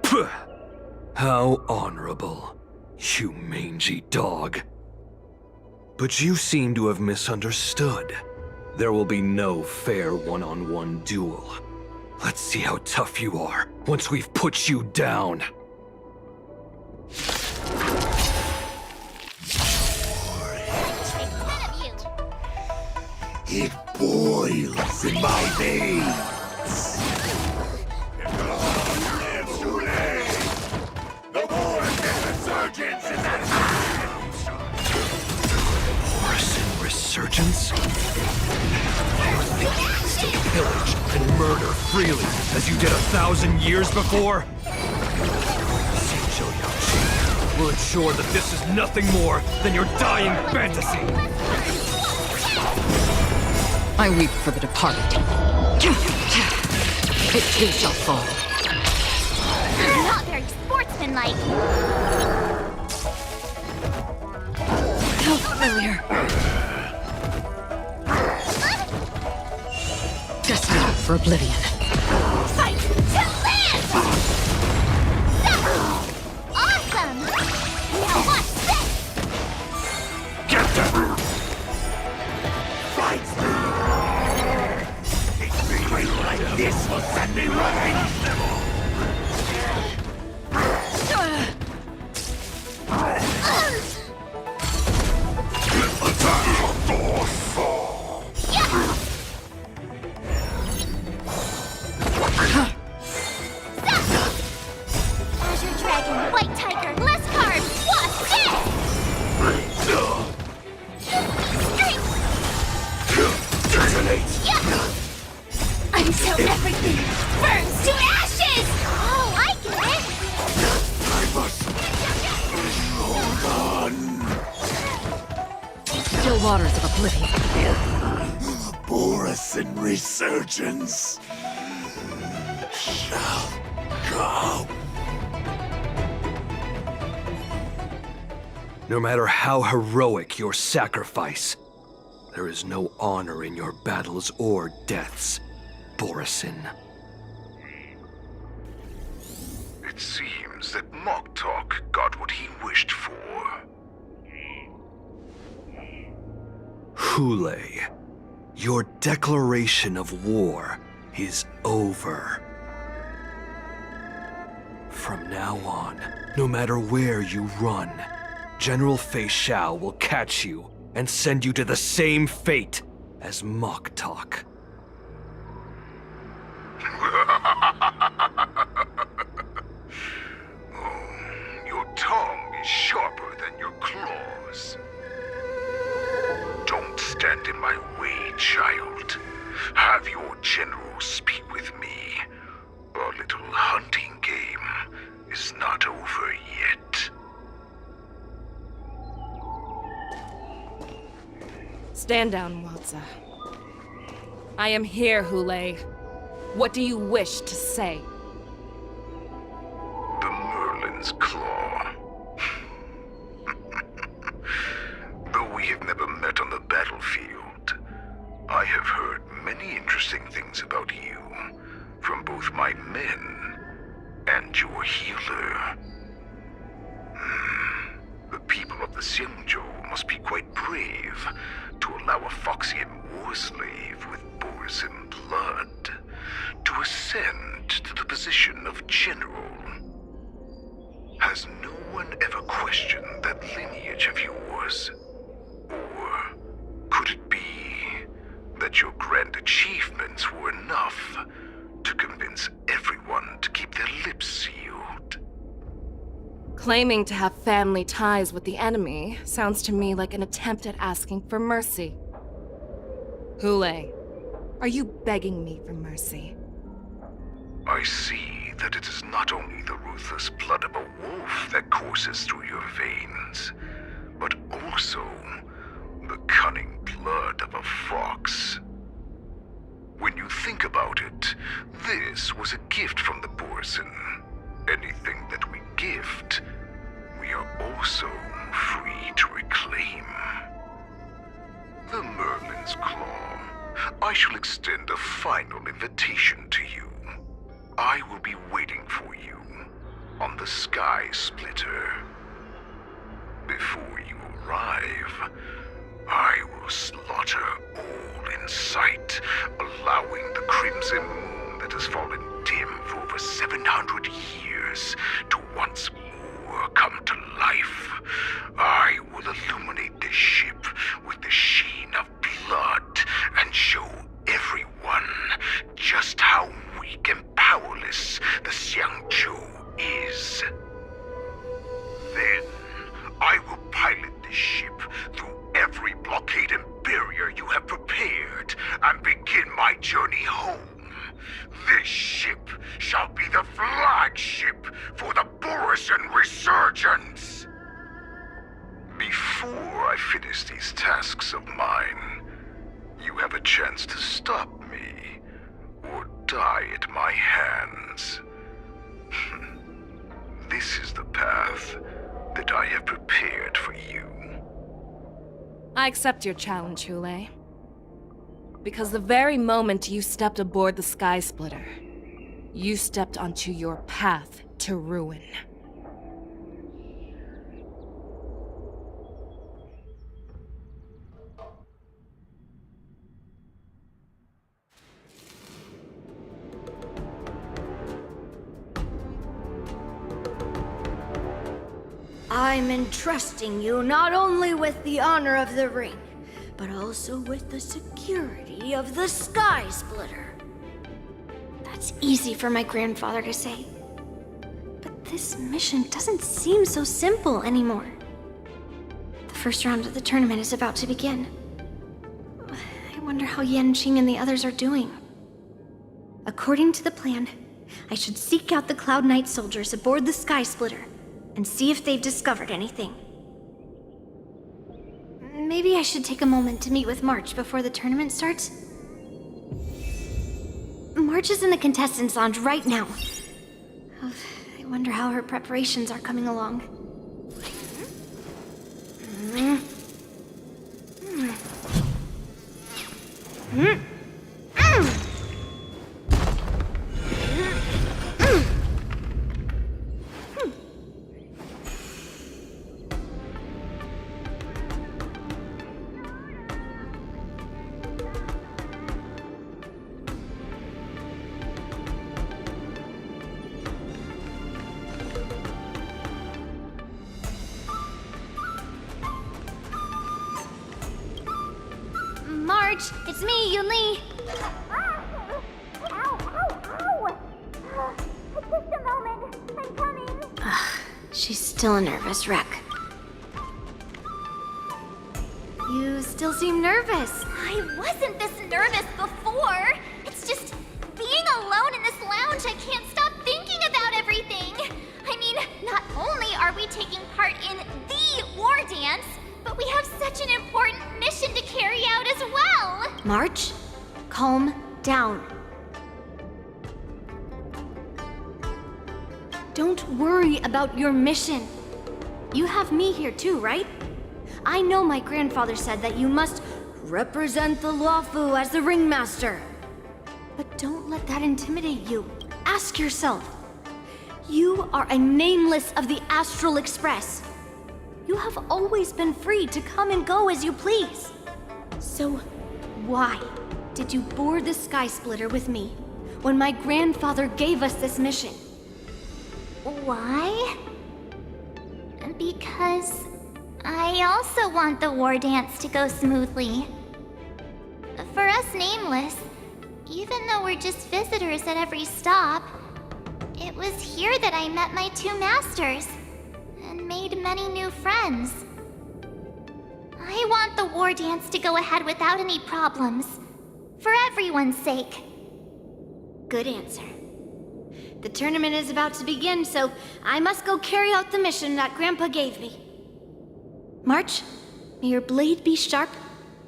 Puh! How honorable, you mangy dog. But you seem to have misunderstood. There will be no fair one-on-one duel. Let's see how tough you are once we've put you down. It boils in my veins. The Morrison Resurgence is at hand! Morrison Resurgence? You think you can still pillage and murder freely as you did 1,000 years before? Xinzhou Yaoqing will ensure that this is nothing more than your dying fantasy! I weep for the departed. It too shall fall. Not very sportsmanlike. How familiar. Destined for oblivion. Fight to live! Awesome! Now watch this! Get them! Fight me! Like this will send me running! Azure Dragon, White Tiger, less carbs! Watch this! Until everything burns to ashes! Oh, I get it! I must hold on. Still waters of oblivion. The Morrison Resurgence shall come. No matter how heroic your sacrifice, there is no honor in your battles or deaths, Borison. It seems that Moktok got what he wished for. Hule, your declaration of war is over. From now on, no matter where you run, General Fei Xiao will catch you and send you to the same fate as Moktok. Your tongue is sharper than your claws. Don't stand in my way, child. Have your general speak with me. Our little hunting game is not over yet. Stand down, Watsa. I am here, Hule. What do you wish to say? The Merlin's Claw. Though we have never met on the battlefield, I have heard many interesting things about you from both my men and your healer. The people of the Xianzhou must be quite brave to allow a Foxian war slave with Borisson blood to ascend to the position of general. Has no one ever questioned that lineage of yours? Or could it be that your grand achievements were enough to convince everyone to keep their lips sealed? Claiming to have family ties with the enemy sounds to me like an attempt at asking for mercy. Hule, are you begging me for mercy? I see that it is not only the ruthless blood of a wolf that courses through your veins, but also the cunning blood of a fox. When you think about it, this was a gift from the Borisson. Anything that we gift, we are also free to reclaim. The Merlin's Claw. I shall extend a final invitation to you. I will be waiting for you on the Sky Splitter. Before you arrive, I will slaughter all in sight, allowing the crimson moon that has fallen dim for over 700 years to once more come to life. I will illuminate this ship with the sheen of blood and show everyone just how weak and powerless the Xianzhou is. Then, I will pilot this ship through every blockade and barrier you have prepared and begin my journey home. This ship shall be the flagship for the Borisson Resurgence. Before I finish these tasks of mine, you have a chance to stop me or die at my hands. This is the path that I have prepared for you. I accept your challenge, Hule. Because the very moment you stepped aboard the Sky Splitter, you stepped onto your path to ruin. I'm entrusting you not only with the honor of the ring, but also with the security of the Sky Splitter. That's easy for my grandfather to say. But this mission doesn't seem so simple anymore. The first round of the tournament is about to begin. I wonder how Yanqing and the others are doing. According to the plan, I should seek out the Cloud Knight soldiers aboard the Sky Splitter and see if they've discovered anything. Maybe I should take a moment to meet with March before the tournament starts. March is in the contestants' lounge right now. I wonder how her preparations are coming along. March, it's me, Yun Li. Just a moment. I'm coming. She's still a nervous wreck. You still seem nervous. I wasn't this nervous before. It's just being alone in this lounge, I can't stop thinking about everything. I mean, not only are we taking part in the war dance, but we have such an important mission to carry out as well. March, calm down. Don't worry about your mission. You have me here too, right? I know my grandfather said that you must represent the Luofu as the ringmaster. But don't let that intimidate you. Ask yourself. You are a nameless of the Astral Express. You have always been free to come and go as you please. So why did you board the Sky Splitter with me when my grandfather gave us this mission? Why? Because I also want the war dance to go smoothly. For us Nameless, even though we're just visitors at every stop, it was here that I met my two masters and made many new friends. I want the war dance to go ahead without any problems, for everyone's sake. Good answer. The tournament is about to begin, so I must go carry out the mission that Grandpa gave me. March, may your blade be sharp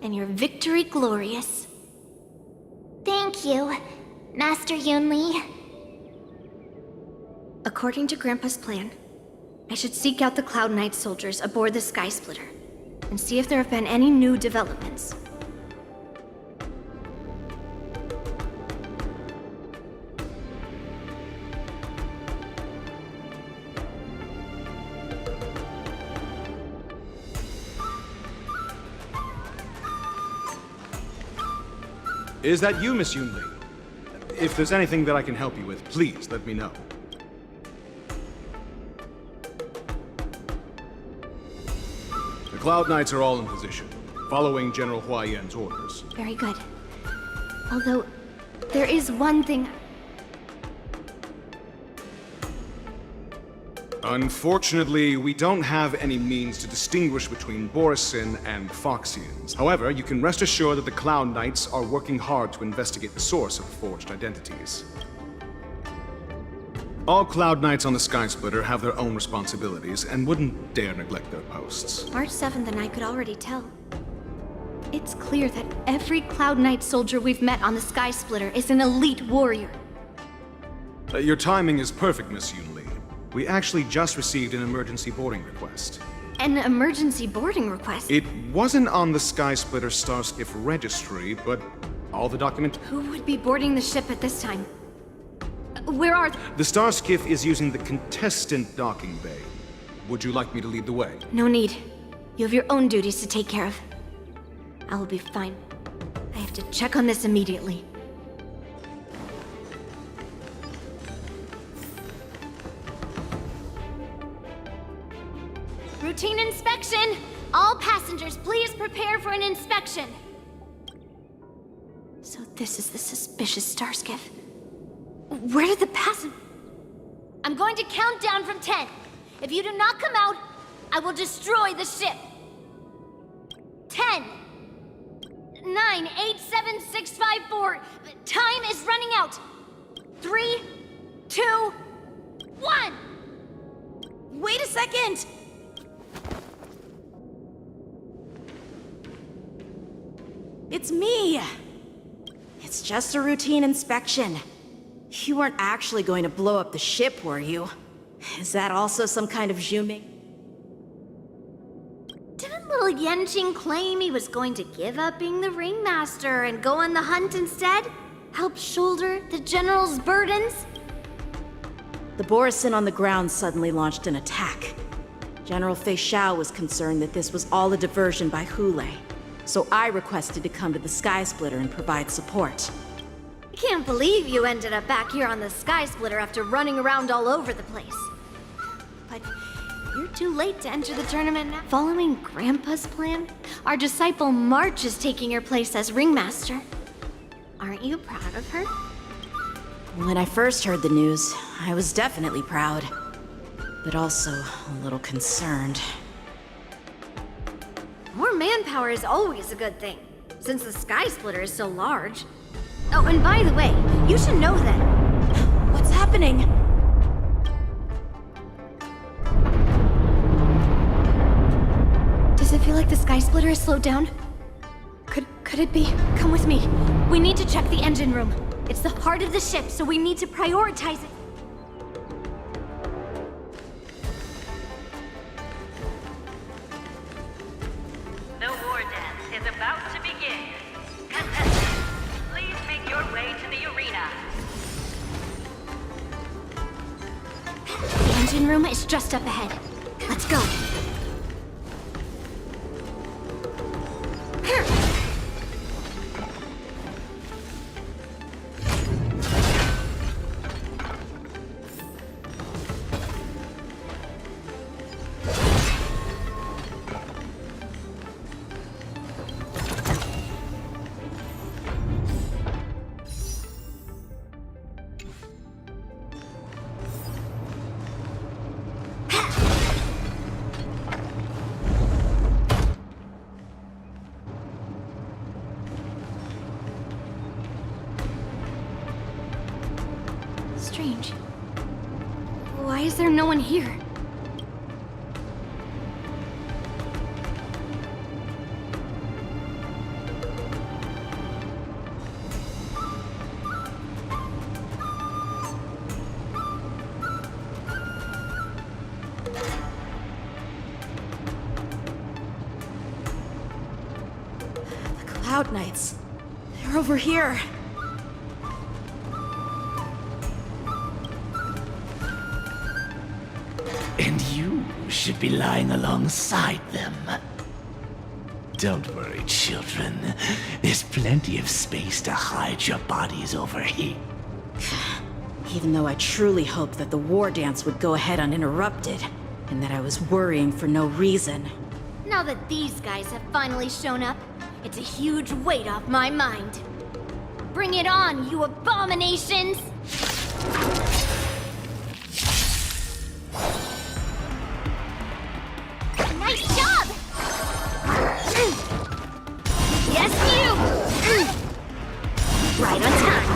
and your victory glorious. Thank you, Master Yun Li. According to Grandpa's plan, I should seek out the Cloud Knight soldiers aboard the Sky Splitter and see if there have been any new developments. Is that you, Miss Yun Li? If there's anything that I can help you with, please let me know. The Cloud Knights are all in position, following General Hua Yan's orders. Very good. Although, there is one thing. Unfortunately, we don't have any means to distinguish between Borisin and Foxians. However, you can rest assured that the Cloud Knights are working hard to investigate the source of the forged identities. All Cloud Knights on the Sky Splitter have their own responsibilities and wouldn't dare neglect their posts. March 7th and I could already tell. It's clear that every Cloud Knight soldier we've met on the Sky Splitter is an elite warrior. Your timing is perfect, Miss Yun Li. We actually just received an emergency boarding request. An emergency boarding request? It wasn't on the Sky Splitter Starskiff registry, but all the documents... Who would be boarding the ship at this time? Where are they? The Starskiff is using the contestant docking bay. Would you like me to lead the way? No need. You have your own duties to take care of. I will be fine. I have to check on this immediately. Routine inspection! All passengers, please prepare for an inspection! So this is the suspicious Starskiff. Where did the passengers... I'm going to count down from 10. If you do not come out, I will destroy the ship. 10, 9, 8, 7, 6, 5, 4. Time is running out. 3, 2, 1. Wait a second! It's me! It's just a routine inspection. You weren't actually going to blow up the ship, were you? Is that also some kind of zooming? Didn't little Yanqing claim he was going to give up being the ringmaster and go on the hunt instead? Help shoulder the general's burdens? The Borisin on the ground suddenly launched an attack. General Fei Xiao was concerned that this was all a diversion by Hule, so I requested to come to the Sky Splitter and provide support. I can't believe you ended up back here on the Sky Splitter after running around all over the place. But You're too late to enter the tournament now. Following Grandpa's plan, our disciple March is taking your place as ringmaster. Aren't you proud of her? When I first heard the news, I was definitely proud. But also a little concerned. More manpower is always a good thing, since the Sky Splitter is so large. Oh, and by the way, you should know that... What's happening? Does it feel like the Sky Splitter is slowed down? Could it be? Come with me. We need to check the engine room. It's the heart of the ship, so we need to prioritize it. The war dance is about to begin. Contestants, please make your way to the arena. The engine room is just up ahead. Let's go. Strange. Why is there no one here? The Cloud Knights. They're over here. And you should be lying alongside them. Don't worry, children. There's plenty of space to hide your bodies over here. Even though I truly hoped that the war dance would go ahead uninterrupted, and that I was worrying for no reason. Now that these guys have finally shown up, it's a huge weight off my mind. Bring it on, you abominations! Nice job! Yes, you! Right on time.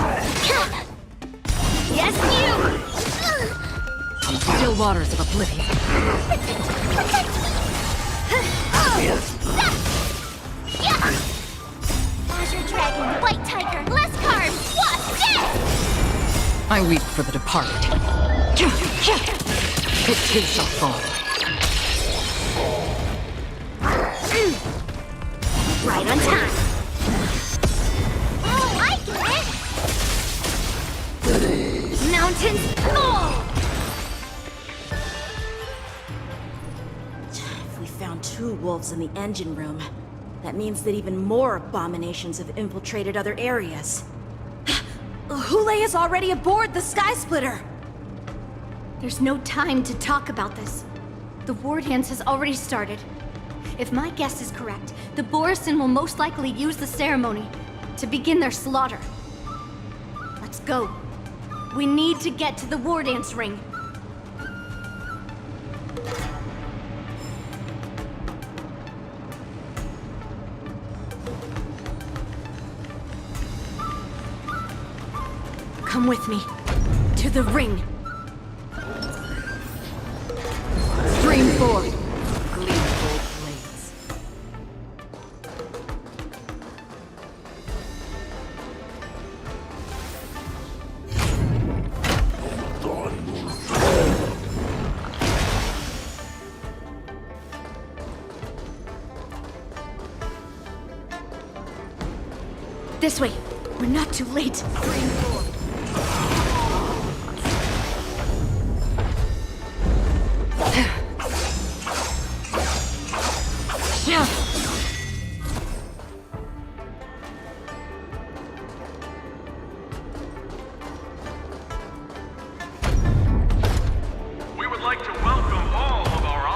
Yes, you! Still waters of oblivion. Azure Dragon, White Tiger, less carbs, what's this? I weep for the departed. It too shall fall. Right on time. Oh, I get it! Mountains fall! If we found 2 wolves in the engine room, that means that even more abominations have infiltrated other areas. Hule is already aboard the Sky Splitter! There's no time to talk about this. The war dance has already started. If my guess is correct, the Borisin will most likely use the ceremony to begin their slaughter. Let's go. We need to get to the war dance ring. Come with me. To the ring. Stream forth, gleamful blades. This way. We're not too late. Ring forth. We would like to welcome all of our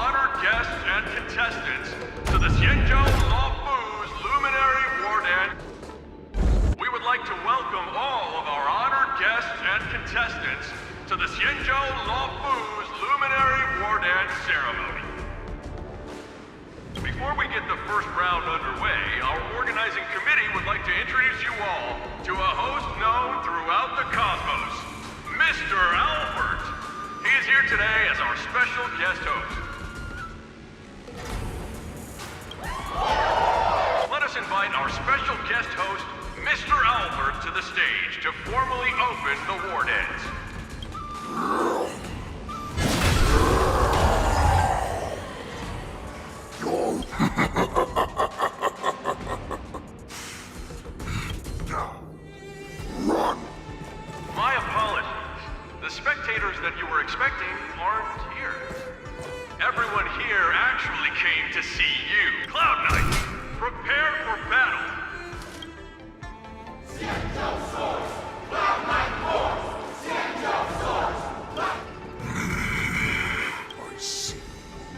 ceremony. Before we get the first round underway, our organizing committee would like to introduce you all to a host known throughout the cosmos, Mr. Albert. He is here today as our special guest host. Let us invite our special guest host, Mr. Albert, to the stage to formally open the War Dance. Run! My apologies. The spectators that you were expecting aren't here. Everyone here actually came to see you. Cloud Knight, prepare for battle. I see.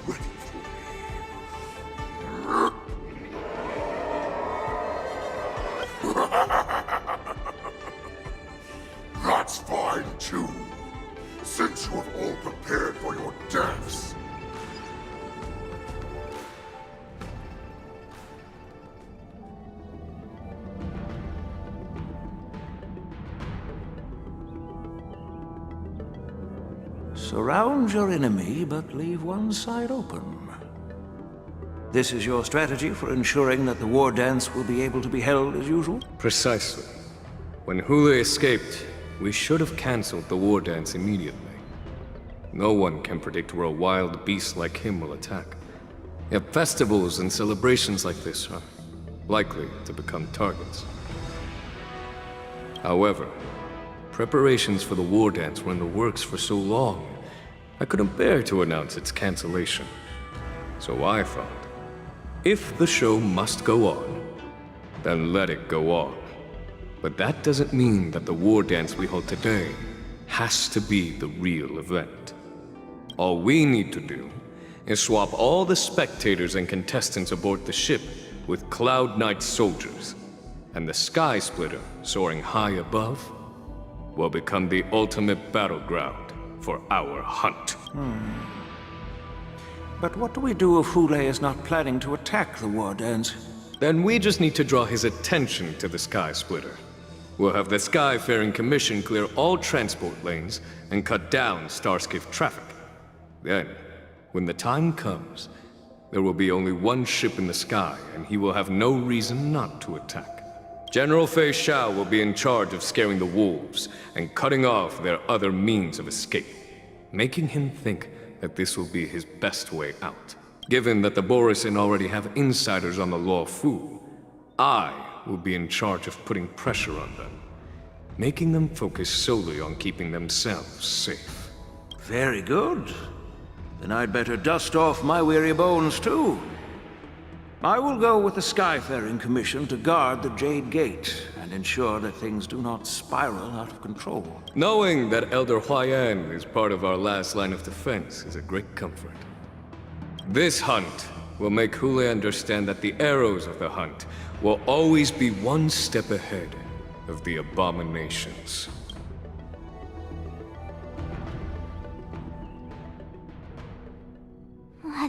Ready for me. That's fine too. Since you have all prepared for your deaths. Surround your enemy, but leave one side open. This is your strategy for ensuring that the war dance will be able to be held as usual? Precisely. When Hule escaped, we should have cancelled the war dance immediately. No one can predict where a wild beast like him will attack. Yet festivals and celebrations like this are likely to become targets. However, preparations for the war dance were in the works for so long, I couldn't bear to announce its cancellation. So I thought, if the show must go on, then let it go on. But that doesn't mean that the war dance we hold today has to be the real event. All we need to do is swap all the spectators and contestants aboard the ship with Cloud Knight soldiers, and the Sky Splitter, soaring high above, will become the ultimate battleground for our hunt. But what do we do if Hule is not planning to attack the war dance? Then we just need to draw his attention to the Sky Splitter. We'll have the Skyfaring Commission clear all transport lanes and cut down Starskiff traffic. Then, when the time comes, there will be only one ship in the sky, and he will have no reason not to attack. General Fei Shao will be in charge of scaring the wolves and cutting off their other means of escape, making him think that this will be his best way out. Given that the Borisin already have insiders on the Luo Fu, I will be in charge of putting pressure on them, making them focus solely on keeping themselves safe. Very good. Then I'd better dust off my weary bones too. I will go with the Skyfaring Commission to guard the Jade Gate and ensure that things do not spiral out of control. Knowing that Elder Huayan is part of our last line of defense is a great comfort. This hunt will make Hule understand that the arrows of the hunt will always be one step ahead of the abominations.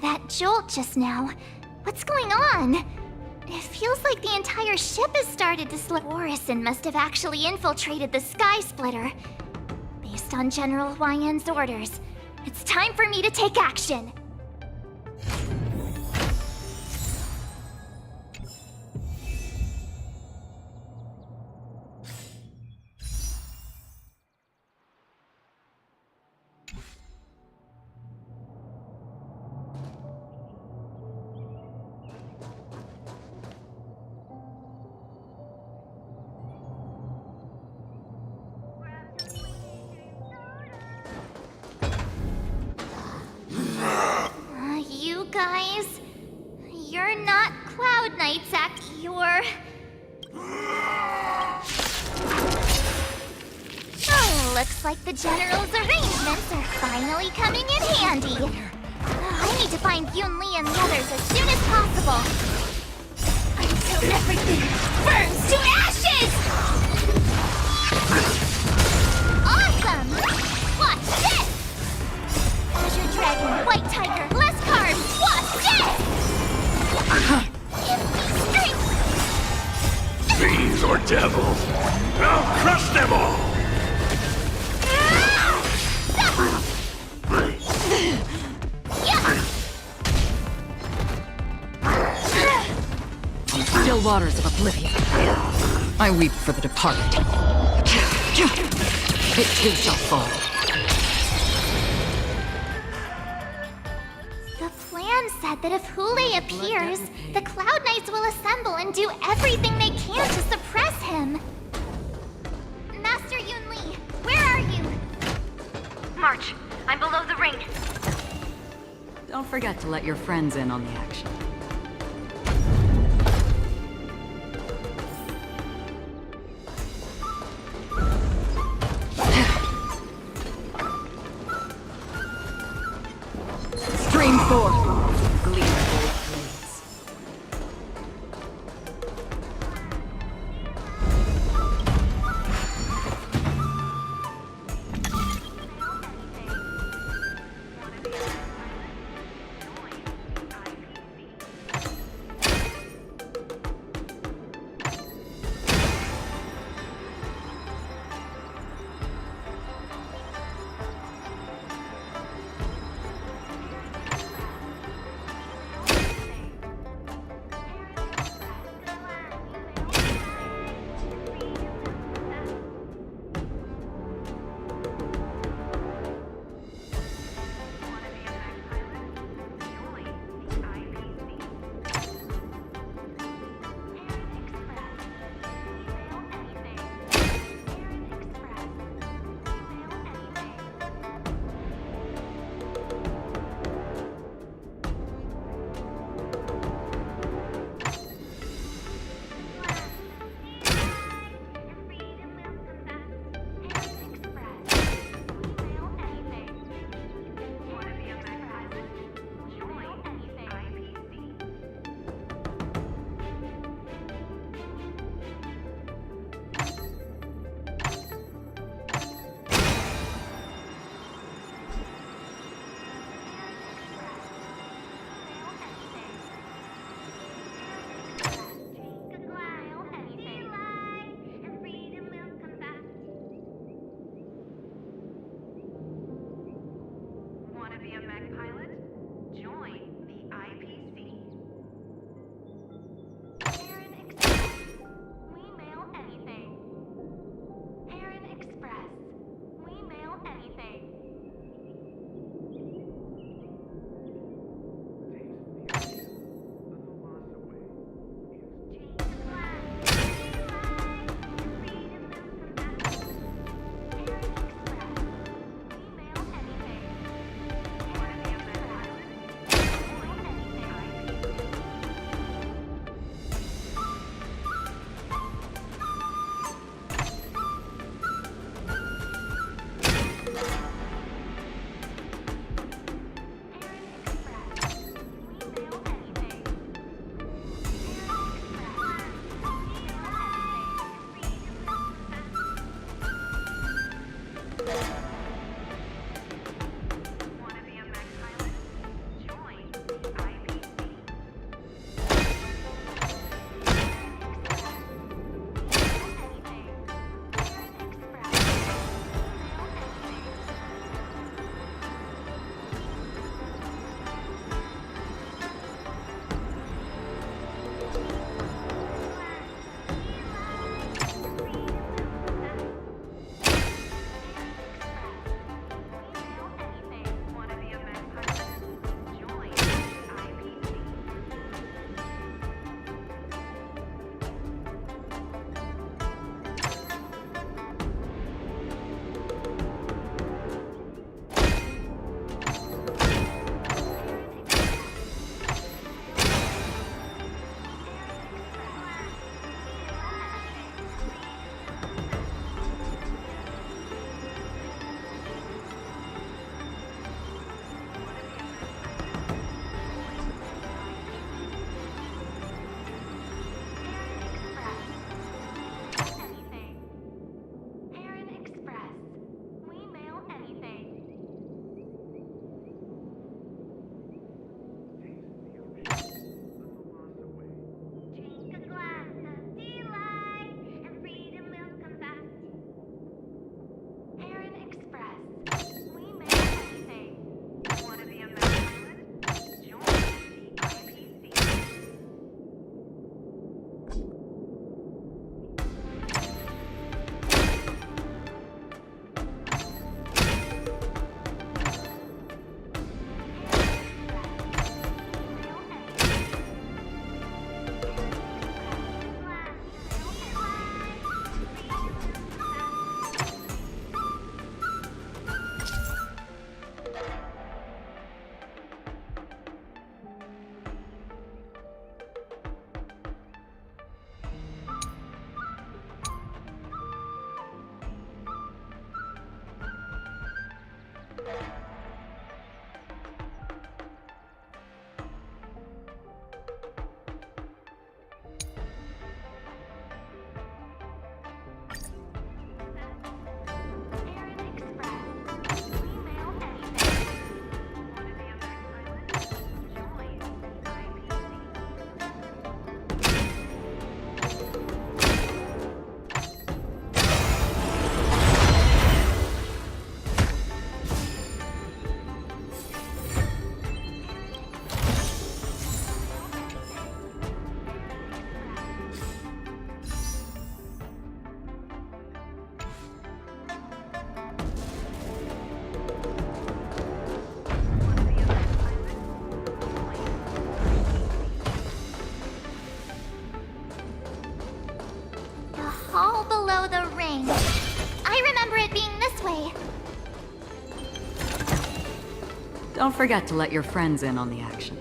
That jolt just now. What's going on? It feels like the entire ship has started to slip. Borisin must have actually infiltrated the Sky Splitter. Based on General Huayan's orders, it's time for me to take action. You guys, you're not Cloud Knights, you're... Oh, looks like the General's arrangements are finally coming in handy. I need to find Yunli and the others as soon as possible. Until everything burns to ashes! Awesome! Watch this! Azure Dragon, White Tiger, devil! I'll crush them all! Still waters of oblivion. I weep for the departed. It too shall fall. The plan said that if Hule appears, the Cloud Knights will assemble and do everything they can to suppress him. Master Yunli, where are you? March, I'm below the ring. Don't forget to let your friends in on the action. Stream forth, gleamful blades. Don't forget to let your friends in on the action.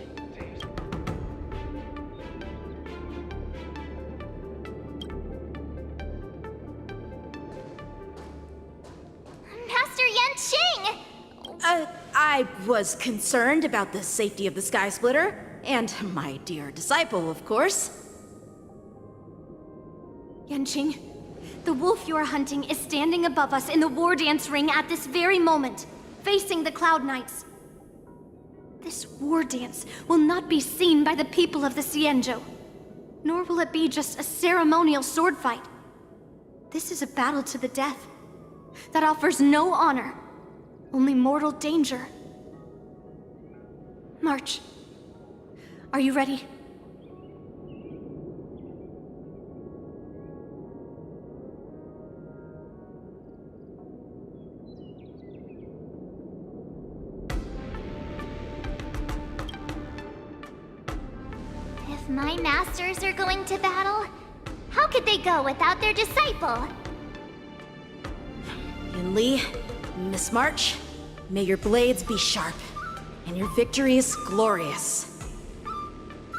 Master Yanqing! I was concerned about the safety of the Sky Splitter, and my dear disciple, of course. Yanqing, the wolf you are hunting is standing above us in the war dance ring at this very moment, facing the Cloud Knights. This war dance will not be seen by the people of the Xianzhou, nor will it be just a ceremonial sword fight. This is a battle to the death that offers no honor, only mortal danger. March, are you ready? If my masters are going to battle, how could they go without their disciple? Yunli, Miss March, may your blades be sharp, and your victories glorious.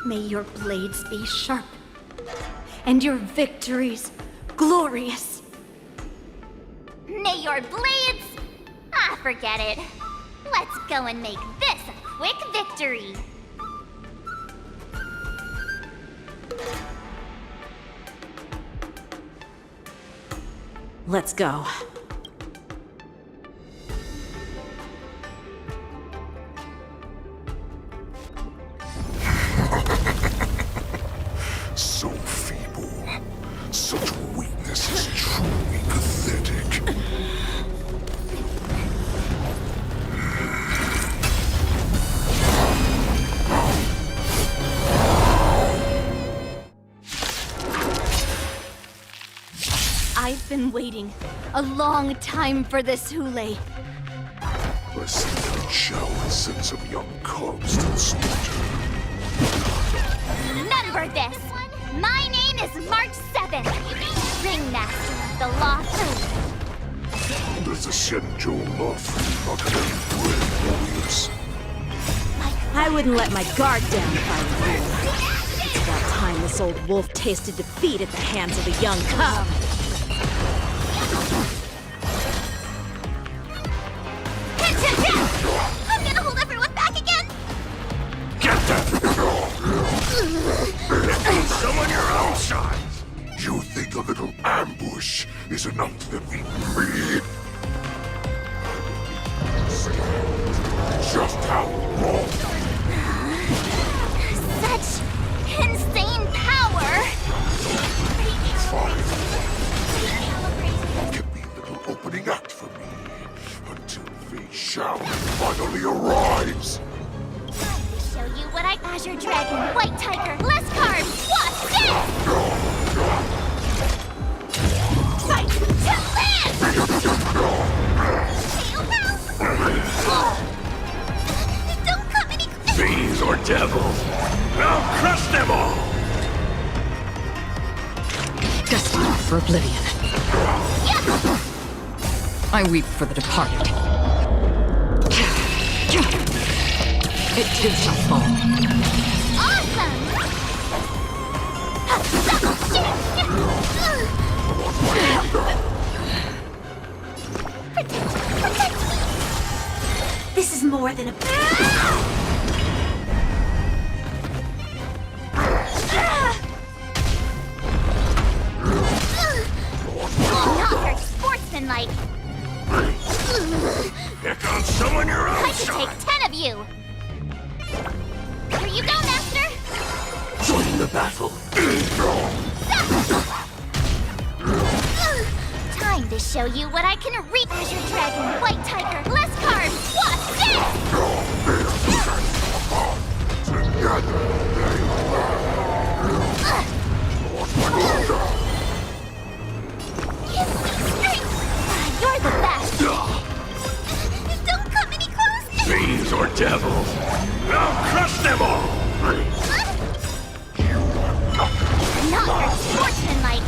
May your blades be sharp, and your victories glorious. May your blades... Ah, forget it. Let's go and make this a quick victory. Let's go. So feeble. Such weakness is truly pathetic. I've been waiting a long time for this, Hule. I simply shower sense of young cubs to the slaughter. Remember this! My name is March 7, Ringmaster of the Lost Oak. There's a Xianzhou love, not any brave warriors. I wouldn't let my guard down if I were you. It's about time this old wolf tasted defeat at the hands of a young cub. I'm gonna hold everyone back again! Get them! Someone your own size! You think a little ambush is enough to defeat me? Just how wrong? Such insane power! Fine. Give me a little opening act for me until Fei Xiao finally arrives. Time to show you what I... Azure Dragon, White Tiger, less carbs, what's this? Fight to live! Don't come any closer! Fiends or devils, I'll crush them all! Destined for oblivion. I weep for the departed. It too shall fall. Awesome! Protect me! This is more than a... Not very sportsmanlike. Pick on someone your own I could take 10 of you. Here you go, Master. Join the battle. Time to show you what I can reach. Azure Dragon, White Tiger, less carbs. What's You're the best. Don't come any closer. Fiends or devils, I'll crush them all! Not very sportsmanlike.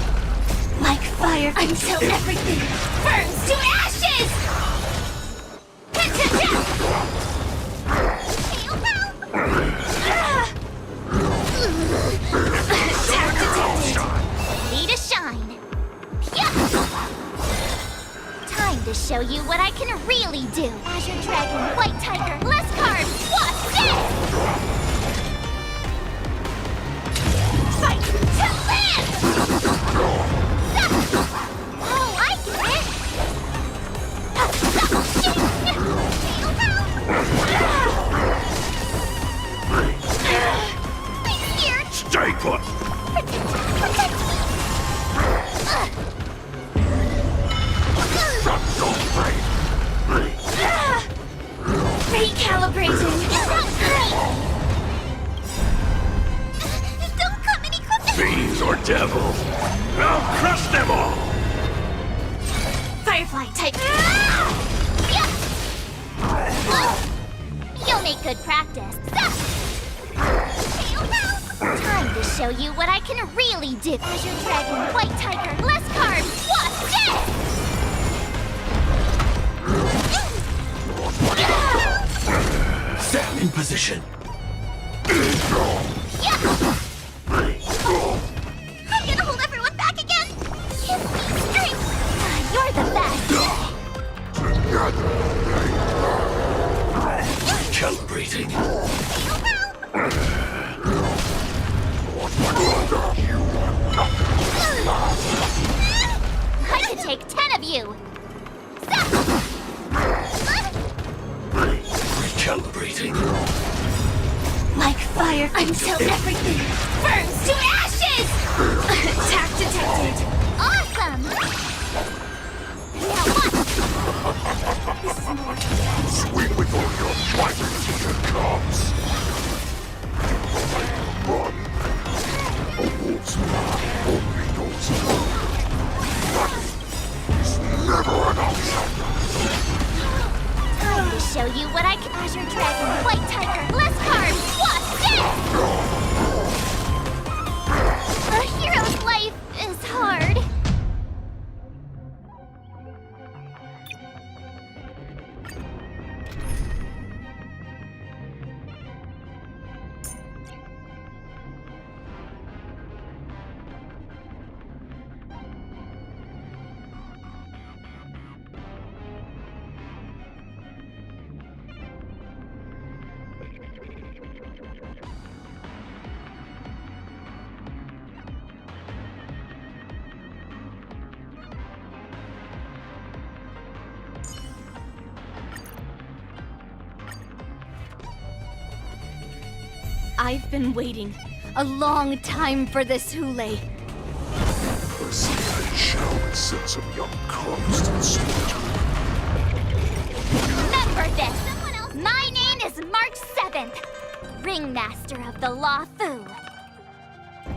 Like fire until everything burns to ashes! show you what I can really do. Azure Dragon, White Tiger, less carbs, watch this! Fight to live! Oh, I get it! Here! Stay put! Protect me! Recalibrating! Don't come any closer! Fiends or devils! I'll crush them all! Firefly type! You'll make good practice. Time to show you what I can really do. Azure Dragon, White Tiger, less carbs, watch this! Stand in position. I'm gonna hold everyone back again! Give me strength! You're the best! Calibrating. I could take 10 of you! Recalibrating. Like fire until everything burns to ashes! Attack detected! Awesome! Now what? This is more. Swing with all your might till it comes. Run. A wolf's path only goes alone. Running is never an option. Time to show you what I can. Azure Dragon, White Tiger, less carbs, watch this! A hero's life is hard. I've been waiting a long time for this, Hule. First, I shall send some young constant slaughter. Remember this! Someone else. My name is March 7th, Ringmaster of the Luofu.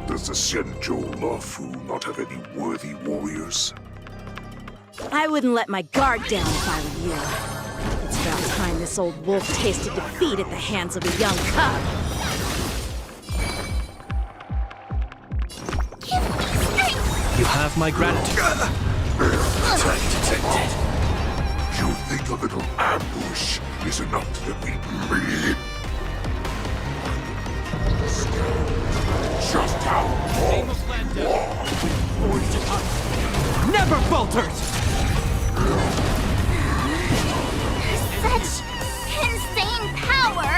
Does the Xianzhou Luofu not have any worthy warriors? I wouldn't let my guard down if I were you. It's about time this old wolf tasted defeat at the hands of a young cub. You have my gratitude. Attack detected. You think a little ambush is enough to defeat me? Just how long? Never falters! Such insane power!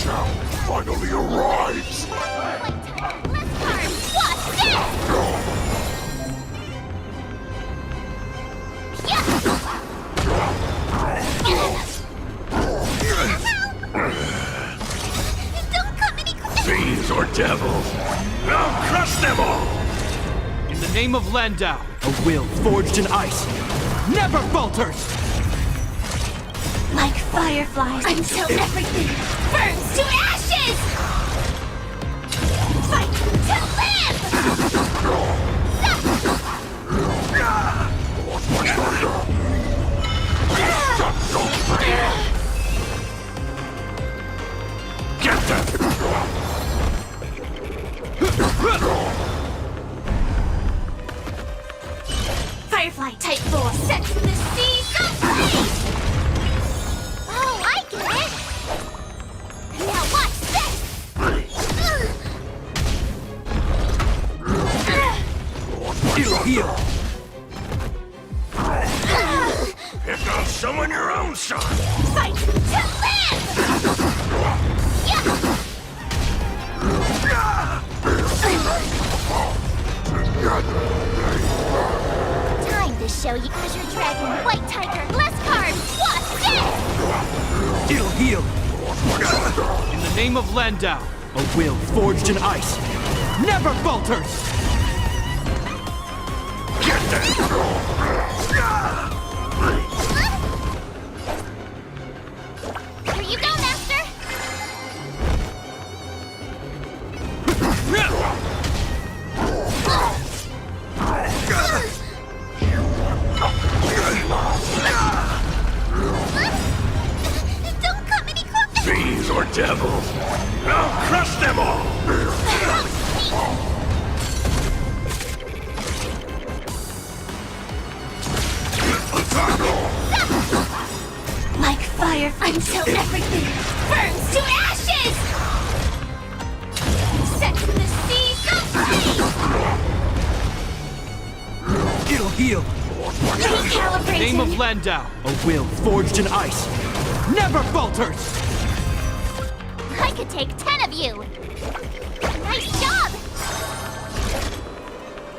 Shall finally arrives. Watch this! Don't come any closer! Fiends or devils, I'll crush them all! In the name of Landau, a will forged in ice never falters! Like fireflies until everything burns to ashes! Fight to live! Get that! Firefly Type 4 set to the sea, go blaze! Oh, I get it! Now watch this! It'll heal. Pick on someone your own size. Fight to live! Time to show you Azure Dragon, White Tiger, less carbs, what's this? It'll heal. In the name of Landau, a will forged in ice never falters! Get that! Here you go, Master! Don't come any closer! Fiends or devils, I'll crush them all! Like fire until everything burns to ashes! Set to the seas of flame! It'll heal. Recalibrating! In the name of Landau, a will forged in ice never falters! I could take 10 of you! Nice job!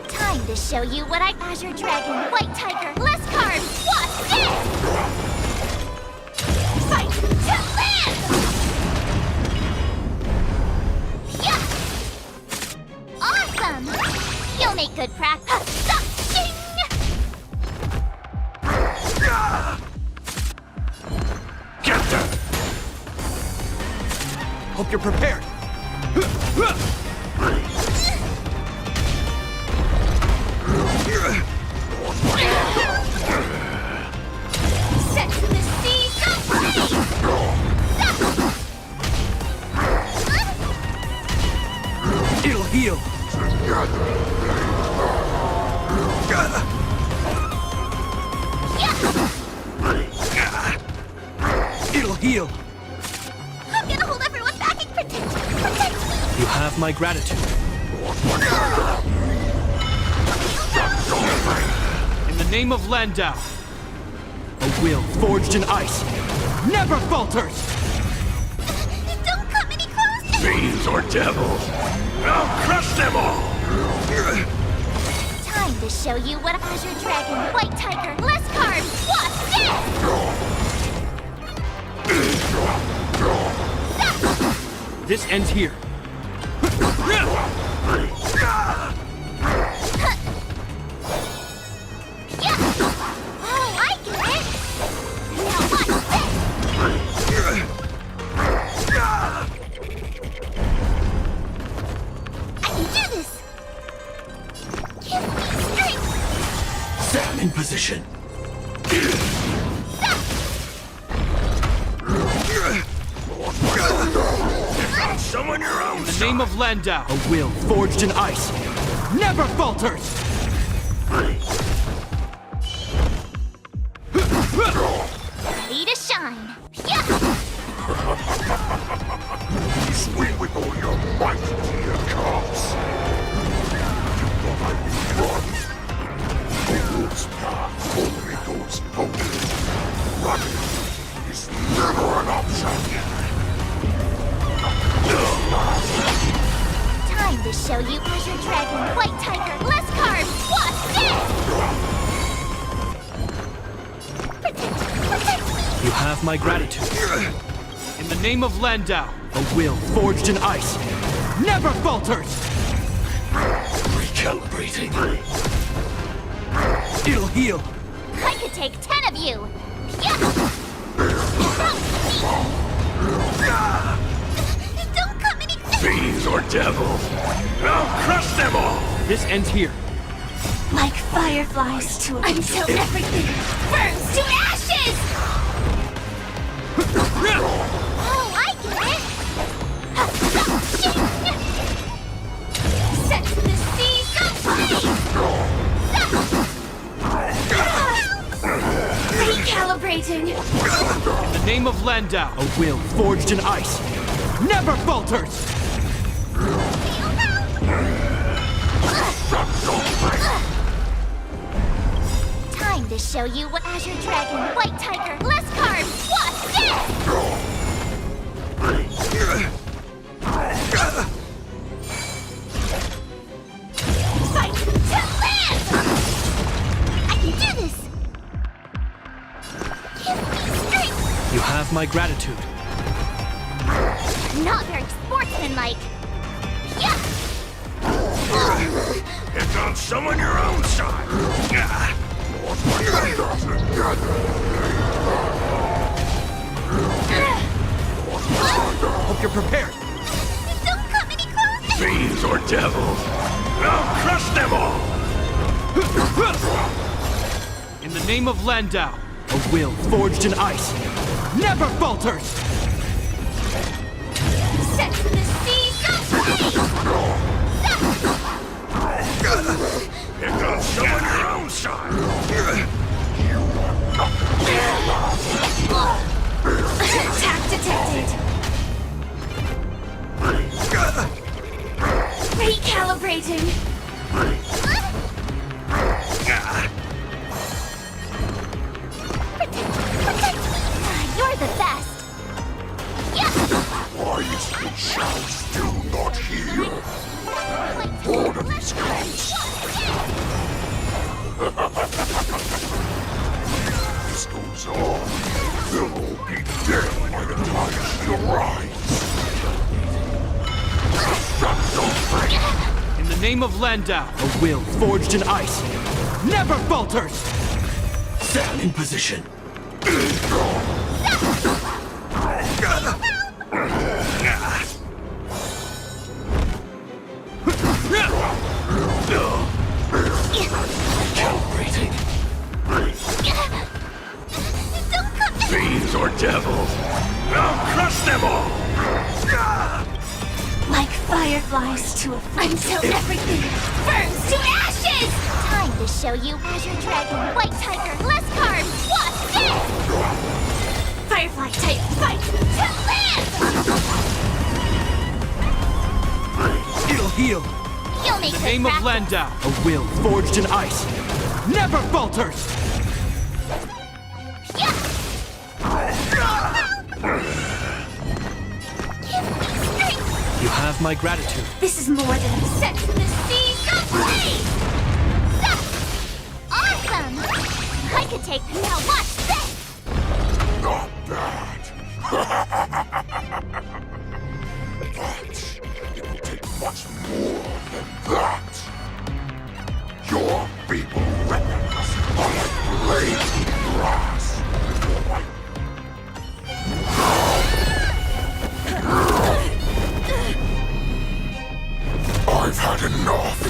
Time to show you what Azure Dragon, White Tiger, less carbs, what's this? Fight to live! Yeah! Awesome! You'll make good practice. Get them! Hope you're prepared. Set to the seas of flame! It'll heal. It'll heal. I'm gonna hold everyone back and protect me! You have my gratitude. In the name of Landau, a will forged in ice never falters! Don't come any closer! Fiends or devils, I'll crush them all! Time to show you what Azure Dragon, White Tiger, less carbs, what's this? This ends here. Oh, I get it! Now watch this! I can do this! Give me strength! Stand in position. Someone your own In the name of Landau, a will forged in ice never falters! Ready to shine! Swing with all your might, dear cops! The wolf's path only goes forward. Running is never an option. Time to show you Azure Dragon, White Tiger, less carbs, what's this? Protect me! You have my gratitude. In the name of Landau, a will forged in ice never falters! Recalibrating. It'll heal. I could take 10 of you! Don't come any closer! Fiends or devils, I'll crush them all! This ends here. Like fireflies until everything burns to ashes! Oh, I get it! Set to the seas of flame! Recalibrating! In the name of Landau, a will forged in ice never falters! to show you what Azure Dragon, White Tiger, less carbs, what's this? Fight to live! I can do this! Give me strength! You have my gratitude. Not very sportsmanlike. Yeah! It's on someone your own side. Hope you're prepared. Don't come any closer! Fiends or devils, I'll crush them all! In the name of Landau, a will forged in ice never falters! Set to the sea, go play! It's on someone your own side. Attack detected. Recalibrating. Protect me! You're the best! Why is the shout still not here? Lord of these gods! This goes on, they'll all be dead by the time she arrives. In the name of Landau, a will forged in ice never falters! Stand in position. Calibrating. Fiends or devils, I'll crush them all! Like fireflies to a flame until everything burns to ashes! Time to show you Azure Dragon, White Tiger, less carbs, what's this? Firefly type fight to live! It'll heal! You'll make In the name of Landau, a will forged in ice never falters! You have my gratitude. This is more than a set to the sea, go play! Awesome! I could take now. Watch this. Not bad. But it will take much more than that. Your feeble weapons are like blades in grass. I've had enough.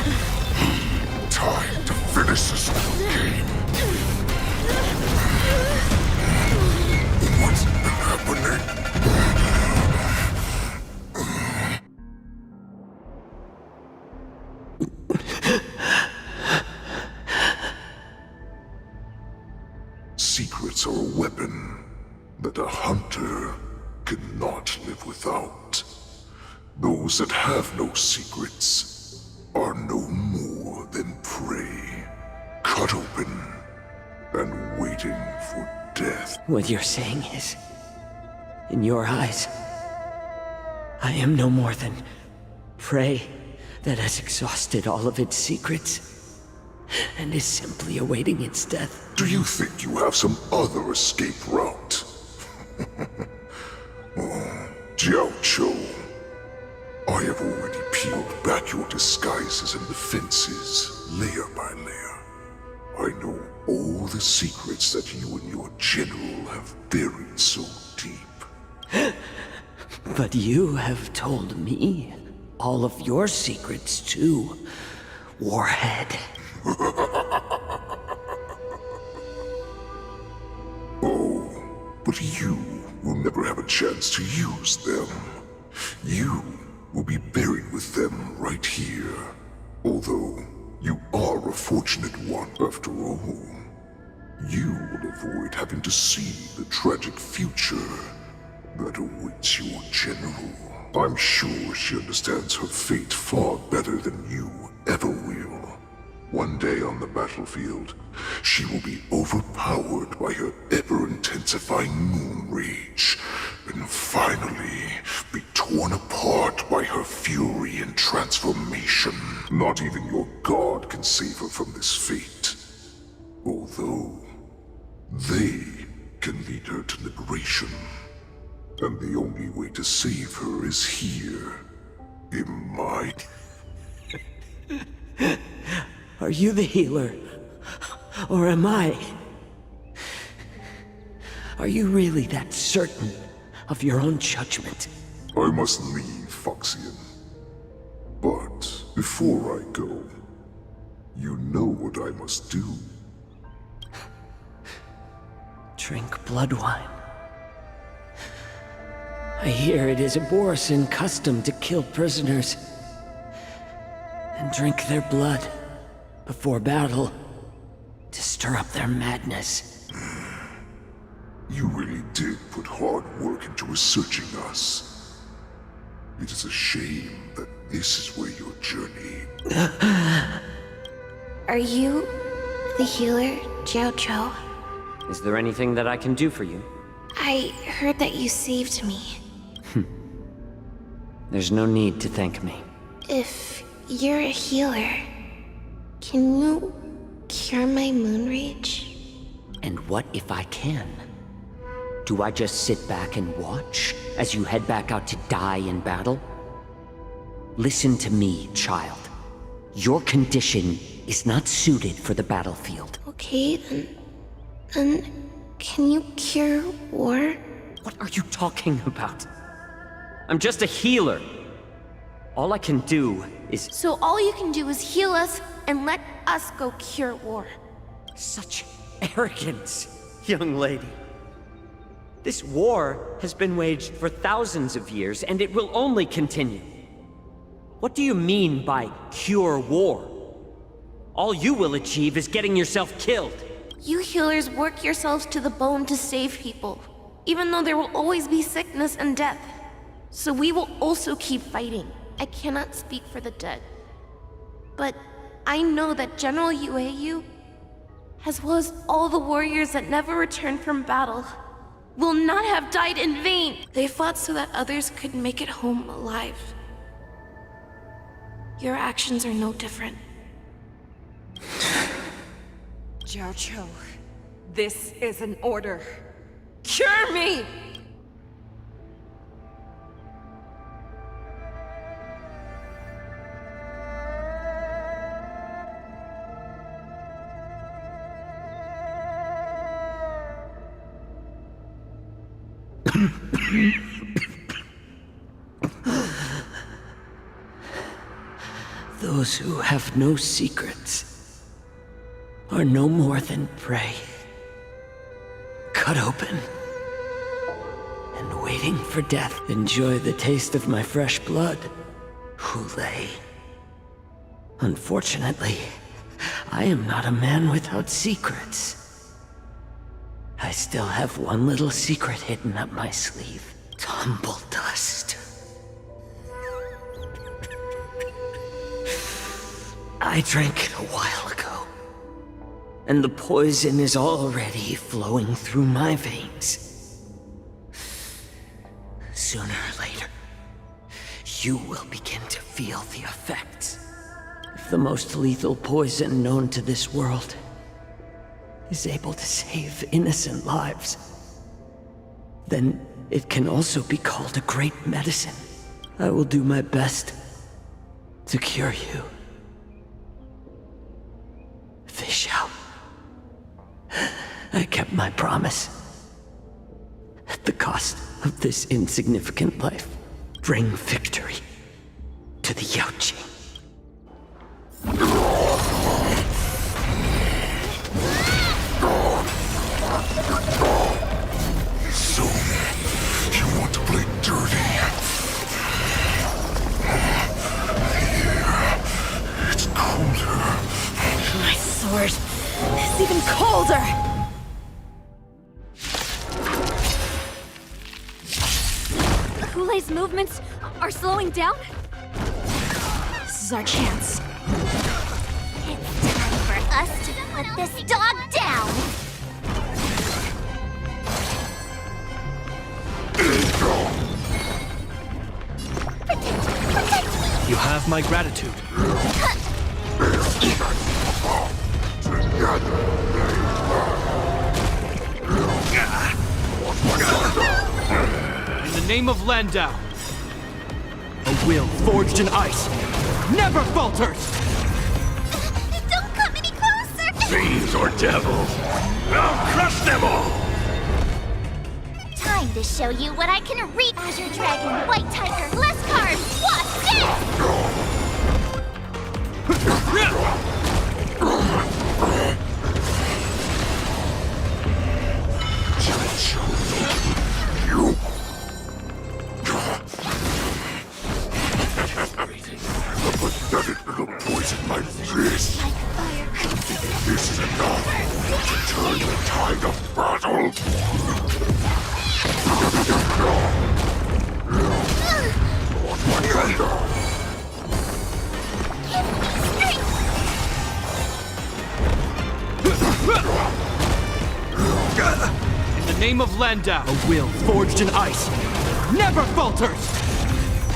Time to finish this game. What's happening? Secrets are a weapon that a hunter cannot live without. Those that have no secrets are no more than prey, cut open and waiting for death. What you're saying is, in your eyes, I am no more than prey that has exhausted all of its secrets and is simply awaiting its death. Do you think you have some other escape route? Oh, Jiao Chou, I have already peeled back your disguises and defenses, layer by layer. I know all the secrets that you and your general have buried so deep. But you have told me all of your secrets too, Warhead. Oh, but you will never have a chance to use them. You will be buried with them right here. Although, you are a fortunate one after all. You will avoid having to see the tragic future that awaits your general. I'm sure she understands her fate far better than you ever will. One day on the battlefield, she will be overpowered by her ever-intensifying moon rage, and finally be torn apart by her fury and transformation. Not even your god can save her from this fate. Although, they can lead her to liberation. And the only way to save her is here, in my... Are you the healer? Or am I? Are you really that certain of your own judgment? I must leave, Foxian. But before I go, you know what I must do. Drink blood wine. I hear it is a Borisin custom to kill prisoners and drink their blood before battle to stir up their madness. You really did put hard work into researching us. It is a shame that this is where your journey... Are you the healer, Jiao Cho? Is there anything that I can do for you? I heard that you saved me. There's no need to thank me. If you're a healer, can you cure my moon rage? And what if I can? Do I just sit back and watch as you head back out to die in battle? Listen to me, child. Your condition is not suited for the battlefield. Okay, then can you cure war? What are you talking about? I'm just a healer. All I can do is... So all you can do is heal us and let us go cure war. Such arrogance, young lady. This war has been waged for thousands of years, and it will only continue. What do you mean by cure war? All you will achieve is getting yourself killed. You healers work yourselves to the bone to save people, even though there will always be sickness and death. So we will also keep fighting. I cannot speak for the dead. But I know that General Yueyu, as well as all the warriors that never returned from battle, will not have died in vain. They fought so that others could make it home alive. Your actions are no different. Jiao Cho, this is an order. Cure me! Those who have no secrets are no more than prey. Cut open and waiting for death. Enjoy the taste of my fresh blood, Hulei. Unfortunately, I am not a man without secrets. I still have one little secret hidden up my sleeve. Tumble dust. I drank it a while ago, and the poison is already flowing through my veins. Sooner or later, you will begin to feel the effects. If the most lethal poison known to this world is able to save innocent lives, then it can also be called a great medicine. I will do my best to cure you. Fish out. I kept my promise. At the cost of this insignificant life, bring victory to the Yaoqing. So, you want to play dirty? Yeah, it's colder. My sword is even colder! Hulei's movements are slowing down? This is our chance. It's time. Put this dog down! You have my gratitude. In the name of Landau, a will forged in ice never falters! Don't come any closer! Fiends or devils, I'll crush them all! Time to show you what I can reap! Azure Dragon, White Tiger, less cards, Wasp, death! The pathetic little poison my wrist. This is enough to turn the tide of battle. In the name of Landau, a will forged in ice never falters!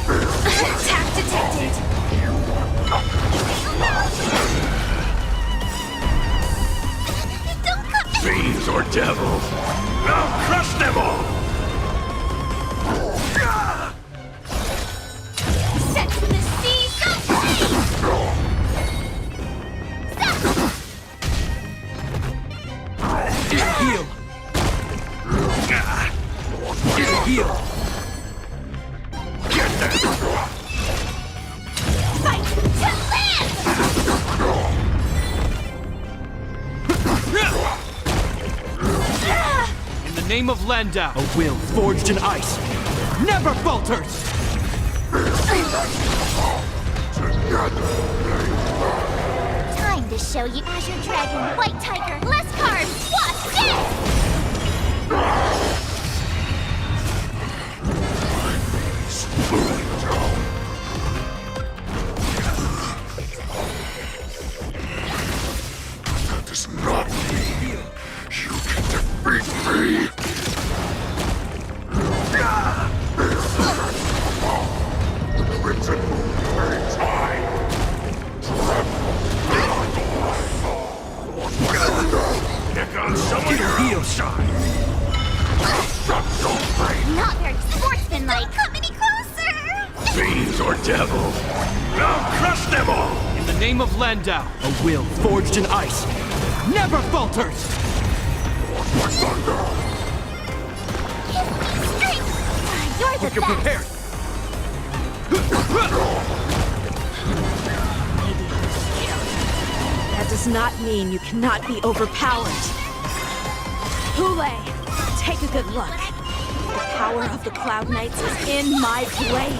Attack detected! Fiends or devils, I'll crush them all! Set the seas of Heal! Heal! Fight to live! In the name of Landau, a will forged in ice never falters! Time to show you Azure Dragon, White Tiger, less cards, Wasp, death! That is not me. You can defeat me. The Crimson Moon reigns high. Pick on someone your own side. Shut your brain. Not very sportsmanlike. Don't come any closer! Fiends or devils, I'll crush them all. In the name of Landau, a will forged in ice never falters! You're the Hope you're best! prepared! That does not mean you cannot be overpowered. Hule, take a good look. The power of the Cloud Knights is in my blade.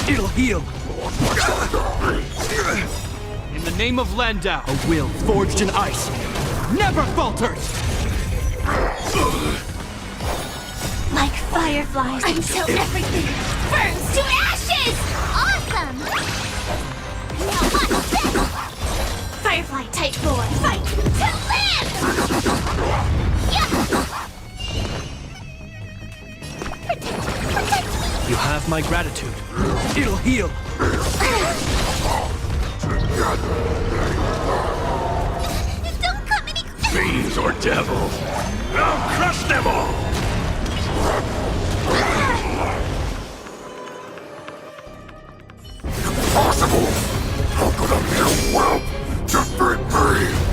It'll heal! In the name of Landau, a will forged in ice never falters! Like fireflies until everything burns to ashes! Awesome! Now what's this? Firefly Type 4, fight to live! Yeah! Protect me! You have my gratitude. It'll heal! Don't come any Fiends or devils, I'll crush them all. Impossible! How could a mere whelp defeat me?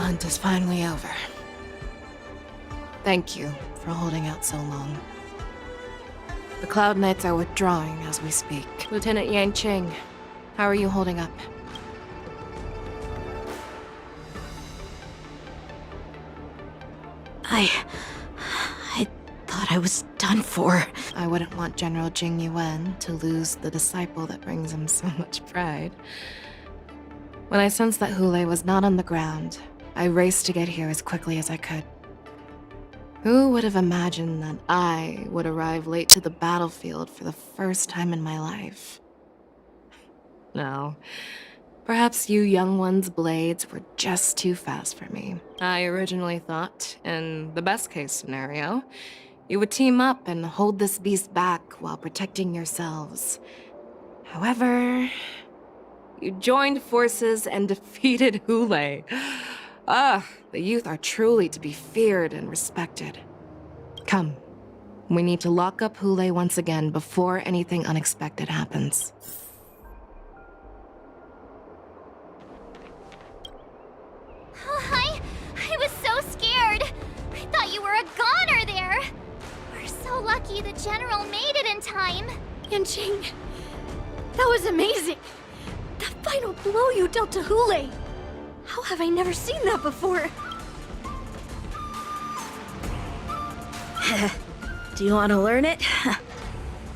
hunt is finally over. Thank you for holding out so long. The Cloud Knights are withdrawing as we speak. Lieutenant Yanqing, how are you holding up? I thought I was done for. I wouldn't want General Jing Yuan to lose the disciple that brings him so much pride. When I sensed that Hule was not on the ground, I raced to get here as quickly as I could. Who would have imagined that I would arrive late to the battlefield for the first time in my life? No. Perhaps you young ones' blades were just too fast for me. I originally thought, in the best-case scenario, you would team up and hold this beast back while protecting yourselves. However, you joined forces and defeated Hule. The youth are truly to be feared and respected. Come, we need to lock up Hule once again before anything unexpected happens. I was so scared. I thought you were a goner there. We're so lucky the General made it in time. Yanqing, that was amazing. That final blow you dealt to Hule. How have I never seen that before? Do you want to learn it?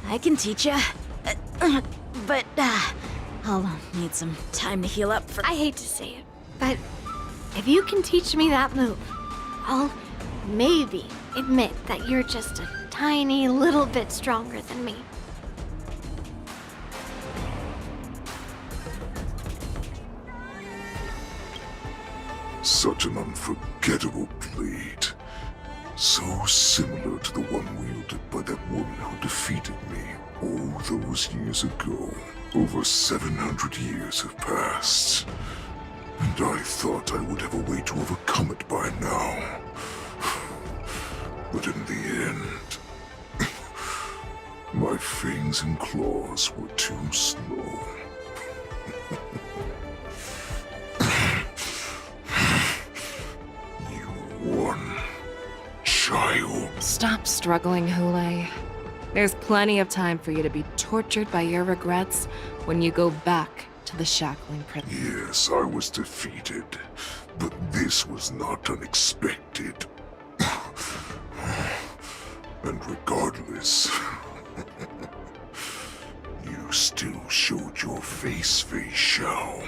I can teach you. But I'll need some time to heal up for. I hate to say it, but if you can teach me that move, I'll maybe admit that you're just a tiny little bit stronger than me. Such an unforgettable blade. So similar to the one wielded by that woman who defeated me all those years ago. Over 700 years have passed, and I thought I would have a way to overcome it by now. But in the end, my fangs and claws were too slow. You won, child. Stop struggling, Hule. There's plenty of time for you to be tortured by your regrets when you go back to the shackling prison. Yes, I was defeated, but this was not unexpected. And regardless, you still showed your face, Fei Xiao.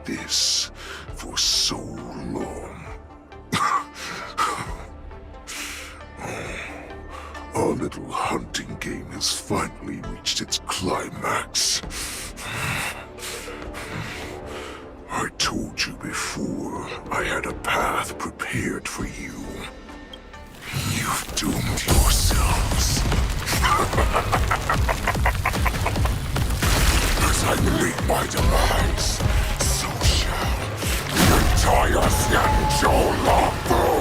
This for so long. Our little hunting game has finally reached its climax. I told you before, I had a path prepared for you. You've doomed yourselves. As I meet my demise, so shall the entire Xianzhou Longbow.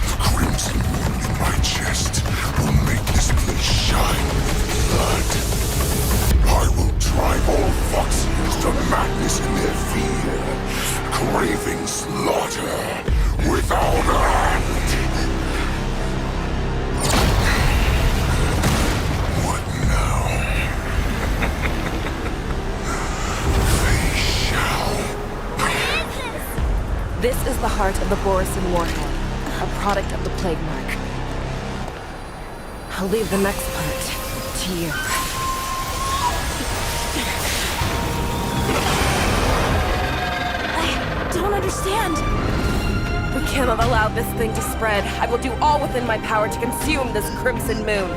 The crimson wound in my chest will make this place shine with blood. I will drive all part of the Borisin Warhead, a product of the Plague Mark. I'll leave the next part to you. I don't understand. We cannot allow this thing to spread. I will do all within my power to consume this Crimson Moon.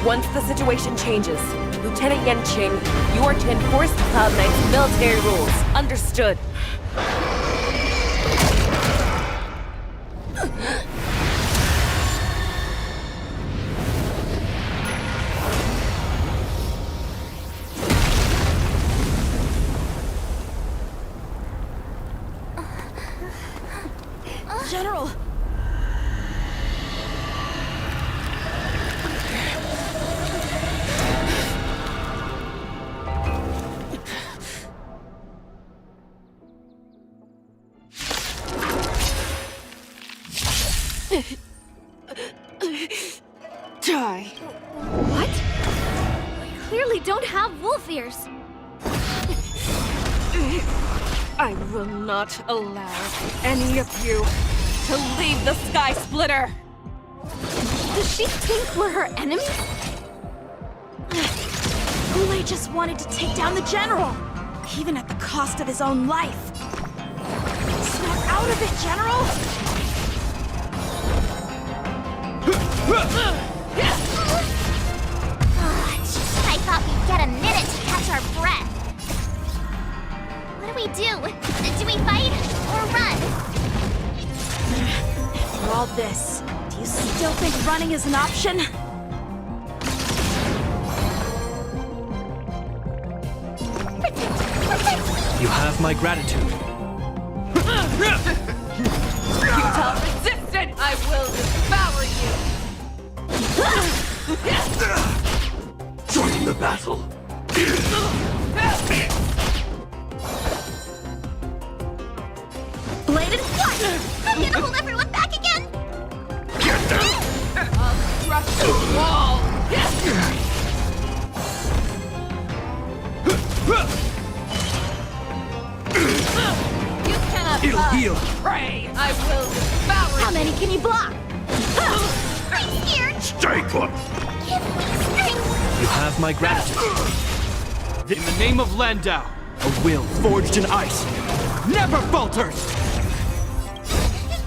Once the situation changes, Lieutenant Yanqing, you are to enforce the Cloud Knight's military rules. Understood. General! Die. What? We clearly don't have wolf ears. I will not allow any of you to leave the Sky Splitter! Does she think we're her enemies? Goulet just wanted to take down the General, even at the cost of his own life. Snap out of it, General! I thought we'd get a minute to catch our breath. What do we do? Do we fight or run? After all this, do you still think running is an option? You have my gratitude. Futile resistance! I will devour you! Join the battle. Bladed flight! I'm gonna hold everyone back again! I'll crush the wall! You cannot It'll heal. Pray! I will devour How many can you block? I'm scared! Stay put. Give me strength! You have my gratitude. In the name of Landau, a will forged in ice never falters!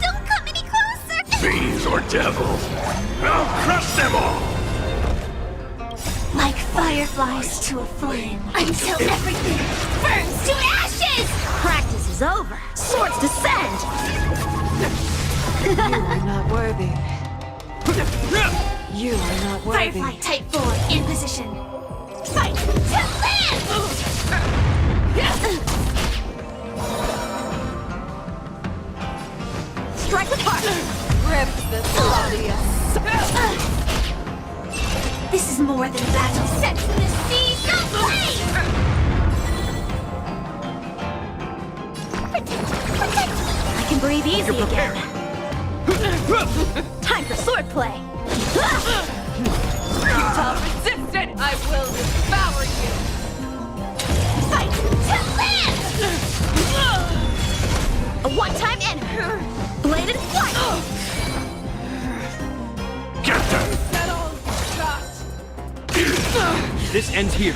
Don't come any closer! Fiends or devils, I'll crush them all! Like fireflies to a flame, until everything burns to ashes! Practice is over. Swords descend! You are not worthy. You are not worthy. Firefly Type 4 in position. Fight to land! Strike with heart! Rip the Claudius. This is more than battle. Set to the sea, go play! Protect! I can breathe easy again. Time for swordplay! Futile resistance! I will devour you! Fight to land! A one-time end! Bladed flight! Get them! This ends here.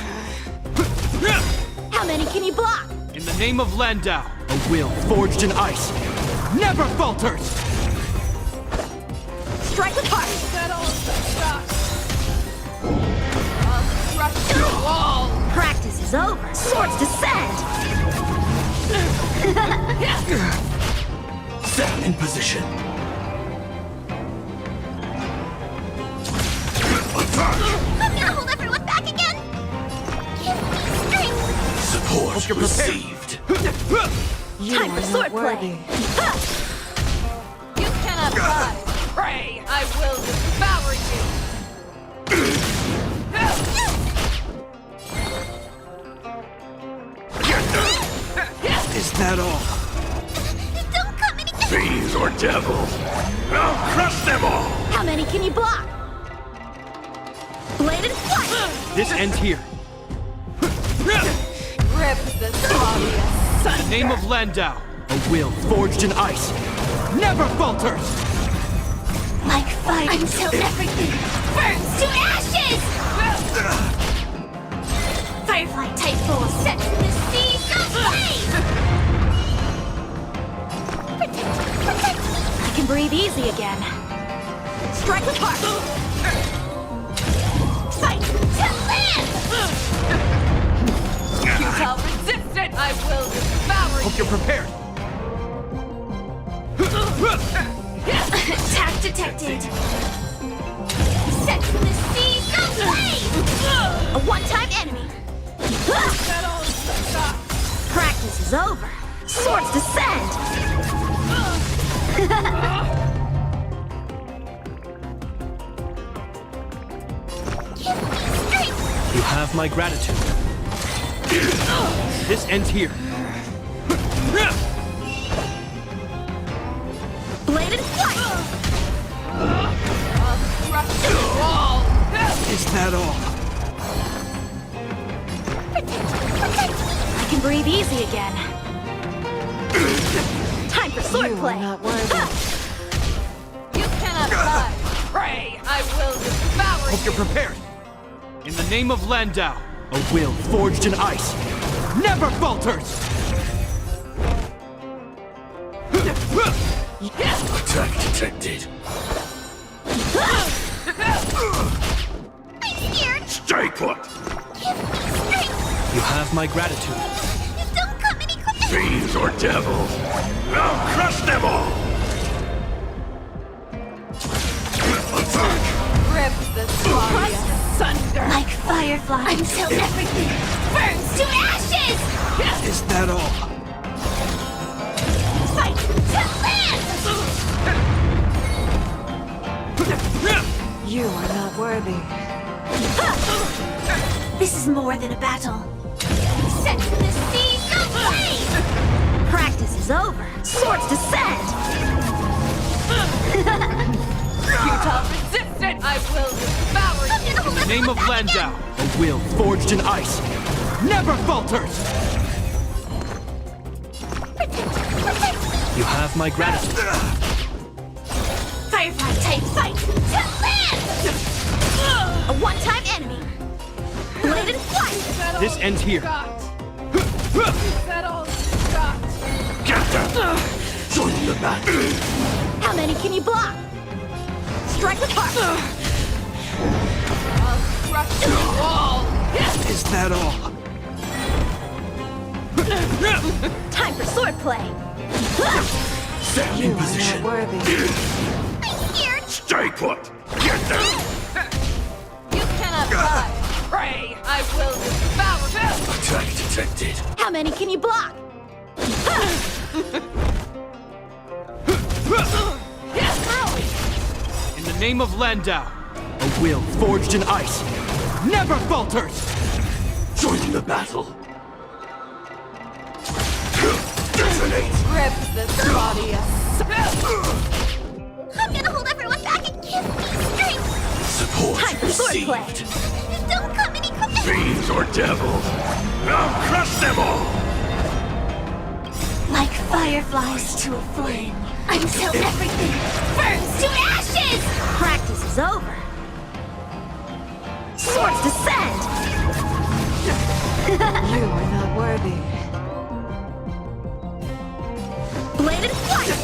How many can you block? In the name of Landau, a will forged in ice never falters! Strike with heart! I'll crush your wall! Practice is over. Swords descend! Set in position. I'm gonna hold everyone back again! Give me strength! Support received. Time for swordplay! You cannot fly! Pray! I will devour you! Is that all? Don't come any Fiends or devils, I'll crush them all! How many can you block? Bladed flight! This ends here. Rip the Claudius! In the name of Landau, A will forged in ice never falters! Like fire until everything burns to ashes! Firefly type bull set in the seas of flame! Protect! I can breathe easy again. Strike with heart! Fight to live! Futile resistance! I will devour you! Hope you're prepared! Attack detected! Set in the seas of flame! A one-time enemy! Practice is over! Swords descend! You have my gratitude. This ends here. Bladed flight! Crush the wall! Is that all? I can breathe easy again. Time for swordplay! You cannot hide! Pray! I will devour Hope you're prepared. In the name of Landau, a will forged in ice never falters! Attack detected. I'm scared! Stay put! Give me strength! You have my gratitude. Don't come any closer! Fiends or devils! I'll crush them all! Attack! Rip the body asunder! Like firefly until everything burns to ashes! Is that all? Fight to live! You are not worthy. This is more than a battle. Set in the seas of flame! Practice is over. Swords descend! Futile resistance! I will devour you! In the name of Landau, a will forged in ice never falters! You have my gratitude. Firefly type fight to live! A one-time enemy! Bladed flight! This ends here. Is that all you got? Get them! Join the match! How many can you block? Strike with heart! I'll crush the wall! Is that all? Time for swordplay! Stand You in are position. not worthy. I'm scared! Stay put! Get them! You cannot hide! Pray! I will devour you! Attack detected. How many can you block? In the name of Landau, a will forged in ice never falters! Join the battle. Detonate! Rip this body asunder! I'm gonna hold everyone back and give me strength! Support Time for swordplay! received. Don't come any closer! Fiends or devils! I'll crush them all! Like fireflies to a flame until everything burns to ashes! Practice is over. Swords descend! You are not worthy. Bladed flight!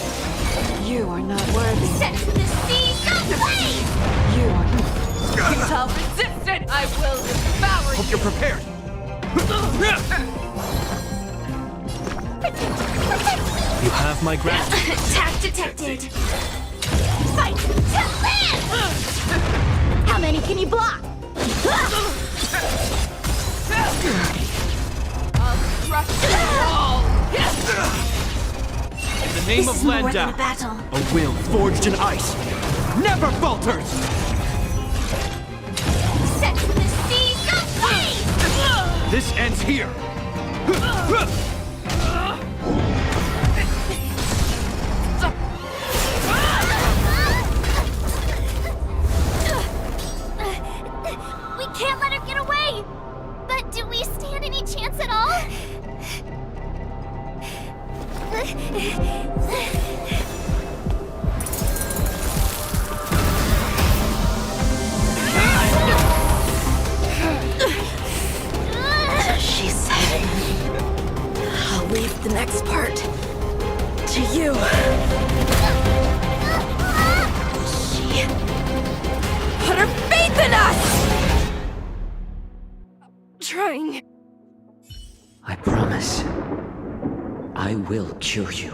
You are not worthy. Set the seas of flame! You are futile resistance! I will devour Hope you! you're prepared. You have my gratitude. Attack detected! Fight to live! How many can you block? I'll crush the wall! In the name This of is more than Landau, a battle. a will forged in ice never falters! Set the seas of flame! This ends here. We can't let her get away! But do we stand any chance at all? will cure you.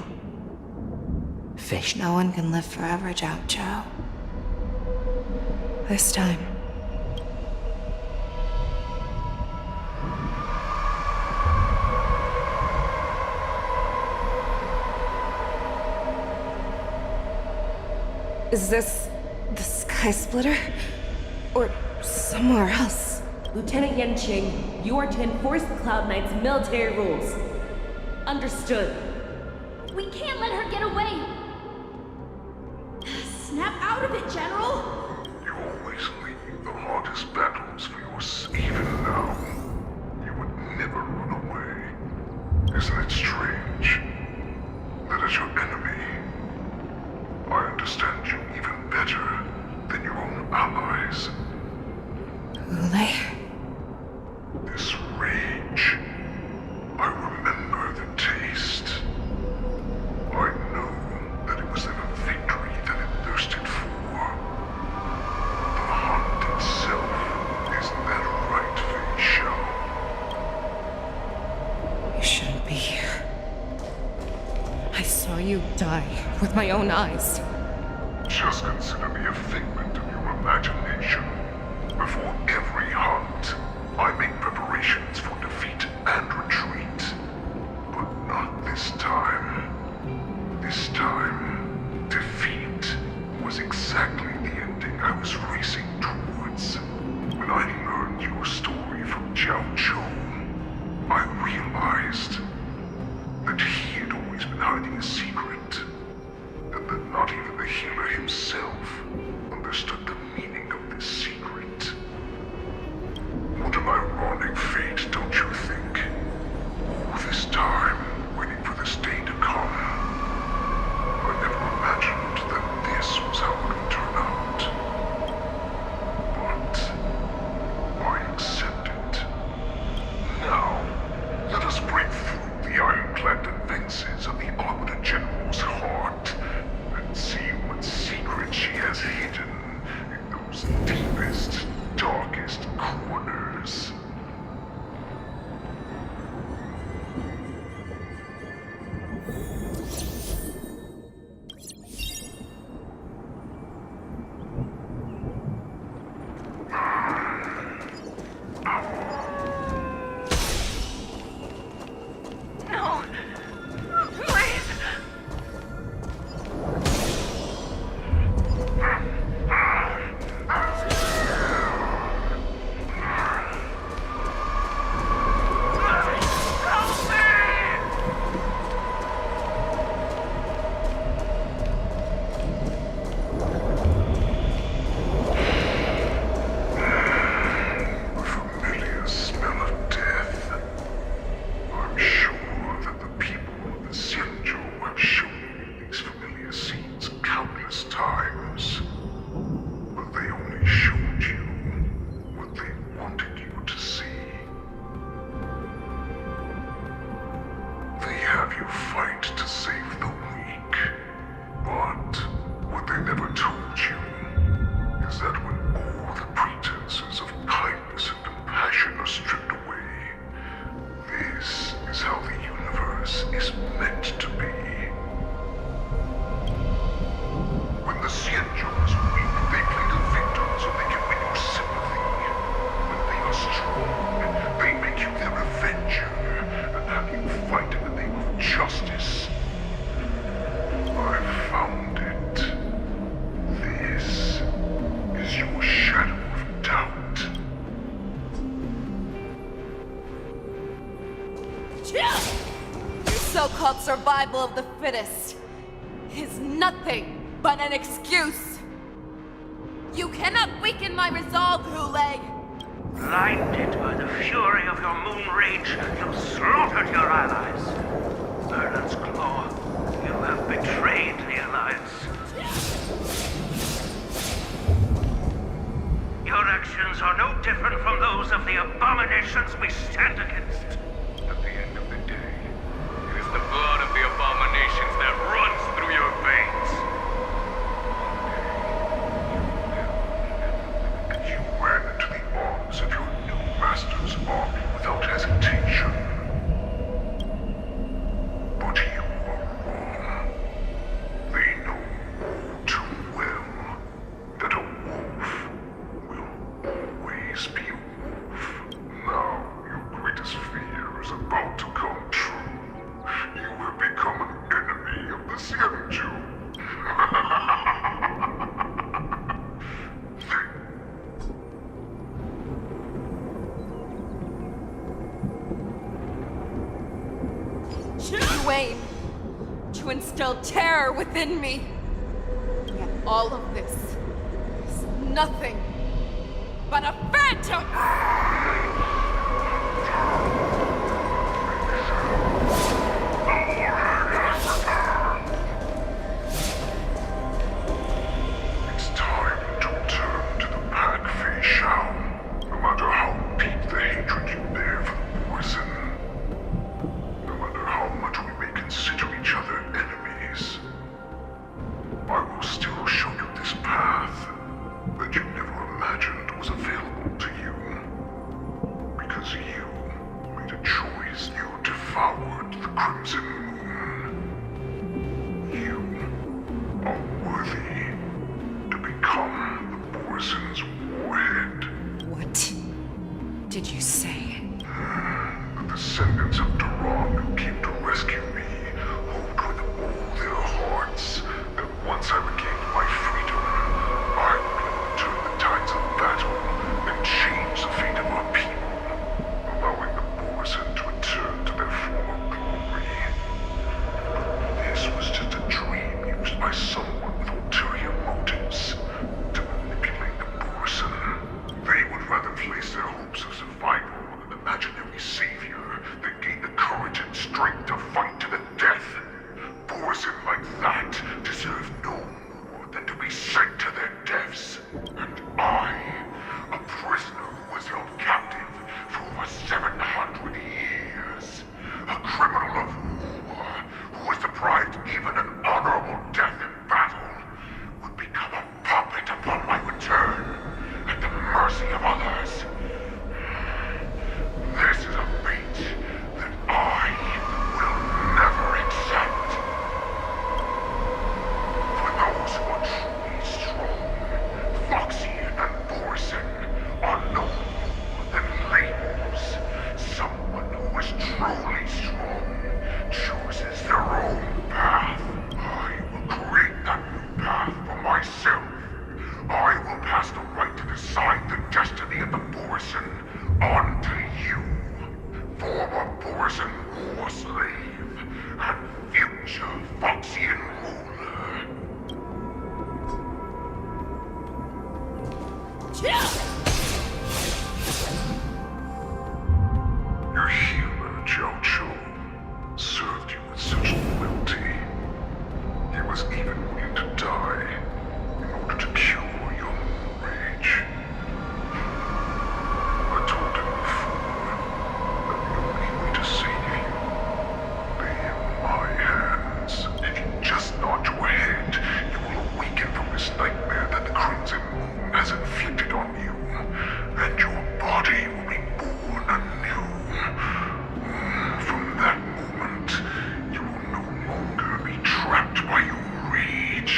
Fei Xiang. No one can live forever, Zhao Zhou. This time. Is this the Sky Splitter? Or somewhere else? Lieutenant Yanqing, you are to enforce the Cloud Knight's military rules. Understood. We can't let her get away! Snap out of it, General! You always lead the hardest battles for yourself. Even now, you would never run away. Isn't it strange that as your enemy, I understand you even better than your own allies? Ulay? This rage, I remember the taste. I know that it was never victory that it thirsted for. The hunt itself, isn't that right, Fei Xiang? You shouldn't be here. I saw you die with my own eyes. Just consider me a figment of your imagination. Before every hunt, I make preparations for defeat and retreat. But not this time. This time, defeat was exactly the ending I was racing towards. When I learned your story from Zhao Zhou, I realized that he had always been hiding a secret, and that not even the healer himself understood the meaning of this secret. What an ironic fate, don't you think? All this time, waiting for this day to come. I never imagined that this was how it would turn out. But I accept it. Now, let us break through the ironclad defenses of the Arbiter General's heart and see what secret she has hidden in those deepest, darkest corners. No! Please! Familiar smell of death. I'm sure that the people of the Xianzhou have shown me these familiar scenes countless times. But they only showed you what they wanted you to see. They have you fight to save the weak. But what they never told you is that when all the pretenses of kindness and compassion are stripped away, this is how the universe is meant to be. When the Xianzhou is weak, they play the victim so they can win your sympathy. When they are strong, they make you their avenger and have you fight in the name of justice. I found it. This is your shadow of doubt. Your so-called survival of the fittest is nothing but an excuse. You cannot weaken my resolve, Hulei. Blinded by the fury of your moon rage, you slaughtered your allies. Merlin's Claw, you have betrayed the Alliance. Your actions are no different from those of the abominations we stand against. At the end of the day, it is the blood of the abominations that runs through your veins. You ran into the arms of your new master's army without hesitation. But he terror within me. Yet all of this is nothing but a phantom! It's time to return to the pack, Fei Shao. No matter how deep the hatred you bear for the Borson, no matter how much we may consider each other enemies, I will still show you this path that you never imagined was available to you. Because you made a choice. You devoured the Crimson Moon. You are worthy to become the Borson's warhead. What did you say? The descendants of Duran who came to rescue me hoped with all their hearts that once I regained my freedom, I would turn the tides of battle and change the fate of our people, allowing the Borson to return to their former glory. This was just a dream used by someone with ulterior motives to manipulate the Borson. They would rather place their hopes of survival on an imaginary savior than gain the courage and strength to fight to the death. Borson like that deserve no more than to be sent to their deaths. And I, a prisoner who was held captive for over 700 years, a criminal of war who was deprived even an honorable death in battle, would become a puppet upon my return, at the mercy of others. This is a fate that I will never accept. For those who are truly strong, Foxian and Borson are no more than labels. Someone who is truly strong chooses their own path. I will create that new path for myself. I will pass the right to decide the destiny of the Borson on to you, former Borson war slave and future Foxian ruler. Your healer, Jiao Chu, served you with such loyalty. He was even willing to die in order to cure your moon rage. I told him before that the only way to save you lay in my hands. If you just nod your head, you will awaken from this nightmare that the Crimson Moon has inflicted on you, and your body will be born anew. From that moment, you will no longer be trapped by your rage.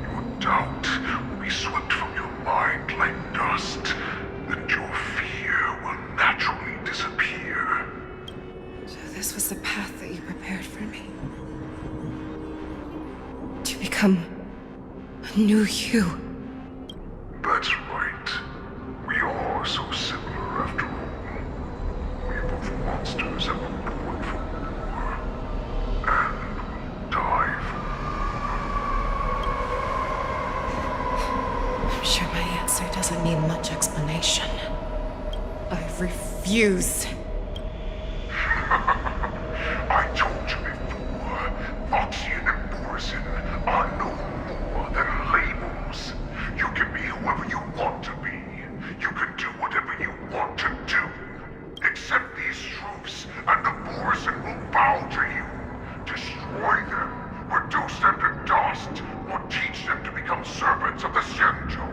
Your doubt will be swept from your mind like dust, and your fear will naturally disappear. So this was the path that you prepared for me. To become a new you. That's right. We are so similar after all. We are both monsters that were born for war, and will die for war. I'm sure my answer doesn't need much explanation. I refuse. I told you before, Foxian and Borson are no more than labels. You can be whoever you want to be. You can do whatever you want to do. Accept these truths, and the Borson will bow to you. Destroy them, reduce them to dust, or teach them to become servants of the Xianzhou.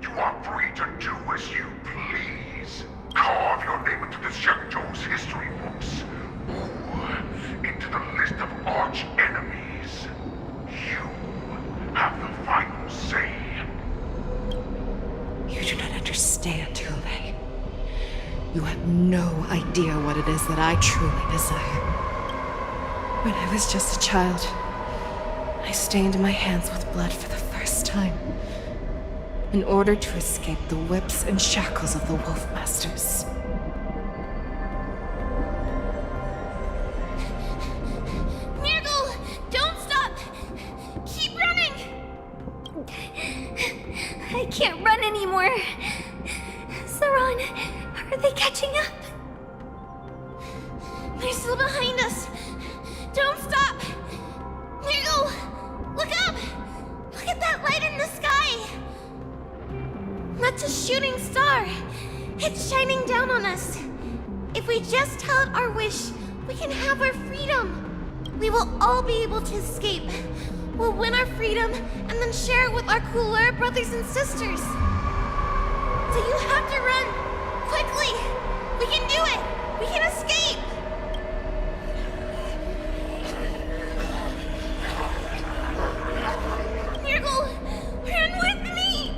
You are free to do as you please. Carve your name into the Xianzhou's history books, or into the list of arch enemies. You have the final say. You do not understand, Hule. You have no idea what it is that I truly desire. When I was just a child, I stained my hands with blood for the first time, in order to escape the whips and shackles of the Wolfmasters. Nurgle! Don't can't run anymore. Saran, are they catching up? They're still behind us. Don't stop. Niggle, look up. Look at that light in the sky. That's a shooting star. It's shining down on us. If we just tell it our wish, we can have our freedom. We will all be able to escape. We'll win our freedom and then share it with our cooler brothers and sisters. So you have to run. Quickly. We can do it. We can escape. Nurgle, run with me.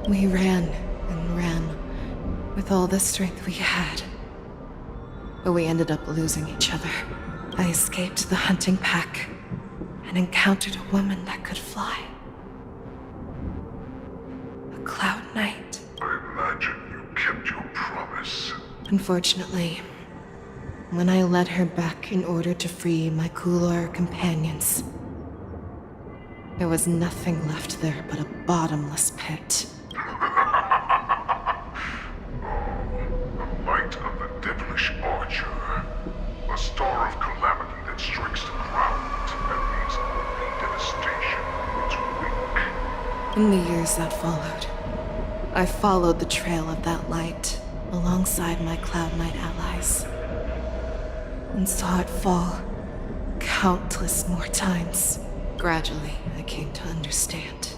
We ran and ran with all the strength we had. But we ended up losing each other. I escaped the hunting pack and encountered a woman that could fly. A Cloud Knight. I imagine you kept your promise. Unfortunately, when I led her back in order to free my Kulor companions, there was nothing left there but a bottomless pit. The light of the devilish archer. A star of calamity that strikes the ground and leaves only devastation in its wake. In the years that followed, I followed the trail of that light alongside my Cloud Knight allies, and saw it fall countless more times. Gradually, I came to understand.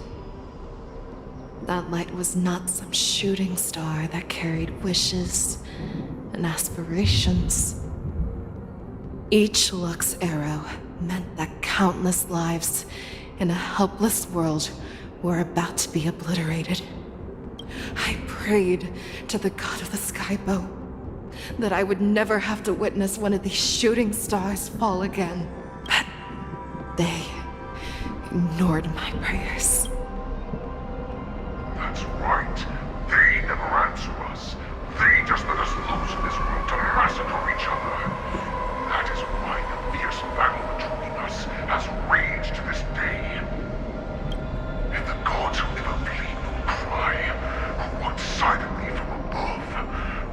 That light was not some shooting star that carried wishes and aspirations. Each Lux arrow meant that countless lives in a helpless world were about to be obliterated. I prayed to the god of the skybow that I would never have to witness one of these shooting stars fall again. But they ignored my prayers. That's right. They never answer us. They just let us loose in this world to massacre each other. That is why the fierce battle between us has raged to this day. And the gods who never plead nor cry, who watch silently from above,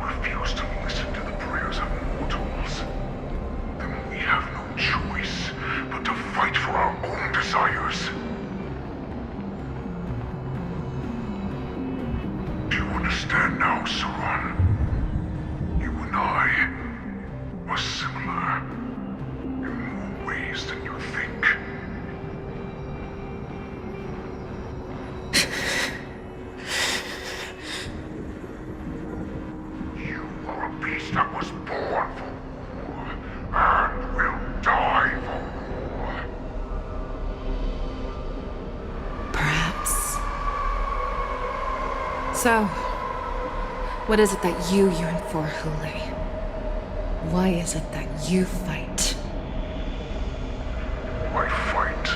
refuse to listen to the prayers of mortals. Then we have no choice but to fight for our own desires. Do you understand now, Saran? You and I are similar in more ways than you think. You are a beast that was born for war and will die for war. Perhaps. So, what is it that you yearn for, Hule? Why is it that you fight? I fight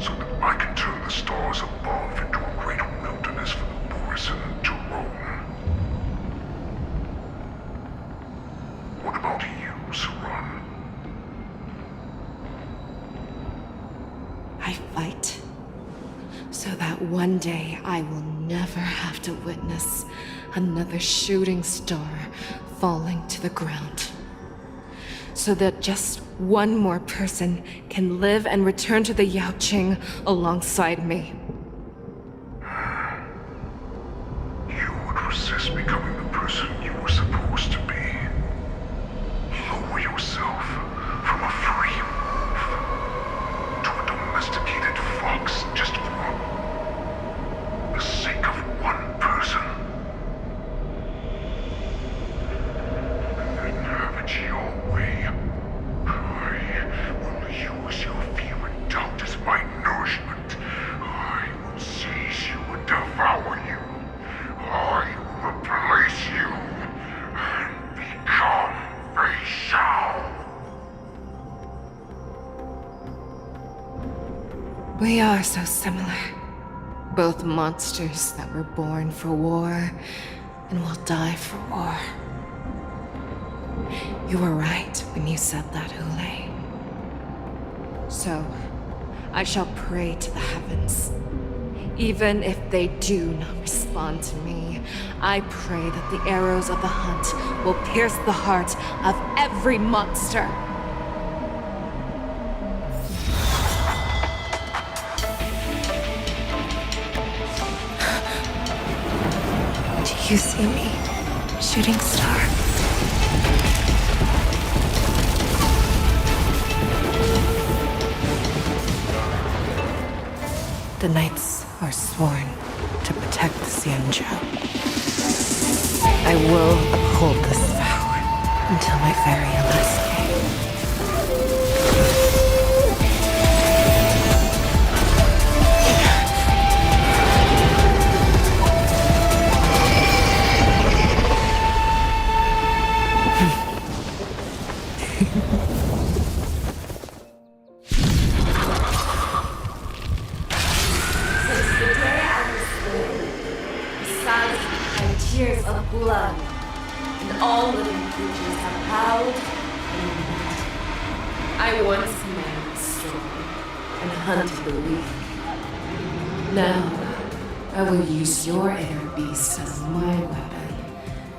so that I can turn the stars above into a great wilderness for the Borisin to roam. What about you, Saran? I fight so that one day I will never have to witness another shooting star falling to the ground. So that just one more person can live and return to the Yaoqing alongside me. You would resist becoming the person you were supposed to be. Lower yourself from a free wolf to a domesticated fox just for the sake of one person. And then have it your way. I will use your fear and doubt as my nourishment. I will seize you and devour you. I will replace you and become Fei Xiao. We are so similar. Both monsters that were born for war and will die for war. You were right when you said that, Hule. So, I shall pray to the heavens. Even if they do not respond to me, I pray that the arrows of the hunt will pierce the heart of every monster. Do you see me, shooting star? The Knights are sworn to protect the Xianzhou. I will uphold this vow until my very last day. Tears of blood, and all living creatures have howled and wept. I once man was strong and hunted the weak. Now, I will use your inner beast as my weapon,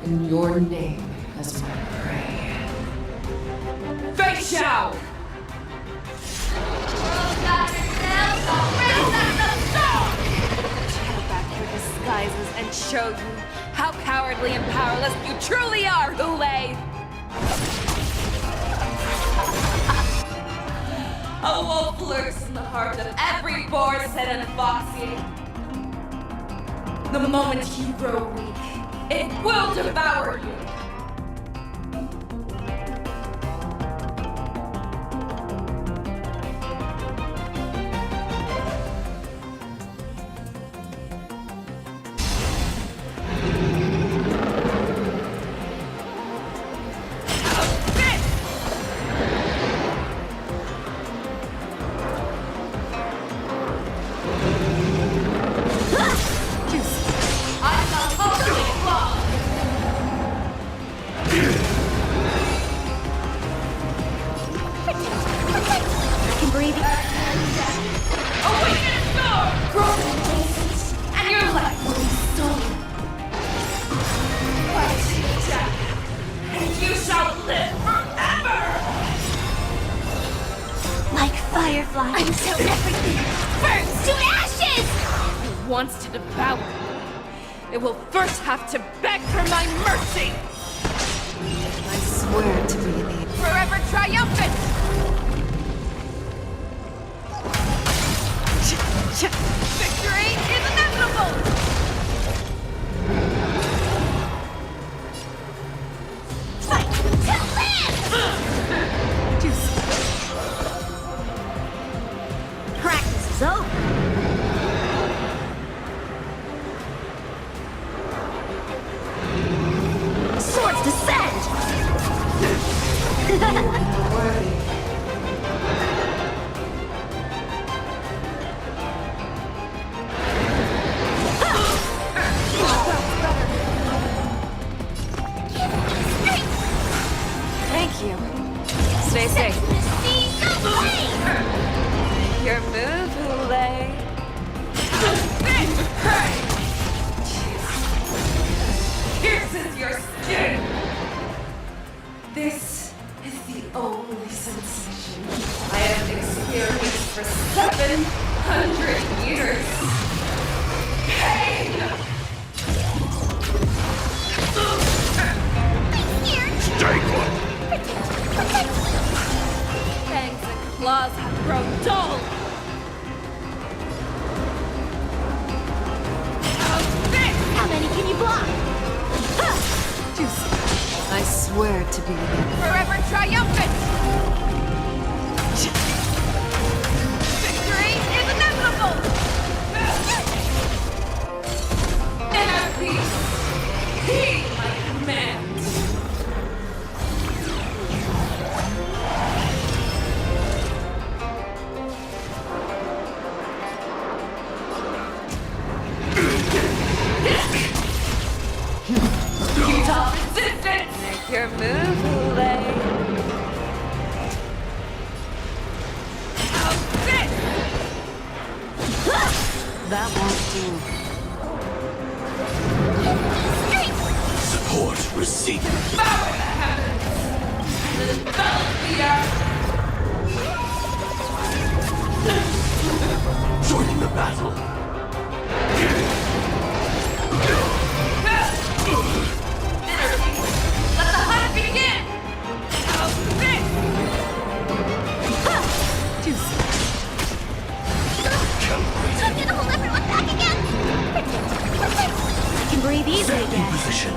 and your name as my prey. Fei Xiao! Tear back your disguises and show you how cowardly and powerless you truly are, Hulei! A wolf lurks in the heart of every Borisson and Foxy. The moment you grow weak, it will devour you. Until everything burns to ashes! Who wants to devour me? It will first have to beg for my mercy! I swear to be the Forever triumphant! Victory is inevitable! Fight to live! Practice is over. Swords descend! Thank you. Stay safe. Your move, Hulei. Pierces your skin! This is the only sensation I have experienced for 700 years. Pain! Stay put. Fangs and claws have grown dull. How many can you block? I swear to be the Forever triumphant! Victory is inevitable! Inner peace! Heed my command! Futile resistance! Make your move, Hulei. That won't do. Support received. Bow in the heavens! And envelop the earth! Joining the battle. Let the hunt begin! How's this? I'm gonna hold everyone back again! I can breathe easily again. Position.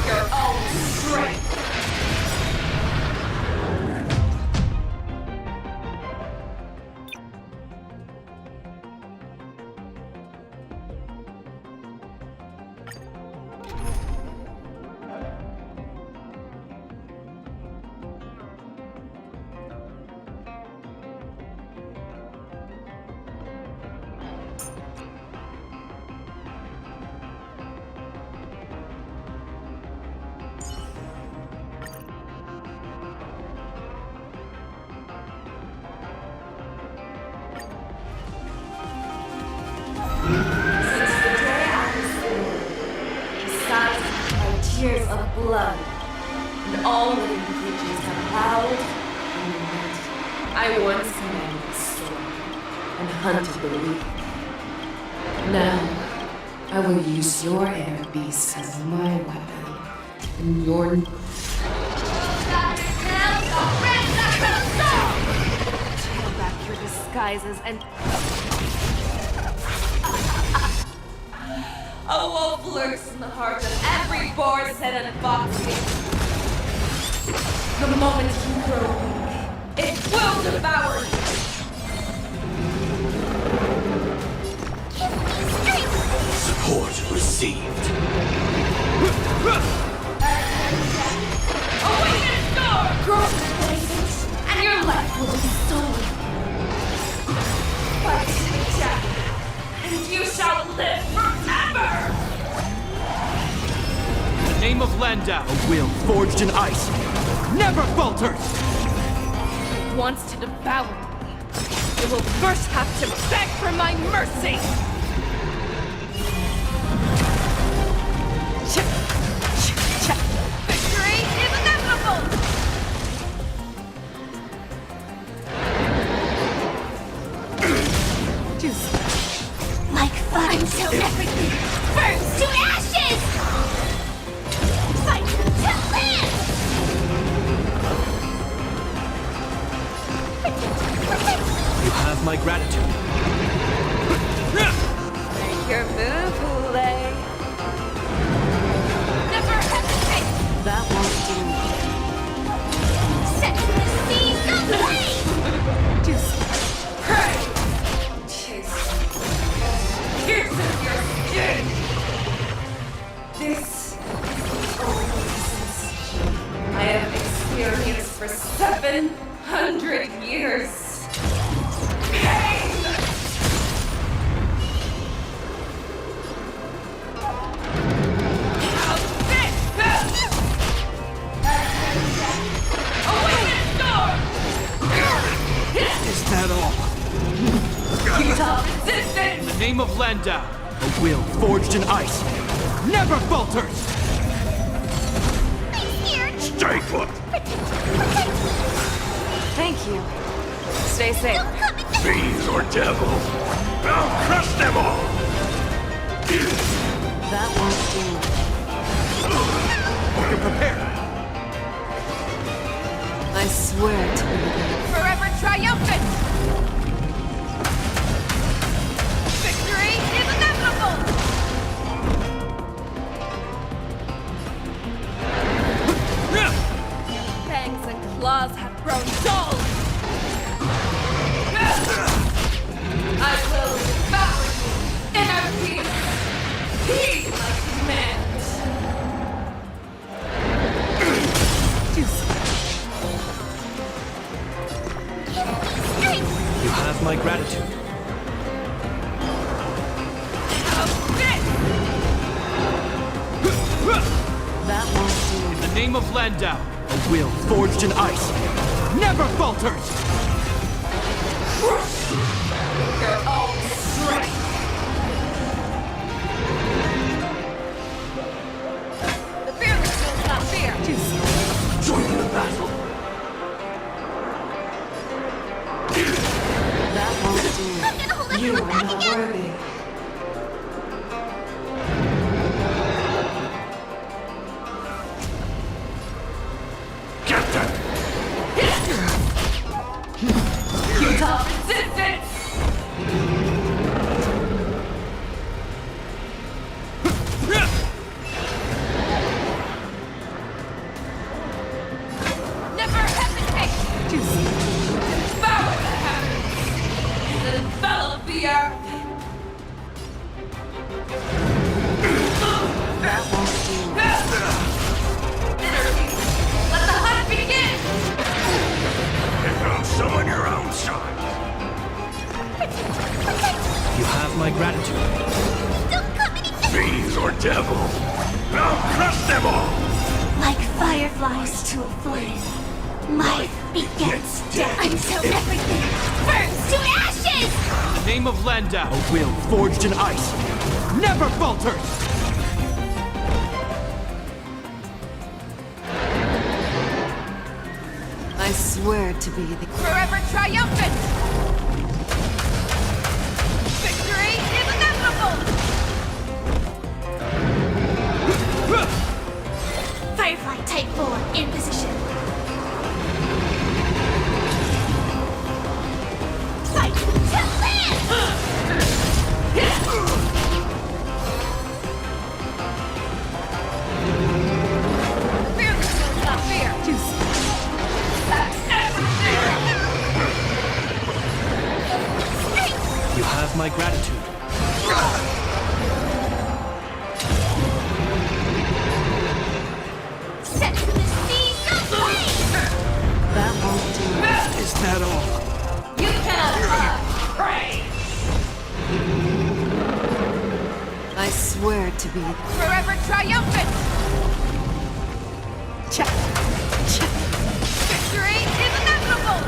Your own strength! Tears of blood, and all living creatures have howled and lamented. I once commanded the storm and hunted the weak. Now, I will use your air beast as my weapon, and your... Tear back your disguises and... A wolf lurks in the heart of every boar set and foxy. The moment you grow weak, it will devour you. Support received. Awaken storm! Grow the blazes, and your life will be stolen. Fight to death, and you shall live forever! In the name of Landau, a will forged in ice never falters! It wants to devour me. It will first have to beg for my mercy! Victory is inevitable! Like fire until everything burns to ashes! Fight to live! You have my gratitude. Make your move, Hule. Never hesitate! That won't do. Set the seas ablaze! Pray! Chase pierces your skin! This is only sensation I have experienced for 700 years. Pain! How's this? Awaken storm! Is that all? Futile resistance! In the name of Landau, a will forged in ice never falters! Stay put. Thank you. Stay safe. Fiends or devils. I'll crush them all. That won't do. You're prepared. I swear to be Forever triumphant! Victory is inevitable! Fangs and claws have grown dull! I will devour you in a peace! Heed my command! You have my gratitude. That won't do. In the name of Landau, a will forged in ice never falters! That won't do. You are not worthy. Futile resistance! Never hesitate to devour the heavens and envelop the earth. That won't do. Energy, let the hunt begin! Here comes someone your own size. You have my gratitude. Fiends or devils. I'll crush them all! Like fireflies to a flame, life begets death until everything burns to ashes! In the name of Landau, a will forged in ice never falters! I swear to be the Forever triumphant! Victory is inevitable! Firefly Type 4 in position. Fight to land! Fearless will not fear! That's everything! You have my gratitude. Set to the seas of flame! That won't do. Is that all? You cannot prey! I swear to be the Forever triumphant! check. Victory is inevitable!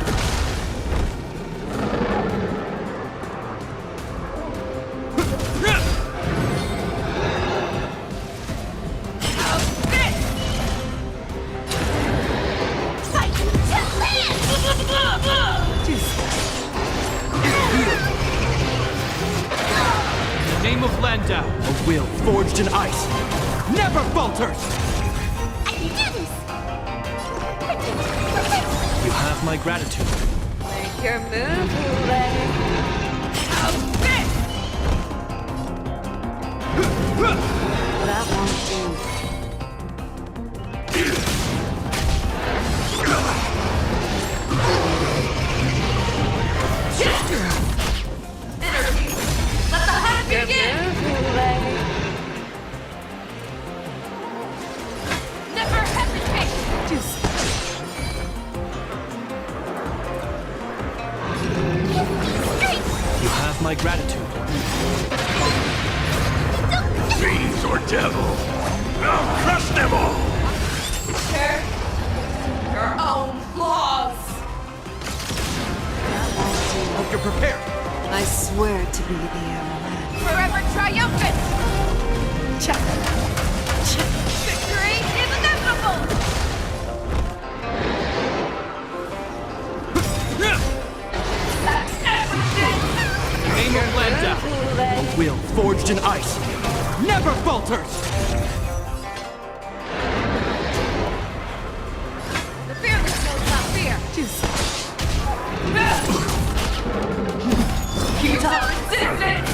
Fight to land! In the name of Landau, a will forged in ice never falters! I can do this! You have my gratitude. Make your move, Ulay! That won't do. Energy! Let the hunt begin! Never hesitate! You have my gratitude. Fiends or devils. I'll crush them all! Share your own flaws! Hope you're prepared. I swear to be the Everland. Forever triumphant! Check. Victory is inevitable! That's everything! In the name of Landau, a will forged in ice never falters! The fearless knows not fear! Futile resistance!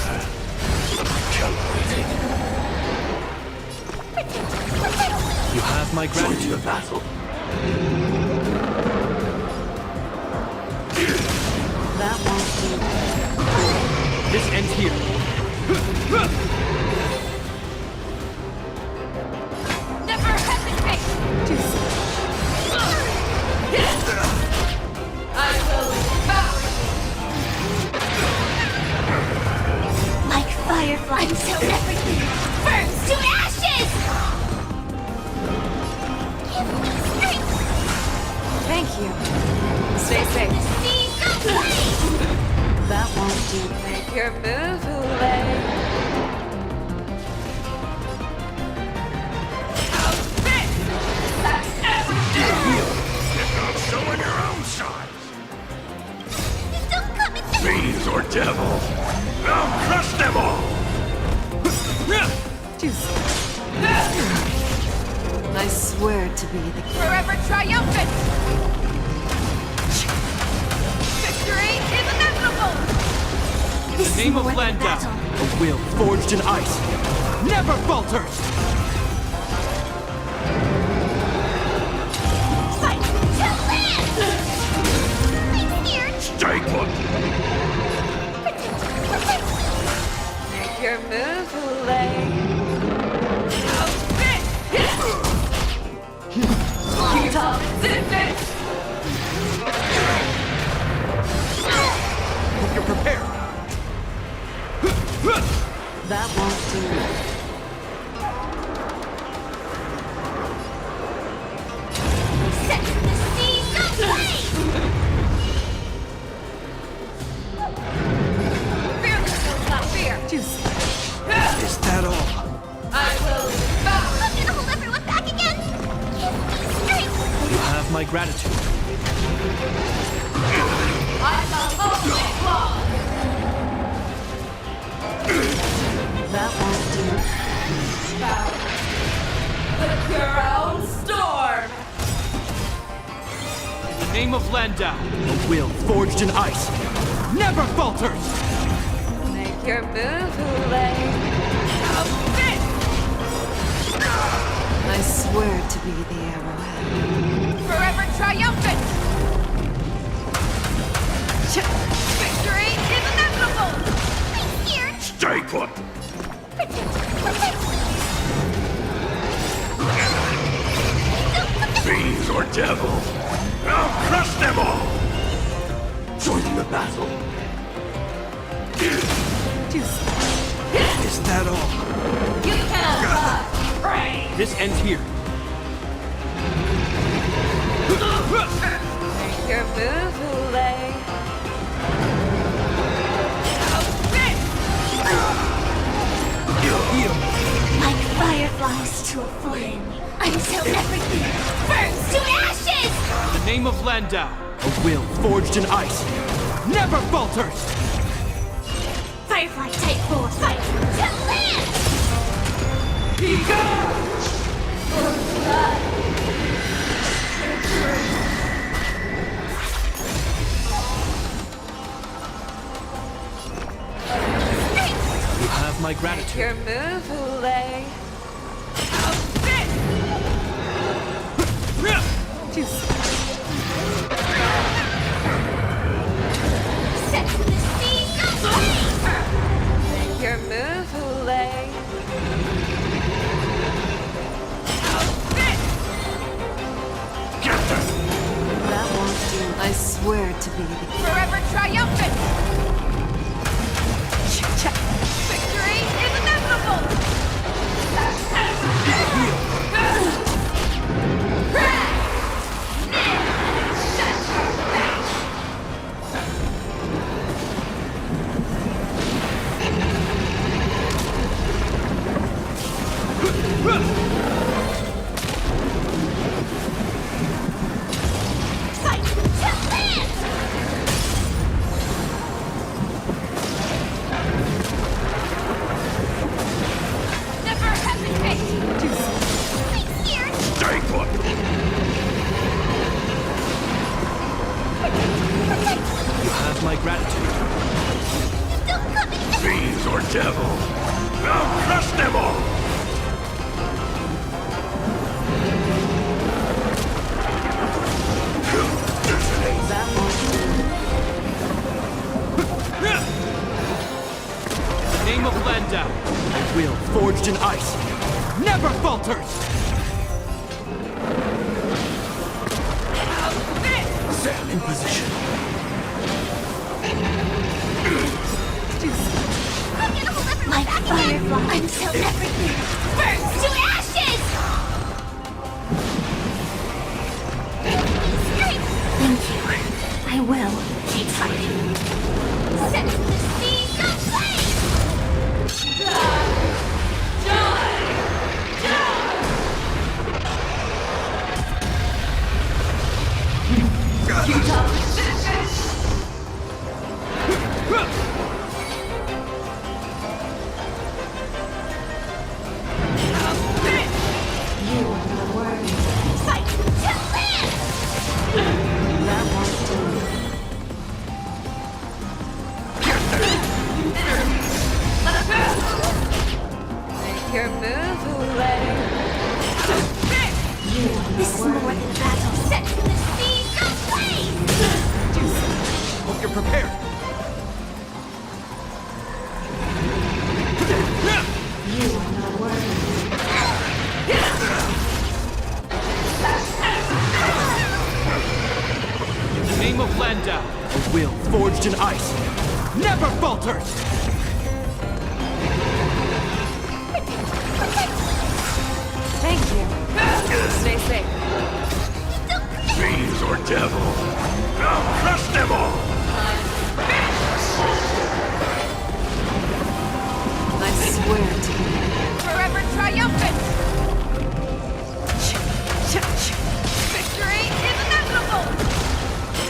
You have my gratitude. battle. That won't do. This ends here. Never hesitate! I will devour Like fireflies until everything burns to ashes! Give me strength! Thank you. Stay safe. The seas of flame! That won't do. Make your move, Ulay! That's everything! Here comes someone your own size. Fiends or devil. I'll crush them all! I swear to be the Forever triumphant! Victory is inevitable! In the name of Landau, a will forged in ice never falters! Fight to live! I'm scared! Stay put! Make your move, Hule. Keep up, Zinfit! Hope you're prepared. That won't do. Set the seas ablaze! Fearless will not fear! Is that all? I will bow! I'm gonna hold everyone back again! Give me strength! You have my gratitude. I shall only claw! That won't do. Bow. The Crown Storm! In the name of Landau, a will forged in ice never falters! Make your move, Hule. I swear to be the arrowhead. Forever triumphant! Victory is inevitable! I'm scared! Stay put! Fiends or devil. I'll crush them all! Join the battle. Is that all? You cannot pray! This ends here. Make your move, Hule. Like fireflies to a flame, until everything burns to ashes! In the name of Landau, a will forged in ice never falters! Firefly type 4, fight to land! You have my gratitude. Your move, Hule. Set the seas ablaze! Make your move, Hule. That won't do. I swear to be the Forever triumphant! Victory is inevitable! Fight to land! Never hesitate! I'm scared! Stay put! You have my gratitude. Still coming! Fiends or devil. I'll crush them all! that won't In the name of Landau, a will forged in ice never falters! Sail in position. I'm gonna hold everyone like back firefly until everything burns to ashes! Thank you. I will keep fighting. Set the seas ablaze! prepared! You are not worthy. In the name of Landau, a will forged in ice never falters! Thank you. Stay safe. Fiends or devil, I'll crush them all! I swear to you. Forever triumphant! Victory is inevitable!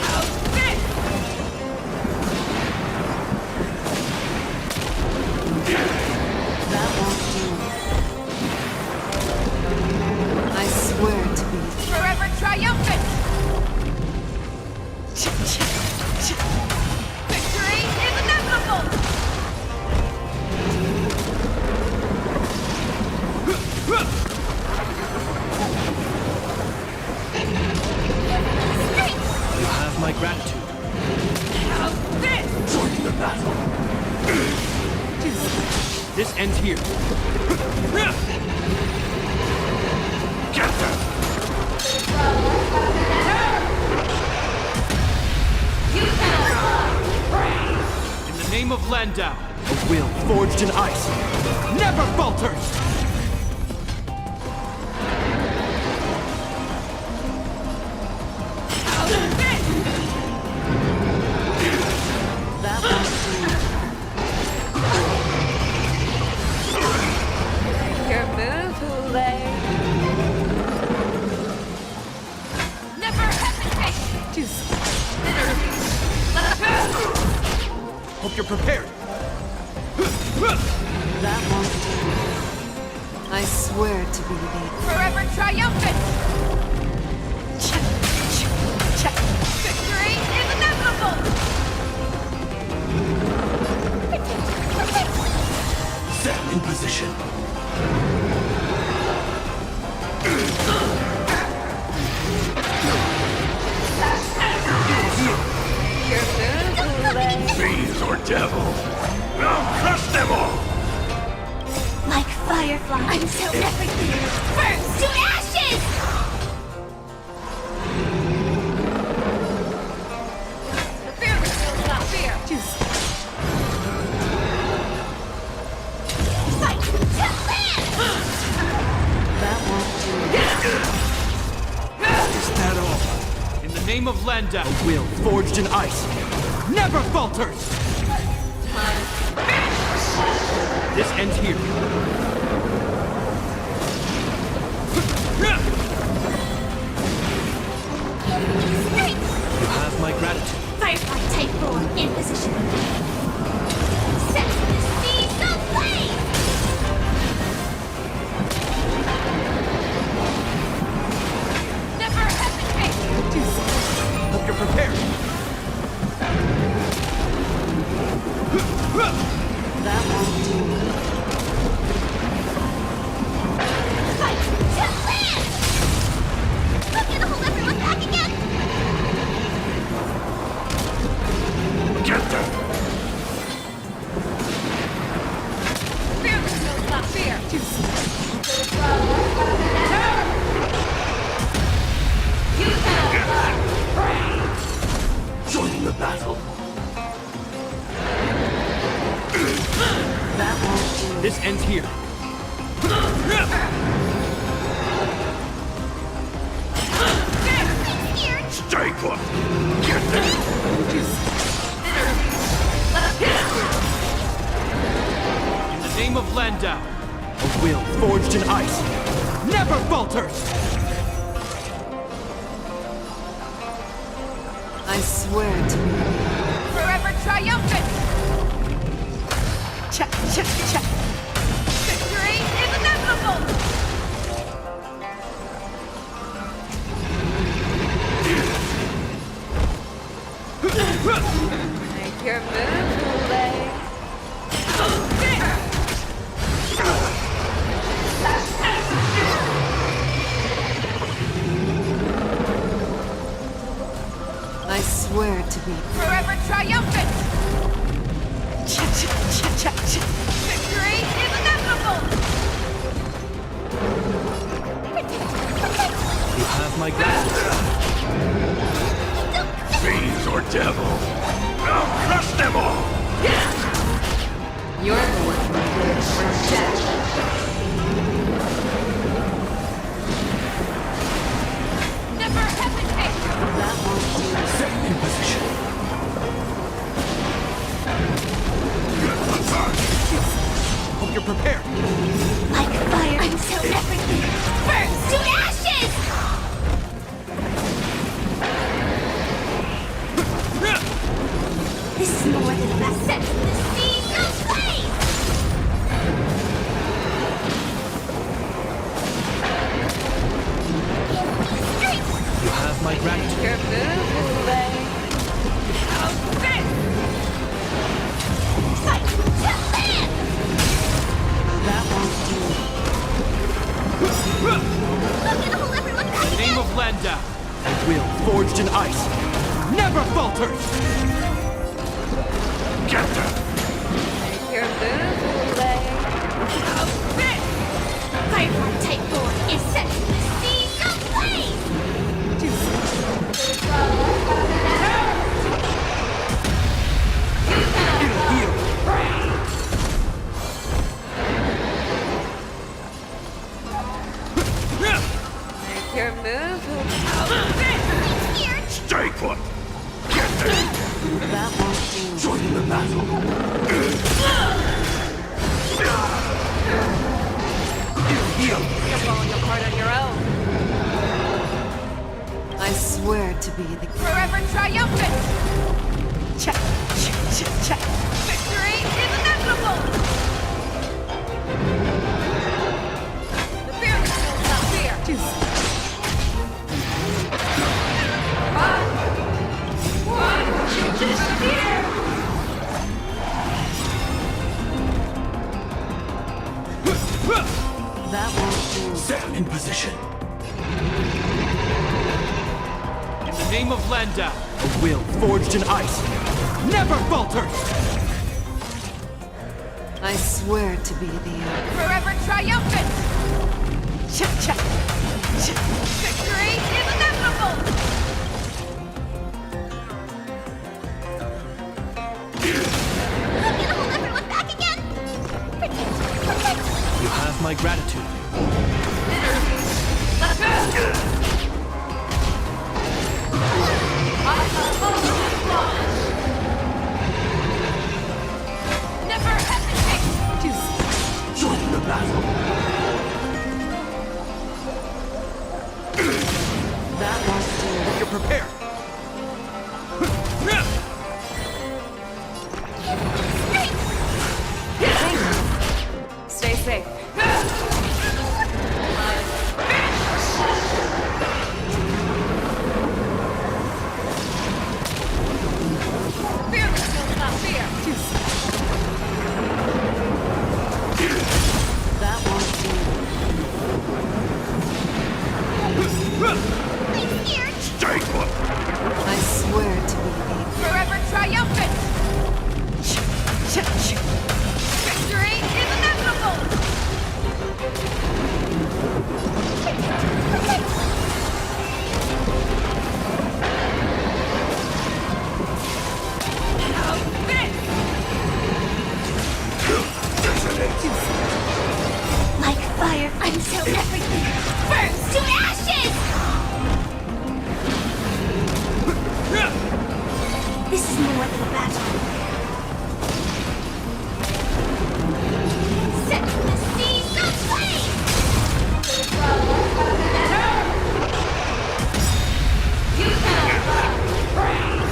How's this? That won't do. I swear to be. Forever triumphant! Victory is inevitable! You have my gratitude. How's this? Join the battle. This ends here. Get them! In the name of Landau, a will forged in ice never falters! That won't do. Your move, Hule. Never hesitate! Hope you're prepared. That won't do. I swear to be the. Forever triumphant! Victory is inevitable! Set in position. Your move, Hule. Fiends or devil, I'll crush them all! Like fireflies until everything burns to ashes! The fearless will not fear. Fight to live! That won't do. Is that all? In the name of Landau, a will forged in ice never falters! This ends here. You have my gratitude. Firefly Type 4 in position. Set the seas ablaze! Never hesitate! Hope you're prepared. That won't do. Fight to live! I'm gonna hold everyone back again! Get them! Fearless will not fear. Join the battle. That won't do. This ends here. Stay put. Get them! In the name of Landau, a will forged in ice never falters! I swear to be. Forever triumphant! Victory is inevitable! Make your move, Hule. I swear. swear to be forever triumphant! Victory is inevitable! You have my gratitude. Fiends or devil, I'll crush them all! You're the one who lives for death. Never hesitate! that won't do. Stay in position. Hope you're prepared. Like fire until everything burns to ashes! This is more than about setting the scene ablaze! You have my gratitude. Your move, Ulay. How's this? Fight to land! That won't do. I'm gonna hold everyone back In the name of Landau, a will forged in ice never falters! Get them! Your move, Ulay. How's this? Firefly Type 4 is setting the scene ablaze! It'll heal. Make your move, Ulay. How's this? Stay put! Get them! That won't do. Join the battle! Heal. You're falling apart on your own. I swear to be the Forever triumphant! Victory is inevitable! The fearless will not fear! Five, one, disappear! that won't do. Stand in position. In the name of Landau, a will forged in ice never falters! I swear to be the Forever triumphant! Victory is inevitable! I'm gonna hold everyone back again! Protect! You have my gratitude. Let's go! Never hesitate! Join the battle! that won't do. Hope you're prepared. Stay safe. Fearless will not fear. That won't do. Stay put! I swear to be the Forever triumphant! Victory is inevitable! How's this? Like fire until everything burns to ashes! This is more than a battle. Set the scene ablaze! You In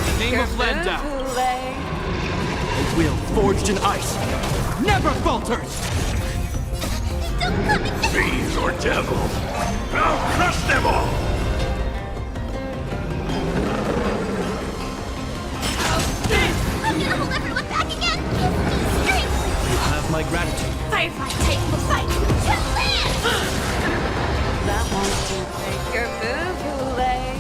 the name of Landau, a will forged in ice never falters! Fiends or devil, I'll crush them all! I'm gonna hold everyone back again! Give me strength! You have my gratitude. Firefly Type will fight to land! that won't do. Make your move, Ulay.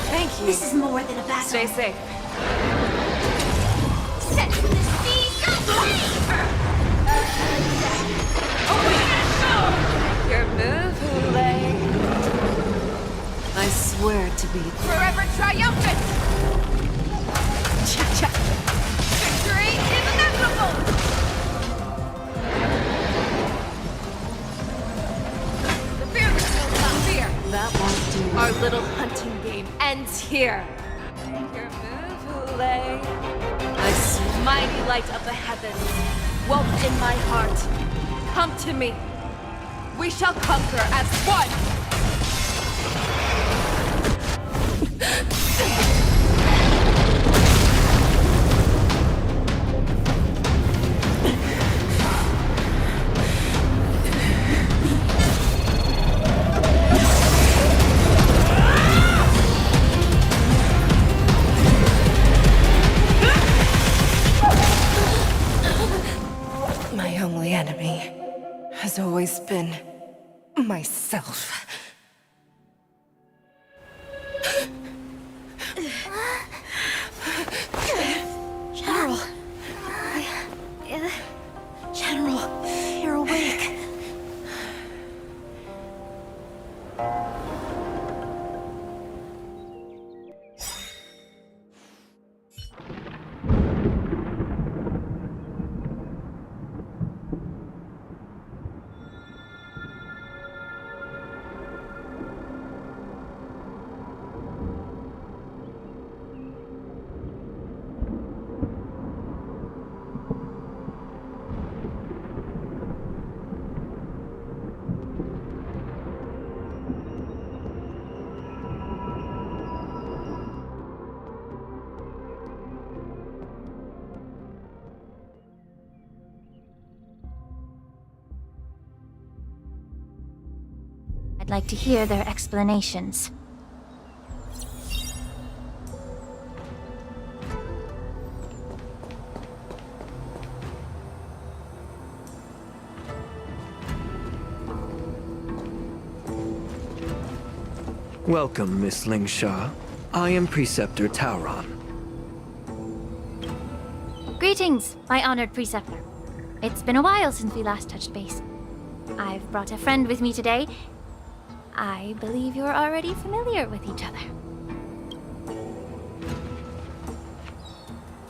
Thank you. This is more than a battle. Stay safe. Set the seas aflame! Your move, Hule. I swear to be Forever triumphant! Cha-cha! Victory is inevitable! The fearless will not fear. that won't do. Our little hunting game ends here. Your move, Hule. The mighty light of the heavens, woke in my heart. Come to me. We shall conquer as one. My only enemy has always been myself. General. General, you're awake. I'd like to hear their explanations. Welcome, Miss Lingsha. I am Preceptor Tauron. Greetings, my honored preceptor. It's been a while since we last touched base. I've brought a friend with me today. I believe you're already familiar with each other.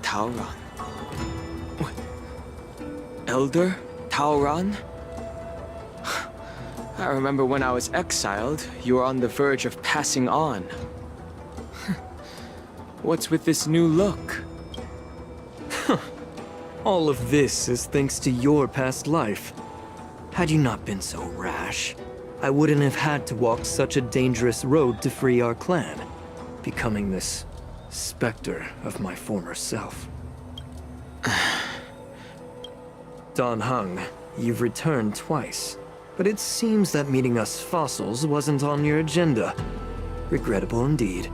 Tauron. What? Elder Tauron? I remember when I was exiled, you were on the verge of passing on. What's with this new look? All of this is thanks to your past life. Had you not been so rash, I wouldn't have had to walk such a dangerous road to free our clan, becoming this specter of my former self. Dan Heng, you've returned twice, but it seems that meeting us fossils wasn't on your agenda. Regrettable indeed.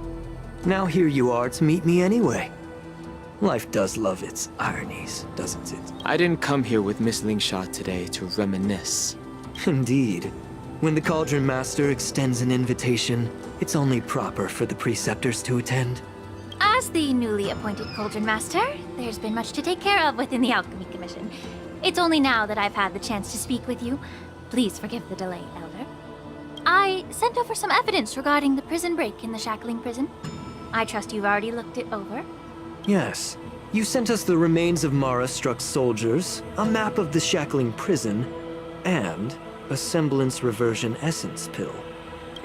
Now here you are to meet me anyway. Life does love its ironies, doesn't it? I didn't come here with Miss Lingsha today to reminisce. Indeed. When the Cauldron Master extends an invitation, it's only proper for the Preceptors to attend. As the newly appointed Cauldron Master, there's been much to take care of within the Alchemy Commission. It's only now that I've had the chance to speak with you. Please forgive the delay, Elder. I sent over some evidence regarding the prison break in the Shackling Prison. I trust you've already looked it over. Yes. You sent us the remains of Mara-struck soldiers, a map of the Shackling Prison, and a semblance reversion essence pill.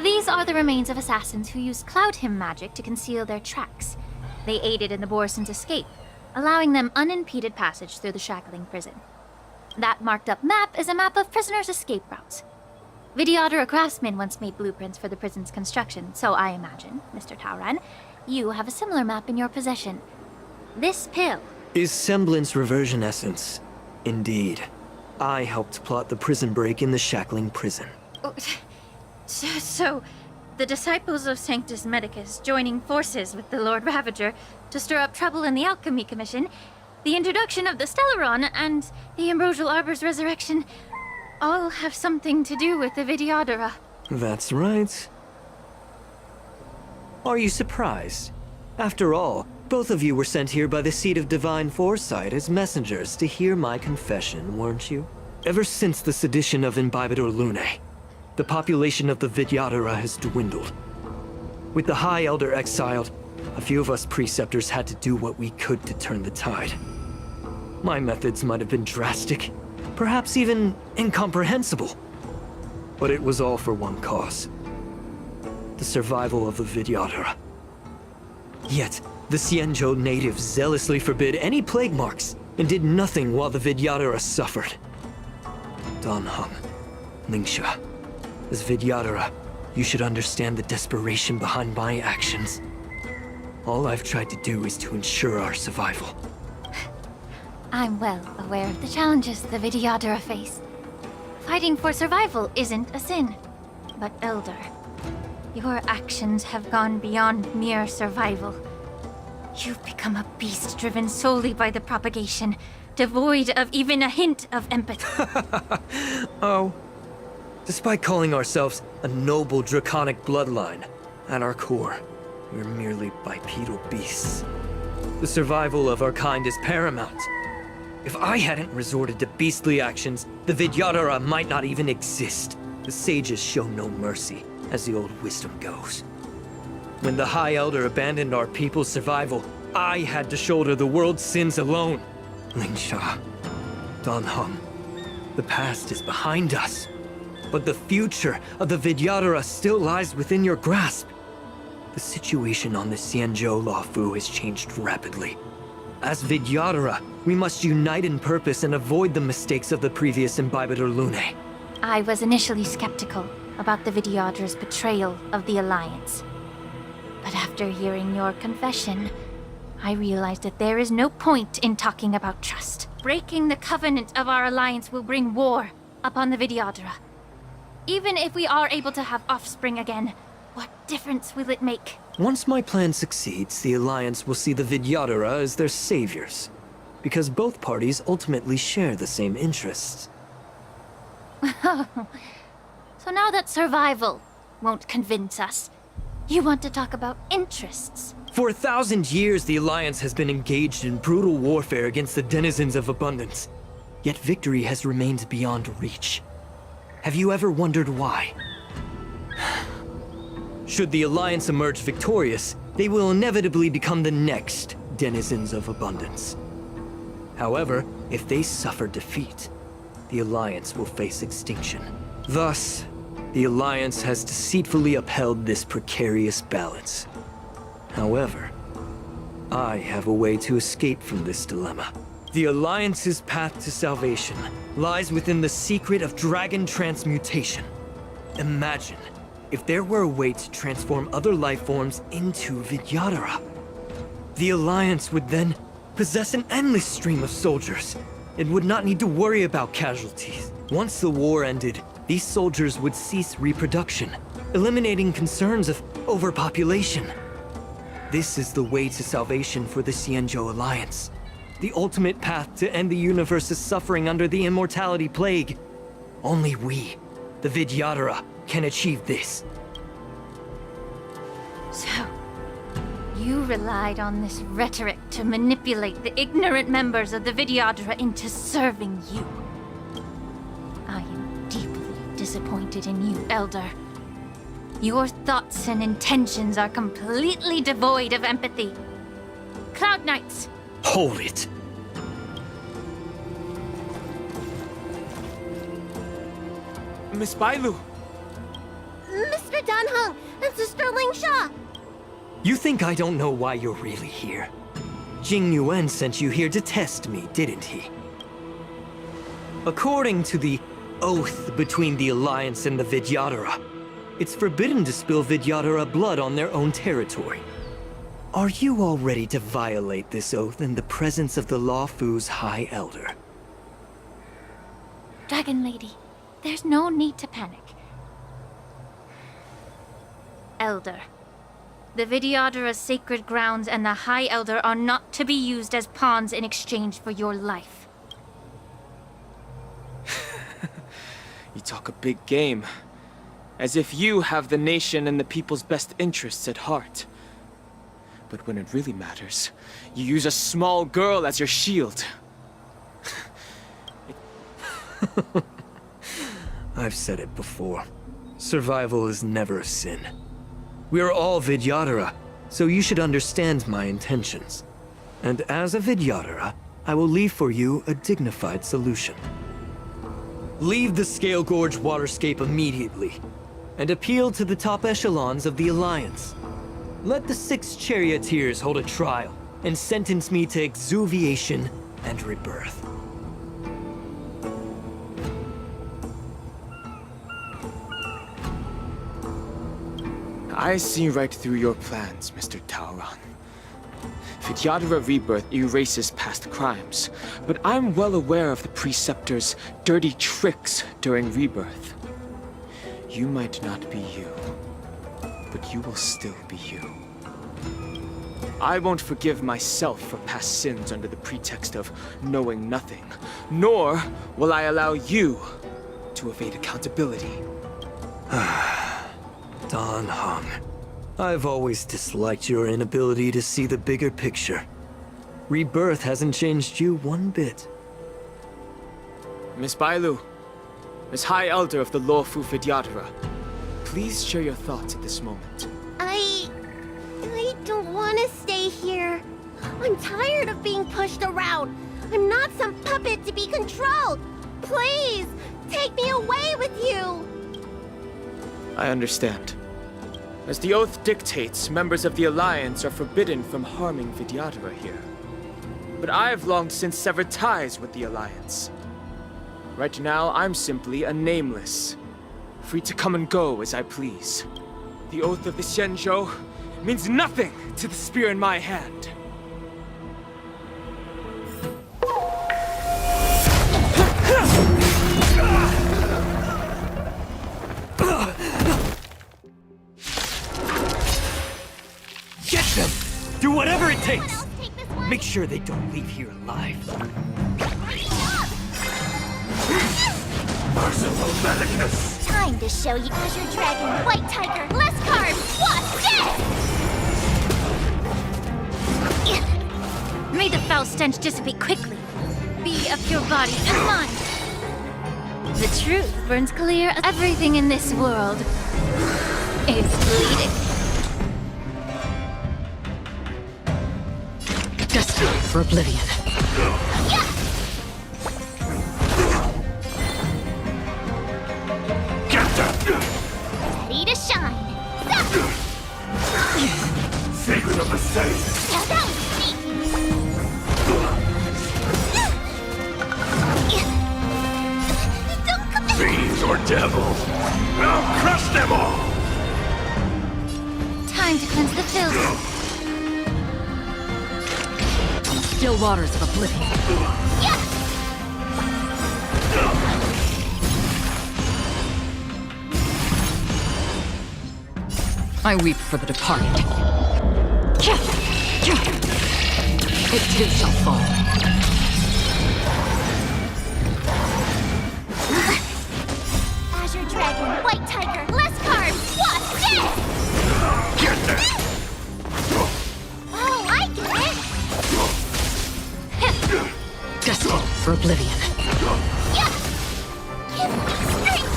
These are the remains of assassins who used Cloud Hymn magic to conceal their tracks. They aided in the Borison's escape, allowing them unimpeded passage through the Shackling Prison. That marked-up map is a map of prisoners' escape routes. Vidyadhara craftsmen once made blueprints for the prison's construction, so I imagine, Mr. Tauron, you have a similar map in your possession. This pill is semblance reversion essence. Indeed. I helped plot the prison break in the Shackling Prison. So, The disciples of Sanctus Medicus joining forces with the Lord Ravager to stir up trouble in the Alchemy Commission, the introduction of the Stellaron, and the Ambrosial Arbor's resurrection all have something to do with the Vidyadhara. That's right. Are you surprised? After all, both of you were sent here by the Seat of Divine Foresight as messengers to hear my confession, weren't you? Ever since the sedition of Imbibitor Lunae, the population of the Vidyadhara has dwindled. With the High Elder exiled, a few of us preceptors had to do what we could to turn the tide. My methods might have been drastic, perhaps even incomprehensible. But it was all for one cause: the survival of the Vidyadhara. Yet, the Xianzhou natives zealously forbid any plague marks and did nothing while the Vidyadhara suffered. Dan Heng, Lingsha, as Vidyadhara, you should understand the desperation behind my actions. All I've tried to do is to ensure our survival. I'm well aware of the challenges the Vidyadhara face. Fighting for survival isn't a sin. But Elder, your actions have gone beyond mere survival. You've become a beast driven solely by the propagation, devoid of even a hint of empathy. Oh. Despite calling ourselves a noble draconic bloodline, at our core, we're merely bipedal beasts. The survival of our kind is paramount. If I hadn't resorted to beastly actions, the Vidyadhara might not even exist. The sages show no mercy, as the old wisdom goes. When the High Elder abandoned our people's survival, I had to shoulder the world's sins alone. Lingsha, Dan Heng, the past is behind us, but the future of the Vidyadhara still lies within your grasp. The situation on the Xianzhou Luofu has changed rapidly. As Vidyadhara, we must unite in purpose and avoid the mistakes of the previous Imbibitor Lunae. I was initially skeptical about the Vidyadhara's betrayal of the Alliance. But after hearing your confession, I realized that there is no point in talking about trust. Breaking the covenant of our alliance will bring war upon the Vidyadhara. Even if we are able to have offspring again, what difference will it make? Once my plan succeeds, the Alliance will see the Vidyadhara as their saviors, because both parties ultimately share the same interests. So now that survival won't convince us, you want to talk about interests? For 1,000 years, the Alliance has been engaged in brutal warfare against the denizens of abundance. Yet victory has remained beyond reach. Have you ever wondered why? Should the Alliance emerge victorious, they will inevitably become the next denizens of abundance. However, if they suffer defeat, the Alliance will face extinction. Thus, the Alliance has deceitfully upheld this precarious balance. However, I have a way to escape from this dilemma. The Alliance's path to salvation lies within the secret of dragon transmutation. Imagine if there were a way to transform other life forms into Vidyadhara. The Alliance would then possess an endless stream of soldiers. It would not need to worry about casualties. Once the war ended, these soldiers would cease reproduction, eliminating concerns of overpopulation. This is the way to salvation for the Xianzhou Alliance. The ultimate path to end the universe's suffering under the Immortality Plague. Only we, the Vidyadhara, can achieve this. So, you relied on this rhetoric to manipulate the ignorant members of the Vidyadhara into serving you. I am deeply disappointed in you, Elder. Your thoughts and intentions are completely devoid of empathy. Cloud Knights! Hold it! Miss Bailu! Mr. Dan Heng and Sister Lingsha! You think I don't know why you're really here? Jing Yuan sent you here to test me, didn't he? According to the oath between the Alliance and the Vidyadhara, it's forbidden to spill Vidyadhara blood on their own territory. Are you all ready to violate this oath in the presence of the Luofu's High Elder? Dragon Lady, there's no need to panic. Elder. The Vidyadhara's sacred grounds and the High Elder are not to be used as pawns in exchange for your life. You talk a big game. As if you have the nation and the people's best interests at heart. But when it really matters, you use a small girl as your shield. I've said it before. Survival is never a sin. We are all Vidyadhara, so you should understand my intentions. And as a Vidyadhara, I will leave for you a dignified solution. Leave the Scale Gorge waterscape immediately, and appeal to the top echelons of the Alliance. Let the 6 charioteers hold a trial, and sentence me to exuviation and rebirth. I see right through your plans, Mr. Tauron. Vidyadhara Rebirth erases past crimes, but I'm well aware of the Preceptor's dirty tricks during Rebirth. You might not be you, but you will still be you. I won't forgive myself for past sins under the pretext of knowing nothing, nor will I allow you to evade accountability. Dan Heng, I've always disliked your inability to see the bigger picture. Rebirth hasn't changed you one bit. Miss Bailu, as High Elder of the Lawfu Vidyadhara, please share your thoughts at this moment. I don't want to stay here. I'm tired of being pushed around. I'm not some puppet to be controlled. Please, take me away with you. I understand. As the oath dictates, members of the Alliance are forbidden from harming Vidyadhara here. But I've long since severed ties with the Alliance. Right now, I'm simply a nameless, free to come and go as I please. The oath of the Xianzhou means nothing to the spear in my hand. Get them! Do whatever it takes! Make sure they don't leave here alive. Merciful Medicus! Time to show you Azure Dragon, White Tiger, less carbs, what's this? May the foul stench dissipate quickly. Be of your body and mind. The truth burns clear as everything in this world is bleeding. Destined for oblivion. Ready to shine. Secret of the Saint! Now that was sneaky. Fiends or devils! I'll crush them all! Time to cleanse the filth. Still waters of oblivion. I weep for the departed. It too shall fall. Azure Dragon, White Tiger, less carbs, what's this? Get them! Oh, I get it! Destined for oblivion. Give me strength!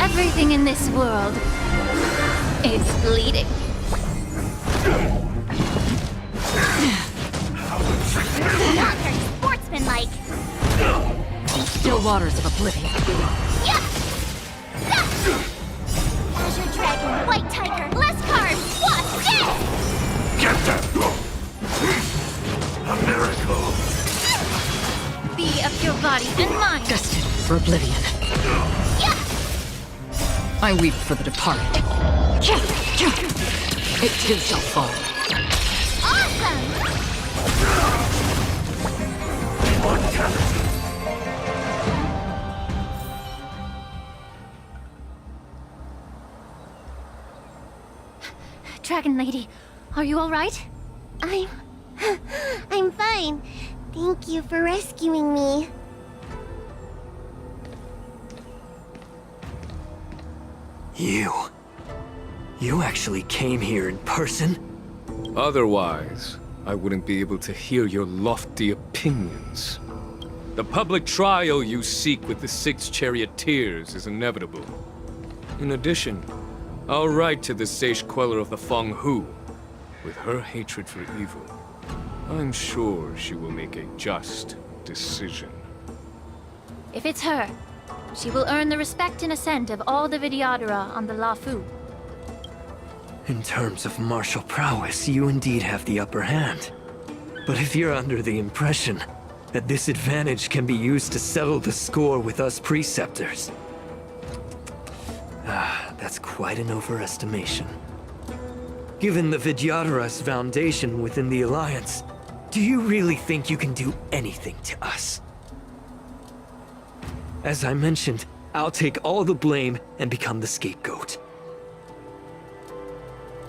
Everything in this world is bleeding. Not very sportsmanlike. Still waters of oblivion. Azure Dragon, White Tiger, less carbs, what's this? Get them! A miracle! Be of your body and mind. Destined for oblivion. I weep for the departed. It too shall fall. Awesome! Dragon Lady. Are you alright? I'm fine. Thank you for rescuing me. You actually came here in person? Otherwise, I wouldn't be able to hear your lofty opinions. The public trial you seek with the 6 charioteers is inevitable. In addition, I'll write to the Sage Queller of the Feng Hu. With her hatred for evil, I'm sure she will make a just decision. If it's her, she will earn the respect and assent of all the Vidyadhara on the Luofu. In terms of martial prowess, you indeed have the upper hand. But if you're under the impression that this advantage can be used to settle the score with us preceptors, that's quite an overestimation. Given the Vidyadhara's foundation within the Alliance, do you really think you can do anything to us? As I mentioned, I'll take all the blame and become the scapegoat.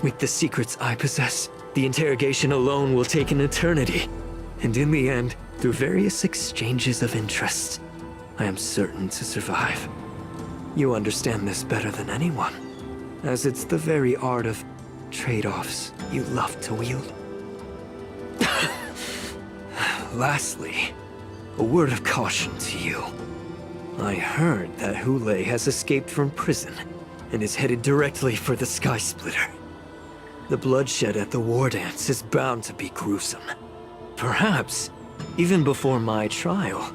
With the secrets I possess, the interrogation alone will take an eternity. And in the end, through various exchanges of interest, I am certain to survive. You understand this better than anyone, as it's the very art of trade-offs you love to wield. Lastly, a word of caution to you. I heard that Hulei has escaped from prison and is headed directly for the Sky Splitter. The bloodshed at the war dance is bound to be gruesome. Perhaps, even before my trial,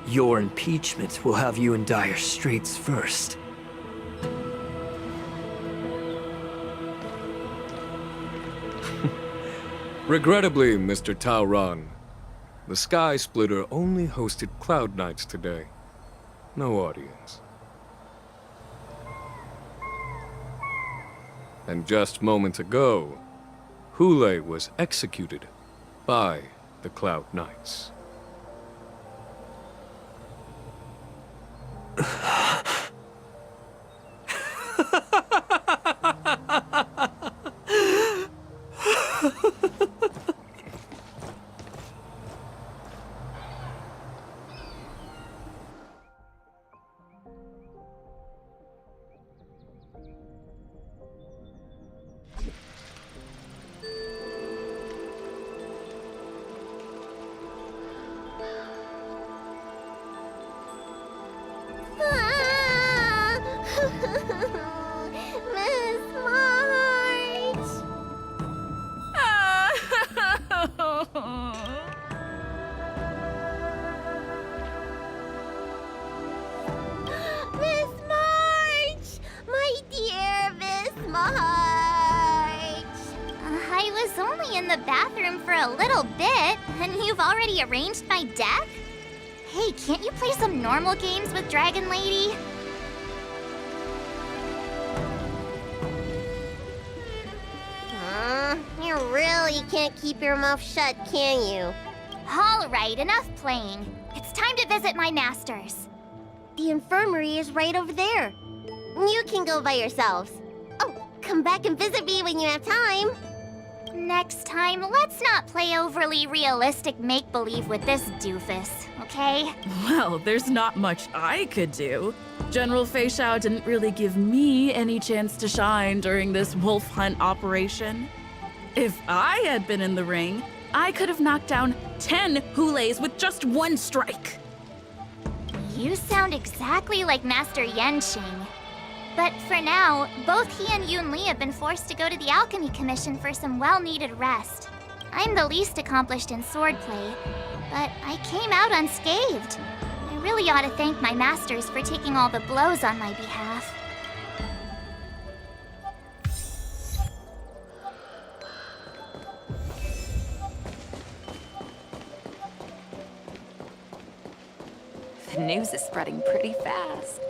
your impeachment will have you in dire straits first. Regrettably, Mr. Taoran, the Sky Splitter only hosted Cloud Knights today. No audience. And just moments ago, Hulei was executed by the Cloud Knights. Miss March! Miss March! My dear Miss March! I was only in the bathroom for a little bit, and you've already arranged my death? Hey, can't you play some normal games with Dragon Lady? You really can't keep your mouth shut, can you? All right, enough playing. It's time to visit my masters. The infirmary is right over there. You can go by yourselves. Oh, come back and visit me when you have time. Next time, let's not play overly realistic make-believe with this doofus, okay? Well, there's not much I could do. General Fei Xiao didn't really give me any chance to shine during this wolf hunt operation. If I had been in the ring, I could have knocked down 10 Huleis with just one strike. You sound exactly like Master Yanqing. But for now, both he and Yun Li have been forced to go to the Alchemy Commission for some well-needed rest. I'm the least accomplished in swordplay, but I came out unscathed. I really ought to thank my masters for taking all the blows on my behalf. The news is spreading pretty fast.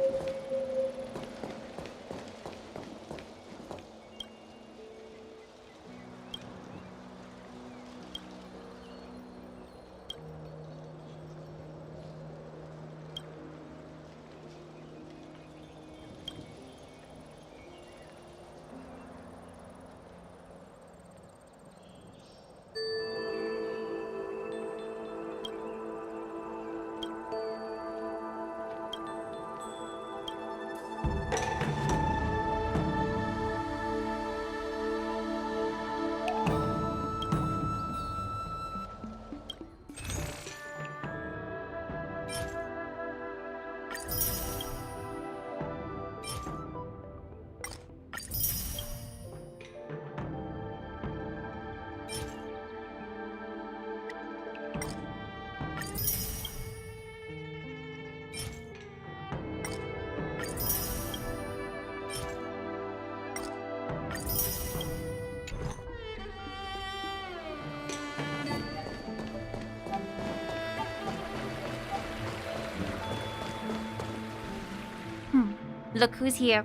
Look who's here.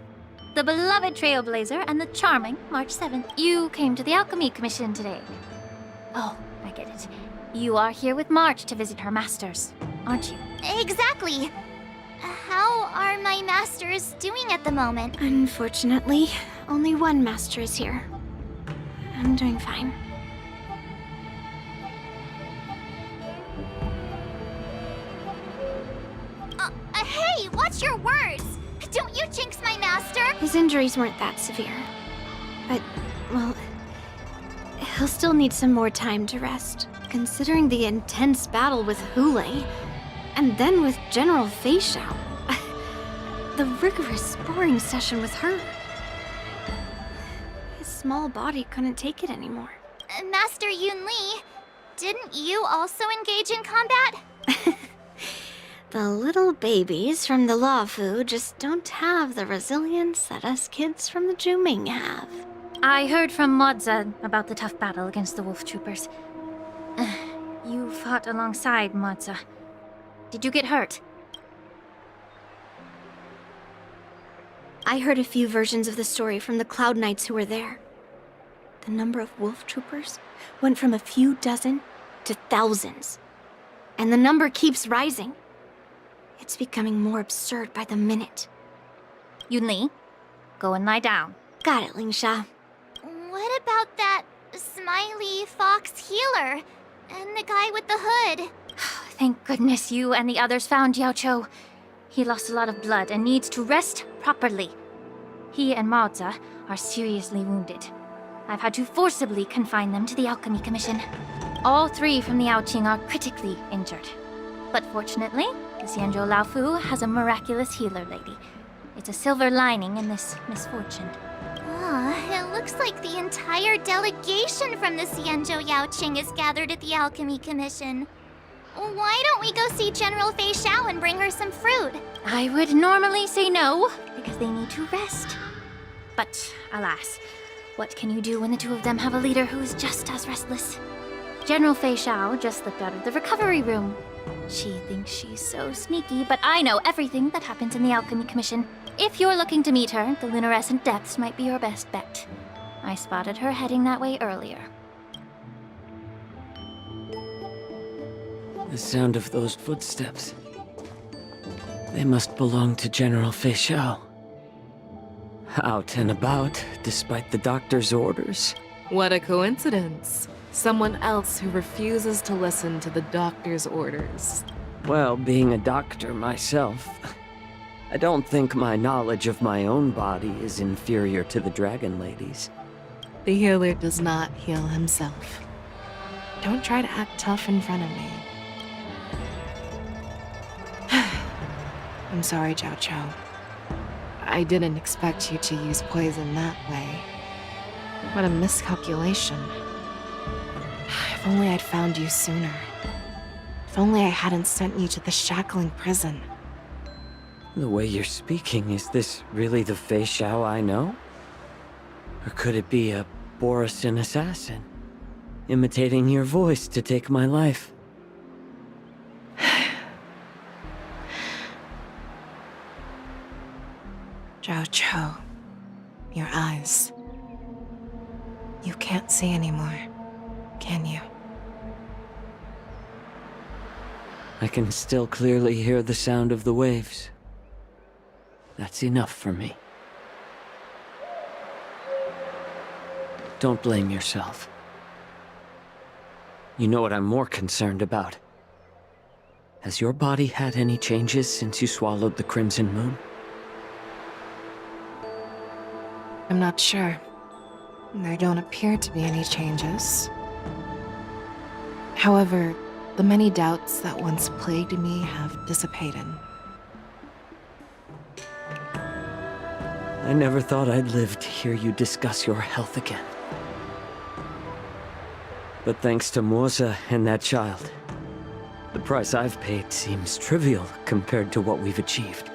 The beloved Trailblazer and the charming March 7th. You came to the Alchemy Commission today. Oh, I get it. You are here with March to visit her masters, aren't you? Exactly. How are my masters doing at the moment? Unfortunately, only one master is here. I'm doing fine. Hey, watch your words! Don't you jinx my master! His injuries weren't that severe. But, well, he'll still need some more time to rest, considering the intense battle with Hule, and then with General Fei Xiao. The rigorous sparring session with her. His small body couldn't take it anymore. Master Yun Li, didn't you also engage in combat? The little babies from the Luofu just don't have the resilience that us kids from the Zhuming have. I heard from Moza about the tough battle against the wolf troopers. You fought alongside Moza. Did you get hurt? I heard a few versions of the story from the Cloud Knights who were there. The number of wolf troopers went from a few dozen to thousands. And the number keeps rising. It's becoming more absurd by the minute. Yun Li, go and lie down. Got it, Lingsha. What about that smiley fox healer? And the guy with the hood? Thank goodness you and the others found Yao Cho. He lost a lot of blood and needs to rest properly. He and Maoza are seriously wounded. I've had to forcibly confine them to the Alchemy Commission. All three from the Yaoqing are critically injured. But fortunately, the Xianzhou Laofu has a miraculous healer lady. It's a silver lining in this misfortune. It looks like the entire delegation from the Xianzhou Yaoqing is gathered at the Alchemy Commission. Why don't we go see General Fei Xiao and bring her some fruit? I would normally say no, because they need to rest. But alas, what can you do when the two of them have a leader who is just as restless? General Fei Xiao just slipped out of the recovery room. She thinks she's so sneaky, but I know everything that happens in the Alchemy Commission. If you're looking to meet her, the Lunarescent Depths might be your best bet. I spotted her heading that way earlier. The sound of those footsteps. They must belong to General Fei Xiao. Out and about, despite the doctor's orders. What a coincidence. Someone else who refuses to listen to the doctor's orders. Well, being a doctor myself, I don't think my knowledge of my own body is inferior to the Dragon Lady's. The healer does not heal himself. Don't try to act tough in front of me. I'm sorry, Jiao Cho. I didn't expect you to use poison that way. What a miscalculation. If only I'd found you sooner. If only I hadn't sent you to the shackling prison. The way you're speaking, is this really the Fei Xiao I know? Or could it be a Borisin assassin, imitating your voice to take my life? Jiao Cho, your eyes. You can't see anymore, can you? I can still clearly hear the sound of the waves. That's enough for me. Don't blame yourself. You know what I'm more concerned about? Has your body had any changes since you swallowed the Crimson Moon? I'm not sure. There don't appear to be any changes. However, the many doubts that once plagued me have dissipated. I never thought I'd live to hear you discuss your health again. But thanks to Moza and that child, the price I've paid seems trivial compared to what we've achieved.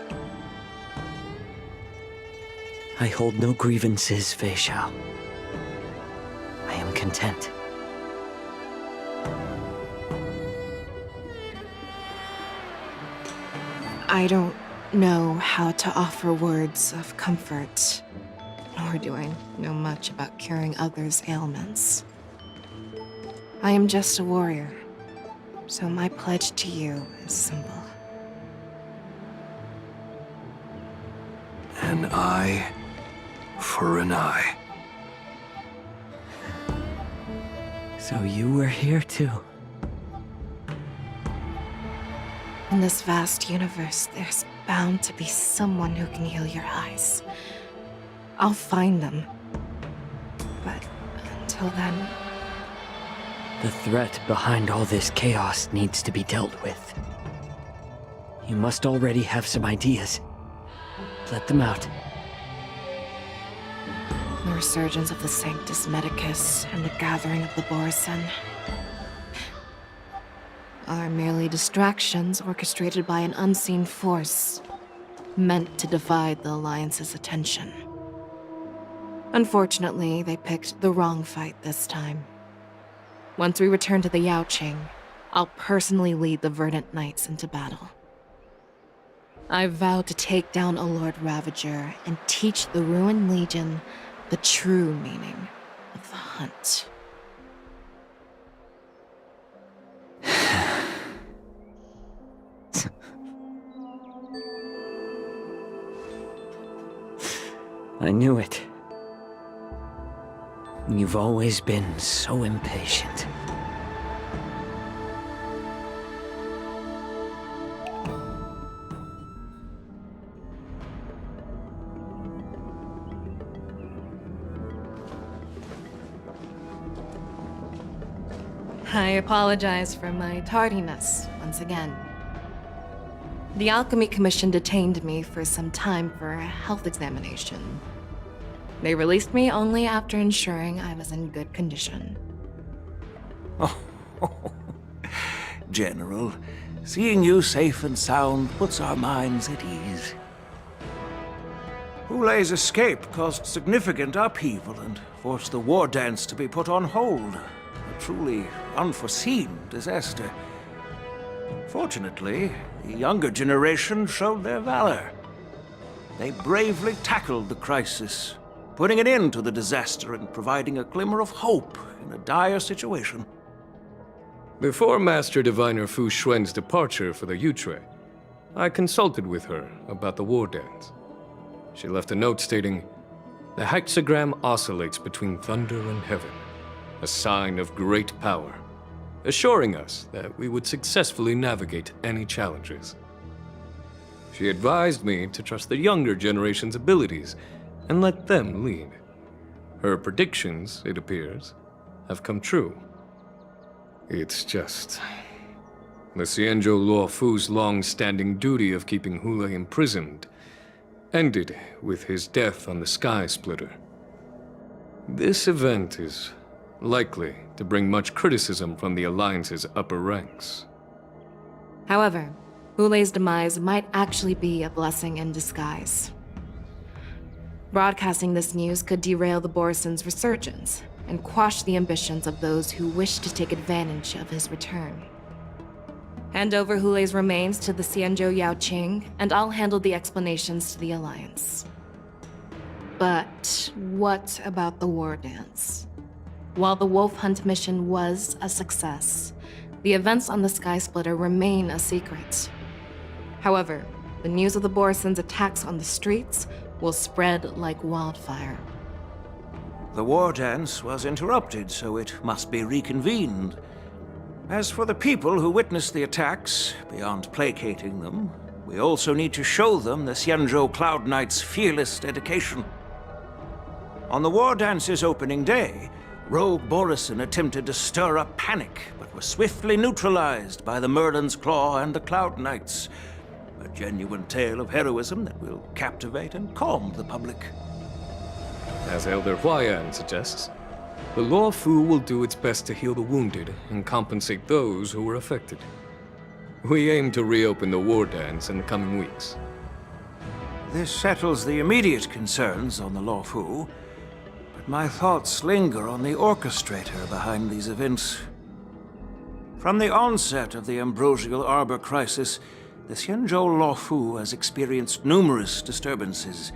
I hold no grievances, Fei Xiao. I am content. I don't know how to offer words of comfort, nor do I know much about curing others' ailments. I am just a warrior, so my pledge to you is simple. An eye for an eye. So you were here too. In this vast universe, there's bound to be someone who can heal your eyes. I'll find them. But until then... The threat behind all this chaos needs to be dealt with. You must already have some ideas. Let them out. The resurgence of the Sanctus Medicus and the gathering of the Borisin are merely distractions orchestrated by an unseen force, meant to divide the Alliance's attention. Unfortunately, they picked the wrong fight this time. Once we return to the Yaoqing, I'll personally lead the Verdant Knights into battle. I vow to take down a Lord Ravager and teach the Ruined Legion the true meaning of the hunt. I knew it. You've always been so impatient. I apologize for my tardiness once again. The Alchemy Commission detained me for some time for a health examination. They released me only after ensuring I was in good condition. Oh, General, seeing you safe and sound puts our minds at ease. Hulei's escape caused significant upheaval and forced the war dance to be put on hold. A truly unforeseen disaster. Fortunately, the younger generation showed their valor. They bravely tackled the crisis, putting an end to the disaster and providing a glimmer of hope in a dire situation. Before Master Diviner Fu Xuan's departure for the Yutre, I consulted with her about the war dance. She left a note stating, "The hexagram oscillates between thunder and heaven, a sign of great power," assuring us that we would successfully navigate any challenges. She advised me to trust the younger generation's abilities and let them lead. Her predictions, it appears, have come true. It's just... the Xianzhou Luo Fu's long-standing duty of keeping Hulei imprisoned ended with his death on the Sky Splitter. This event is likely to bring much criticism from the Alliance's upper ranks. However, Hulei's demise might actually be a blessing in disguise. Broadcasting this news could derail the Borisin's resurgence and quash the ambitions of those who wish to take advantage of his return. Hand over Hulei's remains to the Xianzhou Yaoqing, and I'll handle the explanations to the Alliance. But what about the war dance? While the Wolf Hunt mission was a success, the events on the Sky Splitter remain a secret. However, the news of the Borisin's attacks on the streets will spread like wildfire. The war dance was interrupted, so it must be reconvened. As for the people who witnessed the attacks, beyond placating them, we also need to show them the Xianzhou Cloud Knights' fearless dedication. On the war dance's opening day, Rogue Borisin attempted to stir up panic, but was swiftly neutralized by the Merlin's Claw and the Cloud Knights. A genuine tale of heroism that will captivate and calm the public. As Elder Huayan suggests, the Luo Fu will do its best to heal the wounded and compensate those who were affected. We aim to reopen the war dance in the coming weeks. This settles the immediate concerns on the Luofu, but my thoughts linger on the orchestrator behind these events. From the onset of the Ambrosial Arbor crisis, the Xianzhou Luofu has experienced numerous disturbances,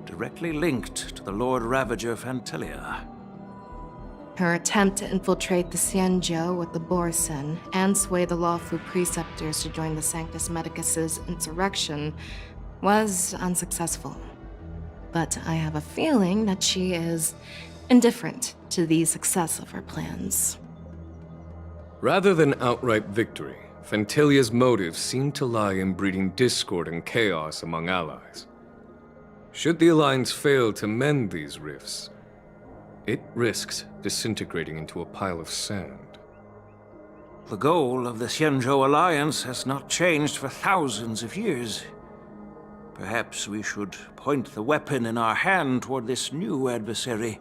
directly linked to the Lord Ravager Phantelia. Her attempt to infiltrate the Xianzhou with the Borsen and sway the Luofu preceptors to join the Sanctus Medicus's insurrection was unsuccessful. But I have a feeling that she is indifferent to the success of her plans. Rather than outright victory, Phantelia's motives seem to lie in breeding discord and chaos among allies. Should the Alliance fail to mend these rifts, it risks disintegrating into a pile of sand. The goal of the Xianzhou Alliance has not changed for thousands of years. Perhaps we should point the weapon in our hand toward this new adversary.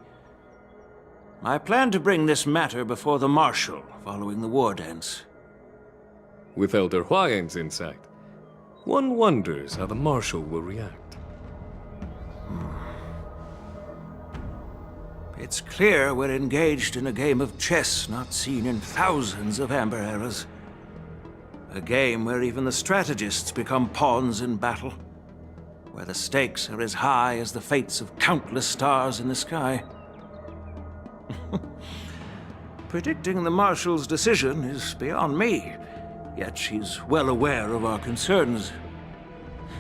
I plan to bring this matter before the Marshal following the war dance. With Elder Huayan's insight, one wonders how the Marshal will react. It's clear we're engaged in a game of chess not seen in thousands of Amber eras. A game where even the strategists become pawns in battle, where the stakes are as high as the fates of countless stars in the sky. Predicting the Marshal's decision is beyond me, yet she's well aware of our concerns.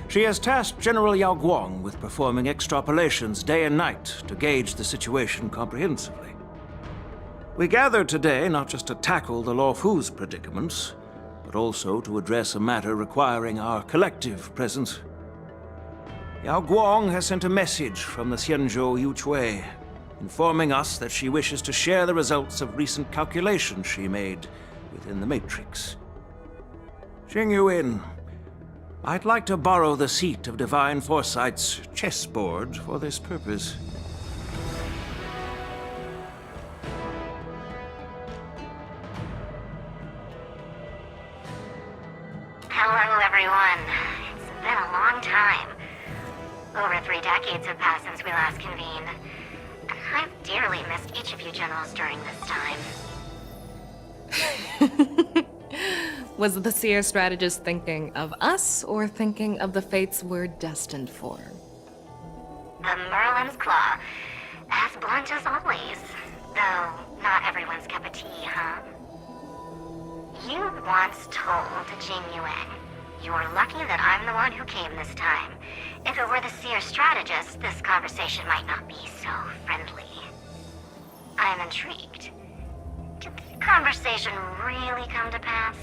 She has tasked General Yao Guang with performing extrapolations day and night to gauge the situation comprehensively. We gathered today not just to tackle the Luofu's predicaments, but also to address a matter requiring our collective presence. Yao Guang has sent a message from the Xianzhou Yuchui, informing us that she wishes to share the results of recent calculations she made within the Matrix. Jing Yuan, I'd like to borrow the seat of Divine Foresight's chessboard for this purpose. Hello, everyone. It's been a long time. Over 3 decades have passed since we last convened. I've dearly missed each of you generals during this time. Was the Seer strategist thinking of us or thinking of the fates we're destined for? The Merlin's Claw. As blunt as always. Though not everyone's cup of tea, huh? You once told Jing Yuan, "You're lucky that I'm the one who came this time. If it were the Seer strategist, this conversation might not be so friendly." I'm intrigued. Did the conversation really come to pass?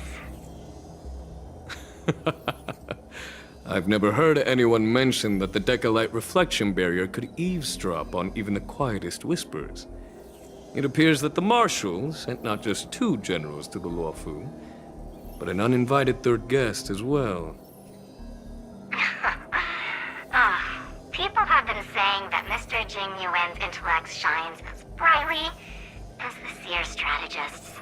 I've never heard anyone mention that the Decalite reflection barrier could eavesdrop on even the quietest whispers. It appears that the Marshal sent not just 2 generals to the Luofu, but an uninvited 3rd guest as well. People have been saying that Mr. Jing Yuan's intellect shines as brightly as the Seer strategist's.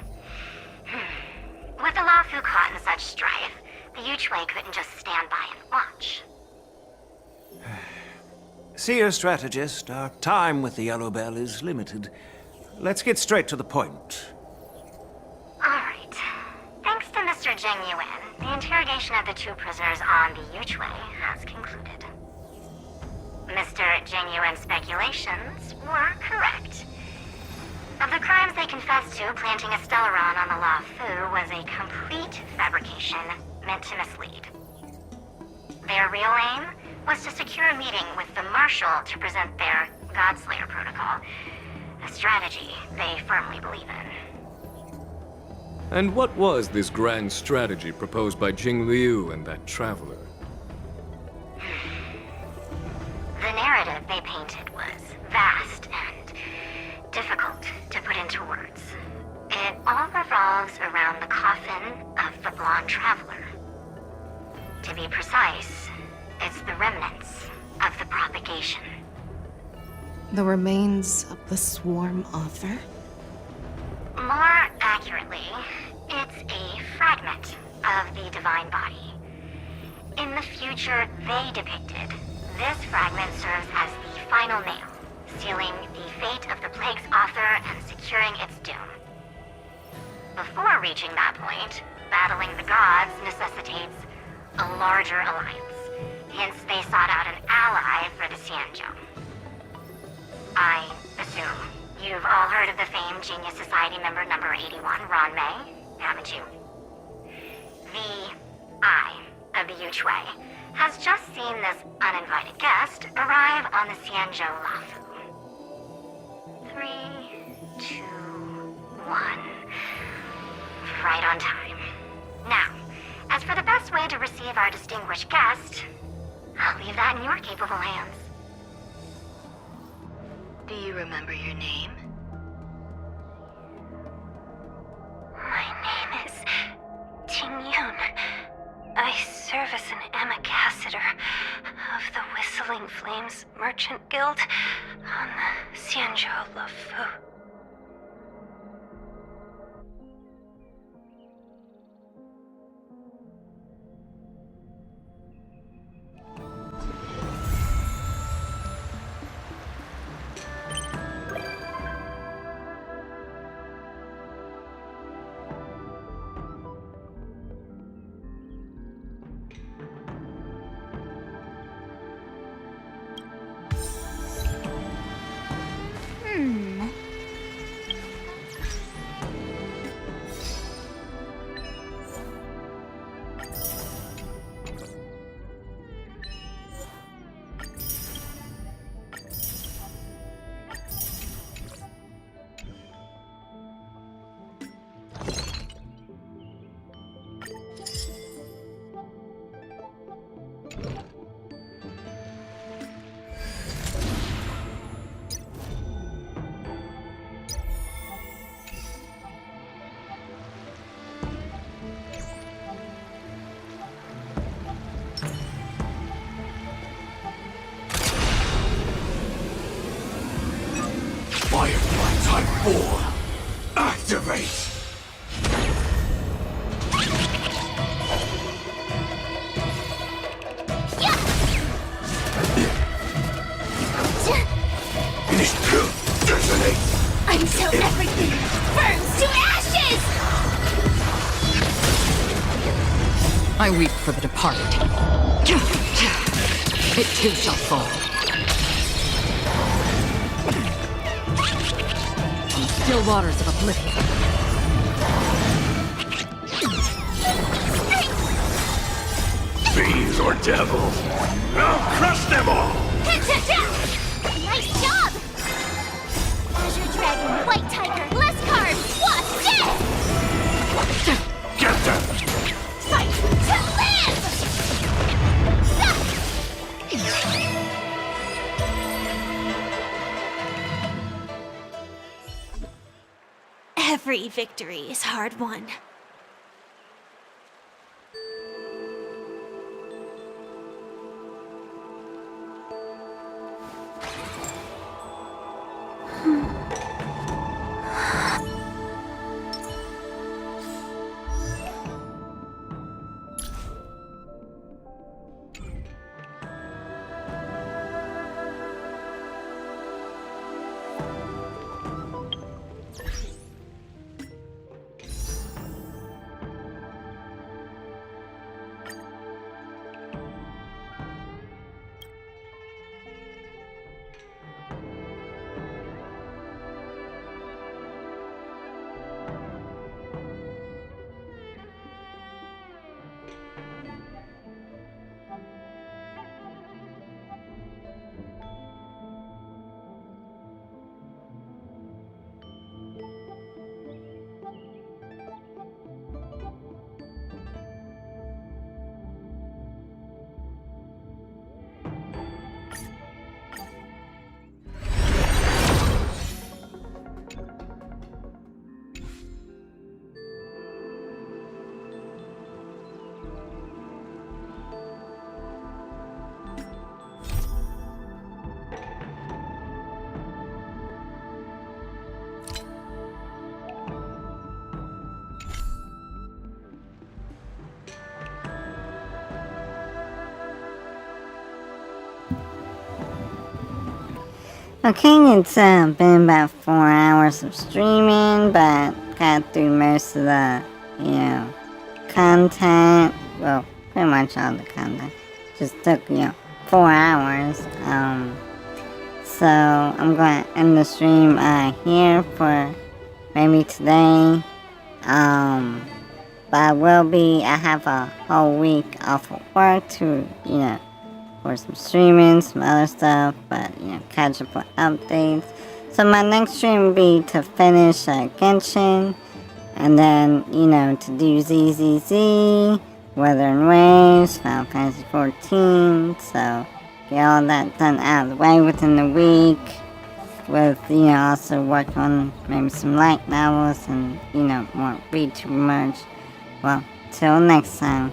With the Luofu caught in such strife, the Yuchui couldn't just stand by and watch. Seer strategist, our time with the Yellow Bell is limited. Let's get straight to the point. Alright. Thanks to Mr. Jing Yuan, the interrogation of the 2 prisoners on the Yuchui has concluded. Mr. Jing Yuan's speculations were correct. Of the crimes they confessed to, planting a Stellaron on the Luofu was a complete fabrication meant to mislead. Their real aim was to secure a meeting with the Marshal to present their Godslayer protocol, a strategy they firmly believe in. And what was this grand strategy proposed by Jing Liu and that traveler? The narrative they painted was vast and difficult to put into words. It all revolves around the coffin of the blonde traveler. To be precise, it's the remnants of the propagation. The remains of the Swarm Author? More accurately, it's a fragment of the Divine Body. In the future they depicted, This fragment serves as the final nail, sealing the fate of the plague's author and securing its doom. Before reaching that point, battling the gods necessitates a larger alliance. Hence, they sought out an ally for the Xianzhou. I assume you've all heard of the famed Genius Society member number 81, Ron Mei, haven't you? The Eye of the Yuchwei has just seen this uninvited guest arrive on the Xianzhou Lafu. 3, 2, 1. Right on time. Now, as for the best way to receive our distinguished guest, I'll leave that in your capable hands. Do you remember your name? My name is Tingyun. I serve as an ambassador of the Whistling Flames Merchant Guild on the Xianzhou Lafu. Firefly Type 4! Activate! Detonate! Until everything burns to ashes! I weep for the departed. It too shall fall. On the still waters of oblivion. Fiends or devils? I'll crush them all! Nice job! Azure Dragon, White Tiger, Leskard, Wasp, death! Get them! Fight to live! Every victory is hard won. Okay, it's been about 4 hours of streaming, but got through most of the, content. Well, pretty much all the content. Just took, 4 hours. So I'm going to end the stream here for maybe today. But I have a whole week off of work to, for some streaming, some other stuff, but, catch up with updates. So my next stream will be to finish Genshin, and then, to do ZZZ, Wuthering Waves, Final Fantasy 14, so get all that done out of the way within the week, with, also work on maybe some light novels and, more read too much. Well, till next time.